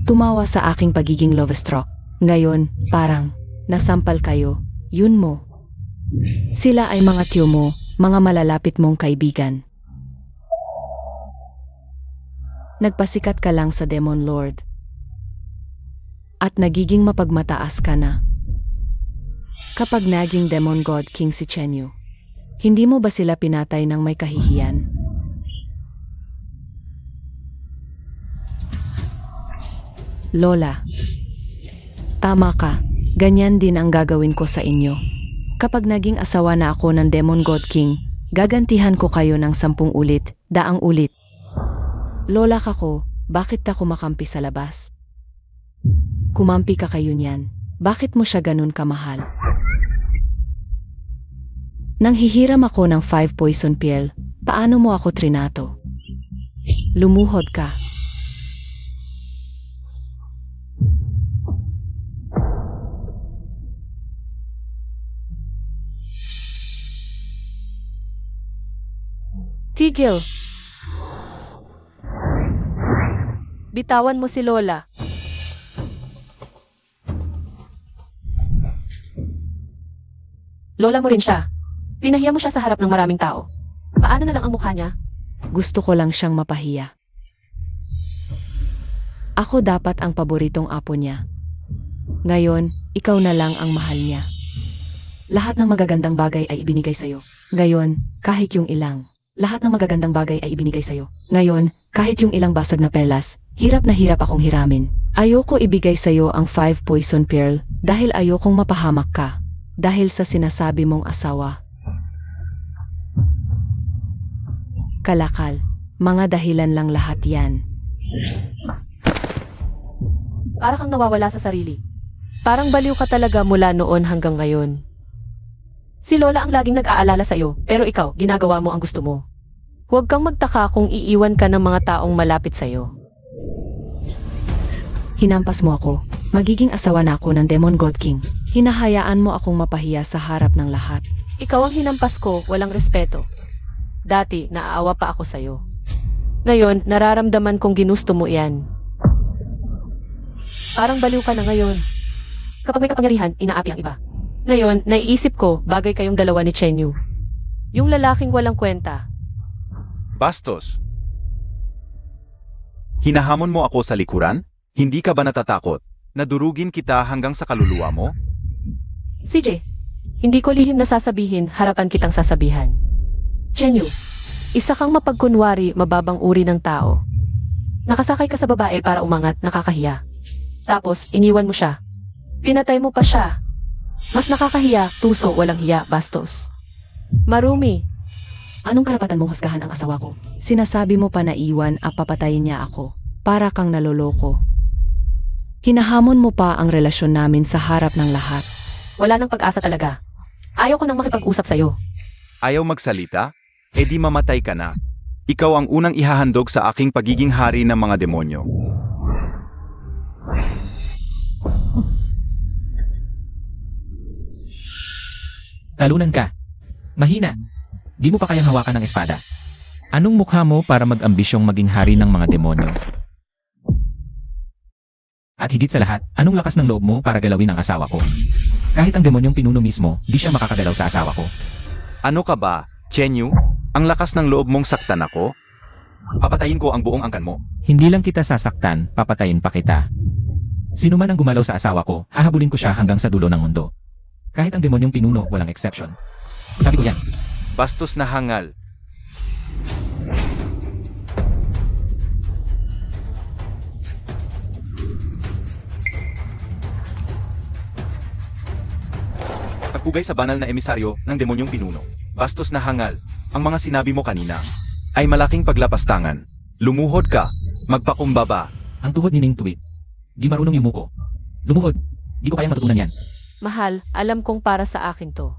Tumawa sa aking pagiging love-struck. Ngayon, parang, nasampal kayo, yun mo. Sila ay mga tiyo mo, mga malalapit mong kaibigan. Nagpasikat ka lang sa Demon Lord. At nagiging mapagmataas ka na. Kapag naging Demon God King si Chenyu, hindi mo ba sila pinatay ng may kahihiyan? Lola, tama ka. Ganyan din ang gagawin ko sa inyo. Kapag naging asawa na ako ng Demon God King, gagantihan ko kayo ng 10 ulit, 10 ulit. Lola ka ko, bakit ka kumakampi sa labas? Kumampi ka kayo niyan. Bakit mo siya ganun kamahal? Nang hihiram ako ng 5 poison pill, paano mo ako trinato? Lumuhod ka. Tigil! Bitawan mo si Lola. Lola mo rin siya. Pinahiya mo siya sa harap ng maraming tao. Paano na lang ang mukha niya? Gusto ko lang siyang mapahiya. Ako dapat ang paboritong apo niya. Ngayon, ikaw na lang ang mahal niya. Lahat ng magagandang bagay ay ibinigay sa'yo. Ngayon, kahit yung ilang. Lahat ng magagandang bagay ay ibinigay sa'yo. Ngayon, kahit yung ilang basag na perlas, hirap na hirap akong hiramin. Ayoko ibigay sa'yo ang 5 poison pearl dahil ayokong mapahamak ka. Dahil sa sinasabi mong asawa. Kalakal, mga dahilan lang lahat yan. Para kang nawawala sa sarili. Parang baliw ka talaga mula noon hanggang ngayon. Si Lola ang laging nag-aalala sa'yo, pero ikaw, ginagawa mo ang gusto mo. Huwag kang magtaka kung iiwan ka ng mga taong malapit sa'yo. Hinampas mo ako. Magiging asawa na ako ng Demon God King. Hinahayaan mo akong mapahiya sa harap ng lahat. Ikaw ang hinampas ko, walang respeto. Dati, naaawa pa ako sa'yo. Ngayon, nararamdaman kong ginusto mo yan. Parang baliw ka na ngayon. Kapag may kapangyarihan, inaapi ang iba. Ngayon, naiisip ko, bagay kayong dalawa ni Chenyu. Yung lalaking walang kwenta. Bastos. Hinahamon mo ako sa likuran? Hindi ka ba natatakot? Nadurugin kita hanggang sa kaluluwa mo? CJ, hindi ko lihim na sasabihin, harapan kitang sasabihan. Chenyu, Isa kang mapagkunwari, mababang uri ng tao. Nakasakay ka sa babae para umangat, nakakahiya. Tapos, iniwan mo siya. Pinatay mo pa siya. Mas nakakahiya, tuso, walang hiya, bastos. Marumi, Anong karapatan mong husgahan ang asawa ko? Sinasabi mo pa na iwan at papatayin niya ako. Para kang naloloko. Hinahamon mo pa ang relasyon namin sa harap ng lahat. wala nang pag-asa talaga. Ayaw ko nang makipag-usap sa'yo. Ayaw magsalita? E di mamatay ka na. Ikaw ang unang ihahandog sa aking pagiging hari ng mga demonyo. Talunan ka. Mahina. Di mo pa kayang hawakan ng espada. Anong mukha mo para mag-ambisyong maging hari ng mga demonyo? At higit sa lahat, anong lakas ng loob mo para galawin ang asawa ko? Kahit ang demonyong pinuno mismo, di siya makakagalaw sa asawa ko. Ano ka ba, Chenyu? Ang lakas ng loob mong saktan ako? Papatayin ko ang buong angkan mo. Hindi lang kita sasaktan, papatayin pa kita. Sino man ang gumalaw sa asawa ko, hahabulin ko siya hanggang sa dulo ng mundo. Kahit ang demonyong pinuno, walang exception. Sabi ko yan. Bastos na hangal. Pagpugay sa banal na emisaryo ng demonyong pinuno. Bastos na hangal. Ang mga sinabi mo kanina ay malaking paglapastangan. Lumuhod ka. Magpakumbaba. Ang tuhod ni Ning Tuwid. Di marunong yumuko. Lumuhod. Di ko kayang matutunan yan. Mahal, alam kong para sa akin to.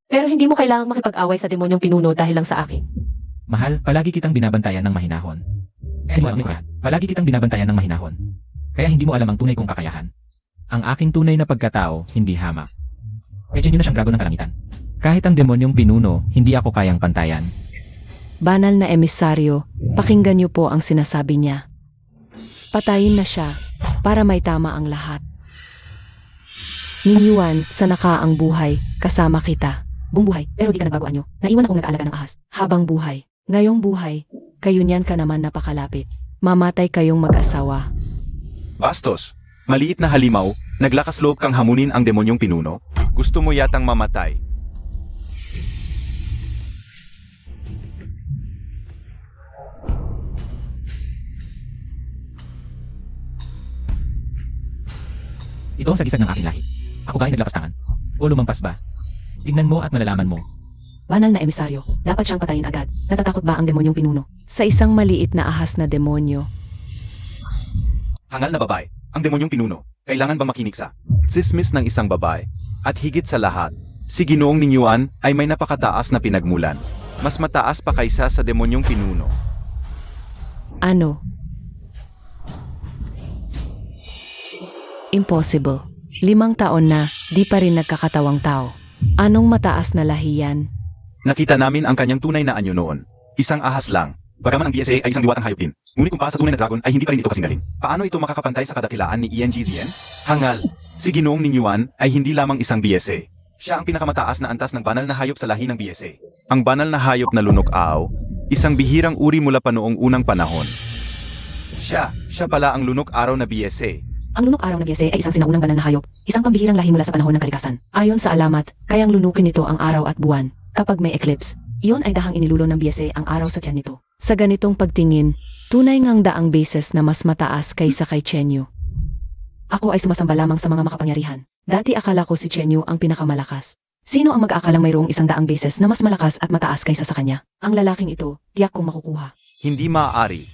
Pero hindi mo kailangang makipag-away sa demonyong pinuno dahil lang sa akin. Mahal, palagi kitang binabantayan ng mahinahon. Kaya hindi mo alam ko yan. Palagi kitang binabantayan ng mahinahon. Kaya hindi mo alam ang tunay kong kakayahan. Ang aking tunay na pagkatao, hindi hamak. Kaya dyan yun na siyang dragon ng kalangitan. Kahit ang demonyong pinuno, hindi ako kayang pantayan. Banal na emisaryo, pakinggan niyo po ang sinasabi niya. Patayin na siya para may tama ang lahat. Ninyuan sa nakaang buhay, kasama kita. Buong buhay, pero di ka nagbago anyo. Naiwan akong nag-aalaga ng ahas. Habang buhay. Ngayong buhay, kayo niyan ka naman napakalapit. Mamatay kayong mag-asawa. Bastos. Maliit na halimaw, naglakas loob kang hamunin ang demonyong pinuno. Gusto mo yatang mamatay. Ito ang sagisag ng aking lahi. Ako ba ay naglapastangan? O lumampas ba? Tignan mo at malalaman mo. Banal na emisaryo, dapat siyang patayin agad. Natatakot ba ang demonyong pinuno? Sa isang maliit na ahas na demonyo, Hangal na babae, ang demonyong pinuno, kailangan ba makinig sa sismis ng isang babae? At higit sa lahat, si Ginoong Ninyuan ay may napakataas na pinagmulan. Mas mataas pa kaysa sa demonyong pinuno. ano? Impossible. 5 taon na, di pa rin nagkakatawang tao. Anong mataas na lahi yan? Nakita namin ang kanyang tunay na anyo noon. Isang ahas lang. Bagaman ang BSA ay isang diwatang hayop din. Ngunit kung para sa tunay na dragon ay hindi pa rin ito kasing galing. Paano ito makakapantay sa kadakilaan ni ENGZN? Hangal. Si Ginoong Ninyuan ay hindi lamang isang BSA. Siya ang pinakamataas na antas ng banal na hayop sa lahi ng BSA. Ang banal na hayop na lunok-aw, isang bihirang uri mula pa noong unang panahon. Siya pala ang lunok-araw na BSA. Ang lunok araw na BSA ay isang sinaunang banal na hayop, isang pambihirang lahi mula sa panahon ng kalikasan. Ayon sa alamat, kayang lunukin nito ang araw at buwan. Kapag may eclipse, iyon ay dahang inilulo ng BSA ang araw sa tiyan nito. Sa ganitong pagtingin, tunay ngang daang beses na mas mataas kaysa kay Chenyu. Ako ay sumasamba lamang sa mga makapangyarihan. Dati akala ko si Chenyu ang pinakamalakas. Sino ang mag-aakalang mayroong 100 beses na mas malakas at mataas kaysa sa kanya? Ang lalaking ito, tiyak kong makukuha. Hindi maaari.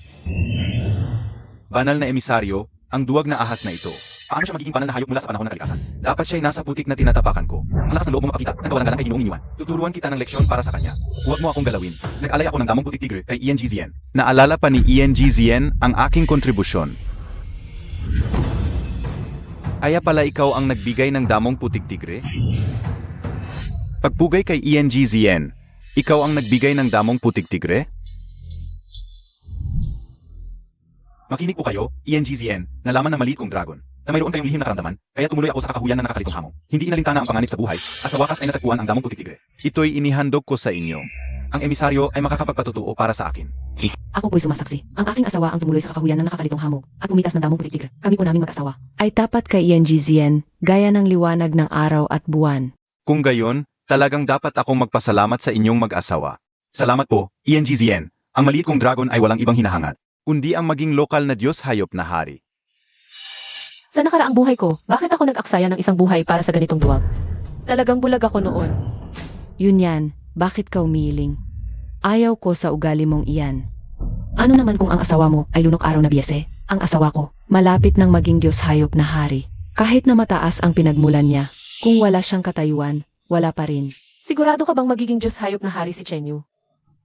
Banal na emisaryo, ang duwag na ahas na ito. Paano siya magiging banal na hayop mula sa panahon ng kalikasan? Dapat siya'y nasa putik na tinatapakan ko. Ang lakas ng loob mo mapakita ng kawalang galang kay Ginoong Ninyuan. Tuturuan kita ng leksyon para sa kanya. Huwag mo akong galawin. Nag-alay ako ng damong putik tigre kay ENGZN. Naalala pa ni ENGZN ang aking kontribusyon. Kaya pala ikaw ang nagbigay ng damong putik tigre? Pagpugay kay ENGZN, ikaw ang nagbigay ng damong putik tigre? Makinig po kayo, ENGZN, nalaman na maliit kong dragon, na mayroon kayong lihim na karamdaman, kaya tumuloy ako sa kakahuyan na nakakalitong hamon. Hindi inalintana ang panganib sa buhay, at sa wakas ay natagpuan ang damong putik tigre. Ito'y inihandog ko sa inyo. Ang emisaryo ay makakapagpatutuo para sa akin. Ako po'y sumasaksi. Ang aking asawa ang tumuloy sa kakahuyan ng nakakalitong hamog at umitas ng damong putik tigre. Kami po namin mag-asawa. Ay tapat kay ENGZN, gaya ng liwanag ng araw at buwan. Kung gayon, talagang dapat akong magpasalamat sa inyong mag-asawa. Salamat po, ENGZN. Ang maliit kong dragon ay walang ibang hinahangad, kundi ang maging lokal na Diyos hayop na hari. Sa nakaraang buhay ko, bakit ako nag-aksaya ng isang buhay para sa ganitong duwag? Talagang bulag ako noon. Yun yan, bakit ka umiiling? Ayaw ko sa ugali mong iyan. Ano naman kung ang asawa mo ay lunok araw na biyese? Ang asawa ko, malapit ng maging Diyos hayop na hari. Kahit na mataas ang pinagmulan niya, kung wala siyang katayuan, wala pa rin. Sigurado ka bang magiging Diyos hayop na hari si Chenyu?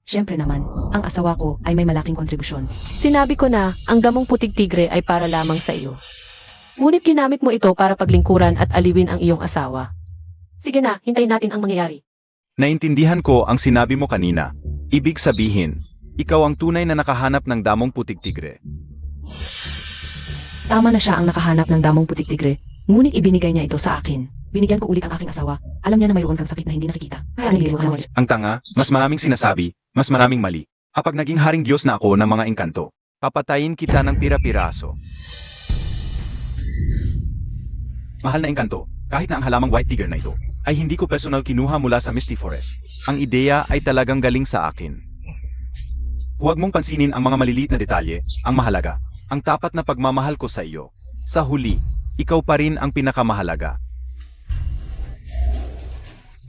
Siyempre naman, ang asawa ko ay may malaking kontribusyon. Sinabi ko na, ang damong putig tigre ay para lamang sa iyo. Ngunit ginamit mo ito para paglingkuran at aliwin ang iyong asawa. Sige na, hintayin natin ang mangyayari. Naintindihan ko ang sinabi mo kanina. Ibig sabihin, ikaw ang tunay na nakahanap ng damong putik tigre. Tama na siya ang nakahanap ng damong putik tigre, ngunit ibinigay niya ito sa akin. Binigyan ko ulit ang aking asawa. Alam niya na mayroon kang sakit na hindi nakikita. Kaya inilis mo ang Ang tanga, mas maraming sinasabi, mas maraming mali. Kapag naging haring Diyos na ako ng mga engkanto, papatayin kita ng pira-piraso. Mahal na engkanto, kahit na ang halamang white tiger na ito, ay hindi ko personal kinuha mula sa Misty Forest. Ang ideya ay talagang galing sa akin. Huwag mong pansinin ang mga maliliit na detalye, ang mahalaga, ang tapat na pagmamahal ko sa iyo. Sa huli, ikaw pa rin ang pinakamahalaga.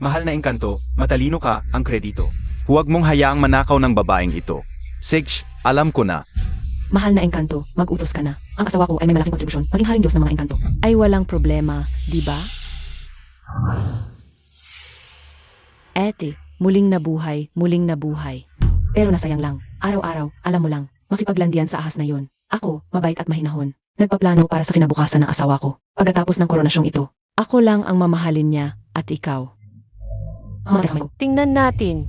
Mahal na engkanto, matalino ka, ang kredito. Huwag mong hayaang manakaw ng babaeng ito. Sige, alam ko na. Mahal na engkanto, mag-utos ka na. Ang asawa ko ay may malaking kontribusyon, maging haring Diyos ng mga engkanto. Ay walang problema, di ba? Ete, muling nabuhay, muling nabuhay. Pero nasayang lang, araw-araw, alam mo lang, makipaglandian sa ahas na yun. Ako, mabait at mahinahon. Nagpaplano para sa kinabukasan ng asawa ko. Pagkatapos ng koronasyong ito, ako lang ang mamahalin niya, at ikaw. Tingnan natin.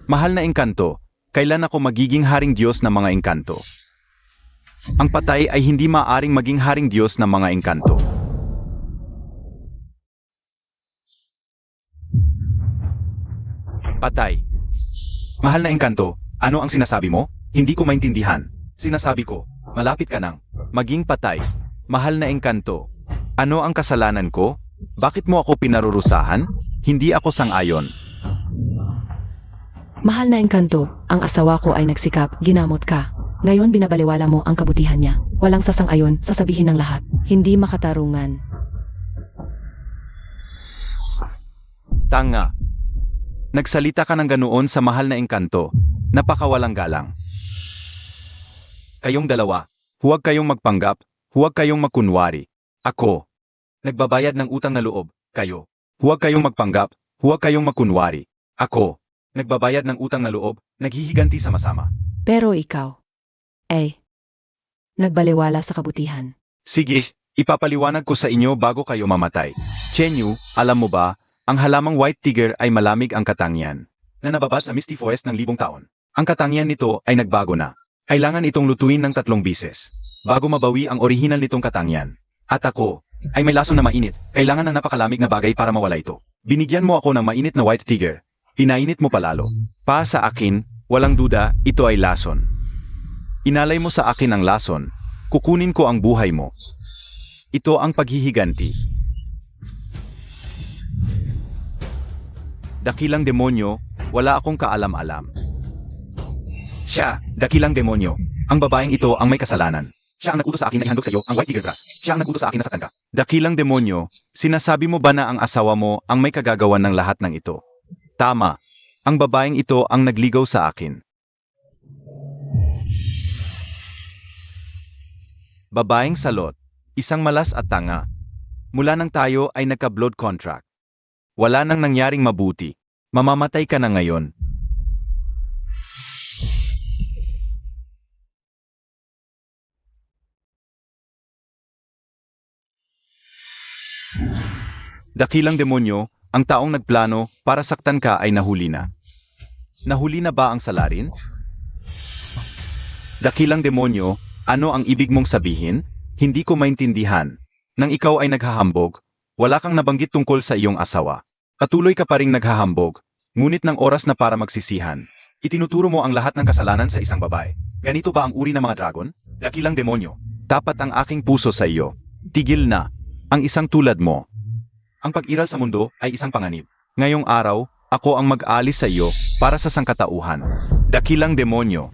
Mahal na engkanto, kailan ako magiging haring Diyos ng mga engkanto? Ang patay ay hindi maaring maging haring Diyos ng mga engkanto. Patay. Mahal na engkanto, ano ang sinasabi mo? Hindi ko maintindihan. Sinasabi ko, malapit ka nang maging patay. Mahal na engkanto, ano ang kasalanan ko? Bakit mo ako pinarurusahan? Hindi ako sang-ayon. Mahal na engkanto, ang asawa ko ay nagsikap, ginamot ka. Ngayon binabaliwala mo ang kabutihan niya. Walang sasang-ayon, sasabihin ng lahat. Hindi makatarungan. Tanga. Nagsalita ka ng ganoon sa mahal na engkanto. Napakawalang galang. Kayong dalawa, huwag kayong magpanggap, huwag kayong magkunwari. Ako. Nagbabayad ng utang na loob, kayo. Huwag kayong magpanggap, huwag kayong magkunwari. Ako. Nagbabayad ng utang na loob, naghihiganti sama-sama. Pero ikaw, nagbaliwala sa kabutihan. Sige, ipapaliwanag ko sa inyo bago kayo mamatay. Chenyu, alam mo ba, ang halamang white tiger ay malamig ang katangian. Na nababat sa Misty Forest ng 1,000 taon. Ang katangian nito ay nagbago na. Kailangan itong lutuin ng 3 bises. Bago mabawi ang orihinal nitong katangian. At ako, ay may lason na mainit. Kailangan ng napakalamig na bagay para mawala ito. Binigyan mo ako ng mainit na white tiger. Pinainit mo palalo. Pa sa akin, walang duda, ito ay lason. Inalay mo sa akin ang lason. Kukunin ko ang buhay mo. Ito ang paghihiganti. Dakilang demonyo, wala akong kaalam-alam. Siya, dakilang demonyo. Ang babaeng ito ang may kasalanan. Siya ang nag-utos sa akin na ihandog sa iyo ang white tiger grass. Siya ang nag-utos sa akin na saktan ka. Dakilang demonyo, sinasabi mo ba na ang asawa mo ang may kagagawan ng lahat ng ito? Tama. Ang babaeng ito ang nagligaw sa akin. Babaeng salot, isang malas at tanga. Mula nang tayo ay nagka-blood contract. Wala nang nangyaring mabuti. Mamamatay ka na ngayon. Dakilang demonyo, ang taong nagplano para saktan ka ay nahuli na. Nahuli na ba ang salarin? Dakilang demonyo, ano ang ibig mong sabihin? Hindi ko maintindihan. Nang ikaw ay naghahambog, wala kang nabanggit tungkol sa iyong asawa. Patuloy ka pa ring naghahambog, ngunit ng oras na para magsisihan. Itinuturo mo ang lahat ng kasalanan sa isang babae. Ganito ba ang uri ng mga dragon? Dakilang demonyo, tapat ang aking puso sa iyo. Tigil na, ang isang tulad mo. Ang pag-iral sa mundo ay isang panganib. Ngayong araw, Ako ang mag-alis sa iyo para sa sangkatauhan. Dakilang demonyo.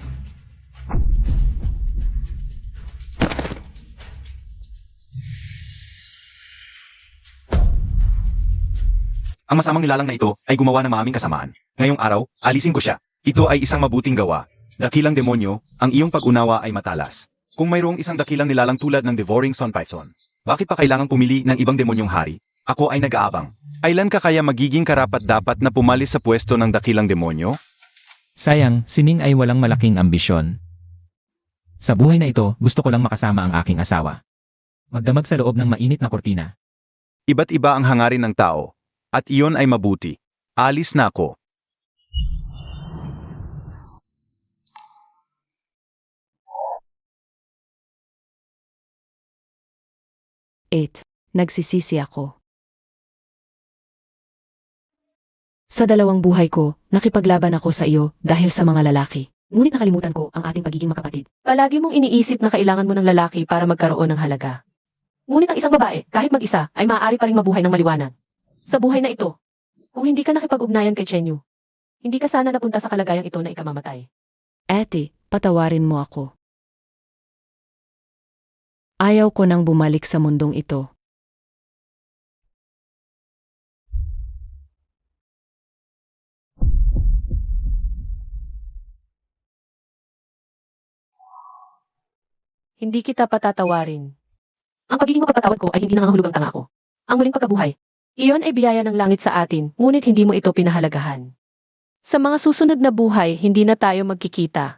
Ang masamang nilalang na ito ay gumawa ng maraming kasamaan. Ngayong araw, alisin ko siya. Ito ay isang mabuting gawa. Dakilang demonyo, ang iyong pag-unawa ay matalas. Kung mayroong isang dakilang nilalang tulad ng Devouring Sun Python, bakit pa kailangang pumili ng ibang demonyong hari? Ako ay nag-aabang. Kailan ka kaya magiging karapat-dapat na pumalis sa pwesto ng dakilang demonyo? Sayang, si Ning ay walang malaking ambisyon. Sa buhay na ito, gusto ko lang makasama ang aking asawa. Magdamag sa loob ng mainit na kortina. Iba't iba ang hangarin ng tao. At iyon ay mabuti. Alis na ako. Nagsisisi ako. Sa dalawang buhay ko, nakipaglaban ako sa iyo dahil sa mga lalaki. Ngunit nakalimutan ko ang ating pagiging magkapatid. Palagi mong iniisip na kailangan mo ng lalaki para magkaroon ng halaga. Ngunit ang isang babae, kahit mag-isa, ay maaari pa rin mabuhay ng maliwanag. Sa buhay na ito, kung hindi ka nakipag-ugnayan kay Chenyu, hindi ka sana napunta sa kalagayang ito na ikamamatay. Ate, patawarin mo ako. Ayaw ko nang bumalik sa mundong ito. Hindi kita patatawarin. Ang pagiging mapapatawad ko ay hindi nangangahulugang tanga ako. Ang muling pagkabuhay. Iyon ay biyaya ng langit sa atin, ngunit hindi mo ito pinahalagahan. Sa mga susunod na buhay, hindi na tayo magkikita.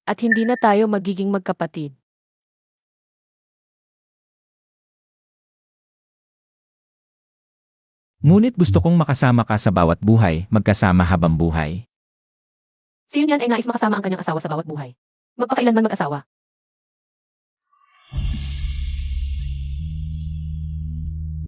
At hindi na tayo magiging magkapatid. Ngunit gusto kong makasama ka sa bawat buhay, magkasama habang buhay. Si Yun Yan ay nais makasama ang kanyang asawa sa bawat buhay. Magpakailanman mag-asawa.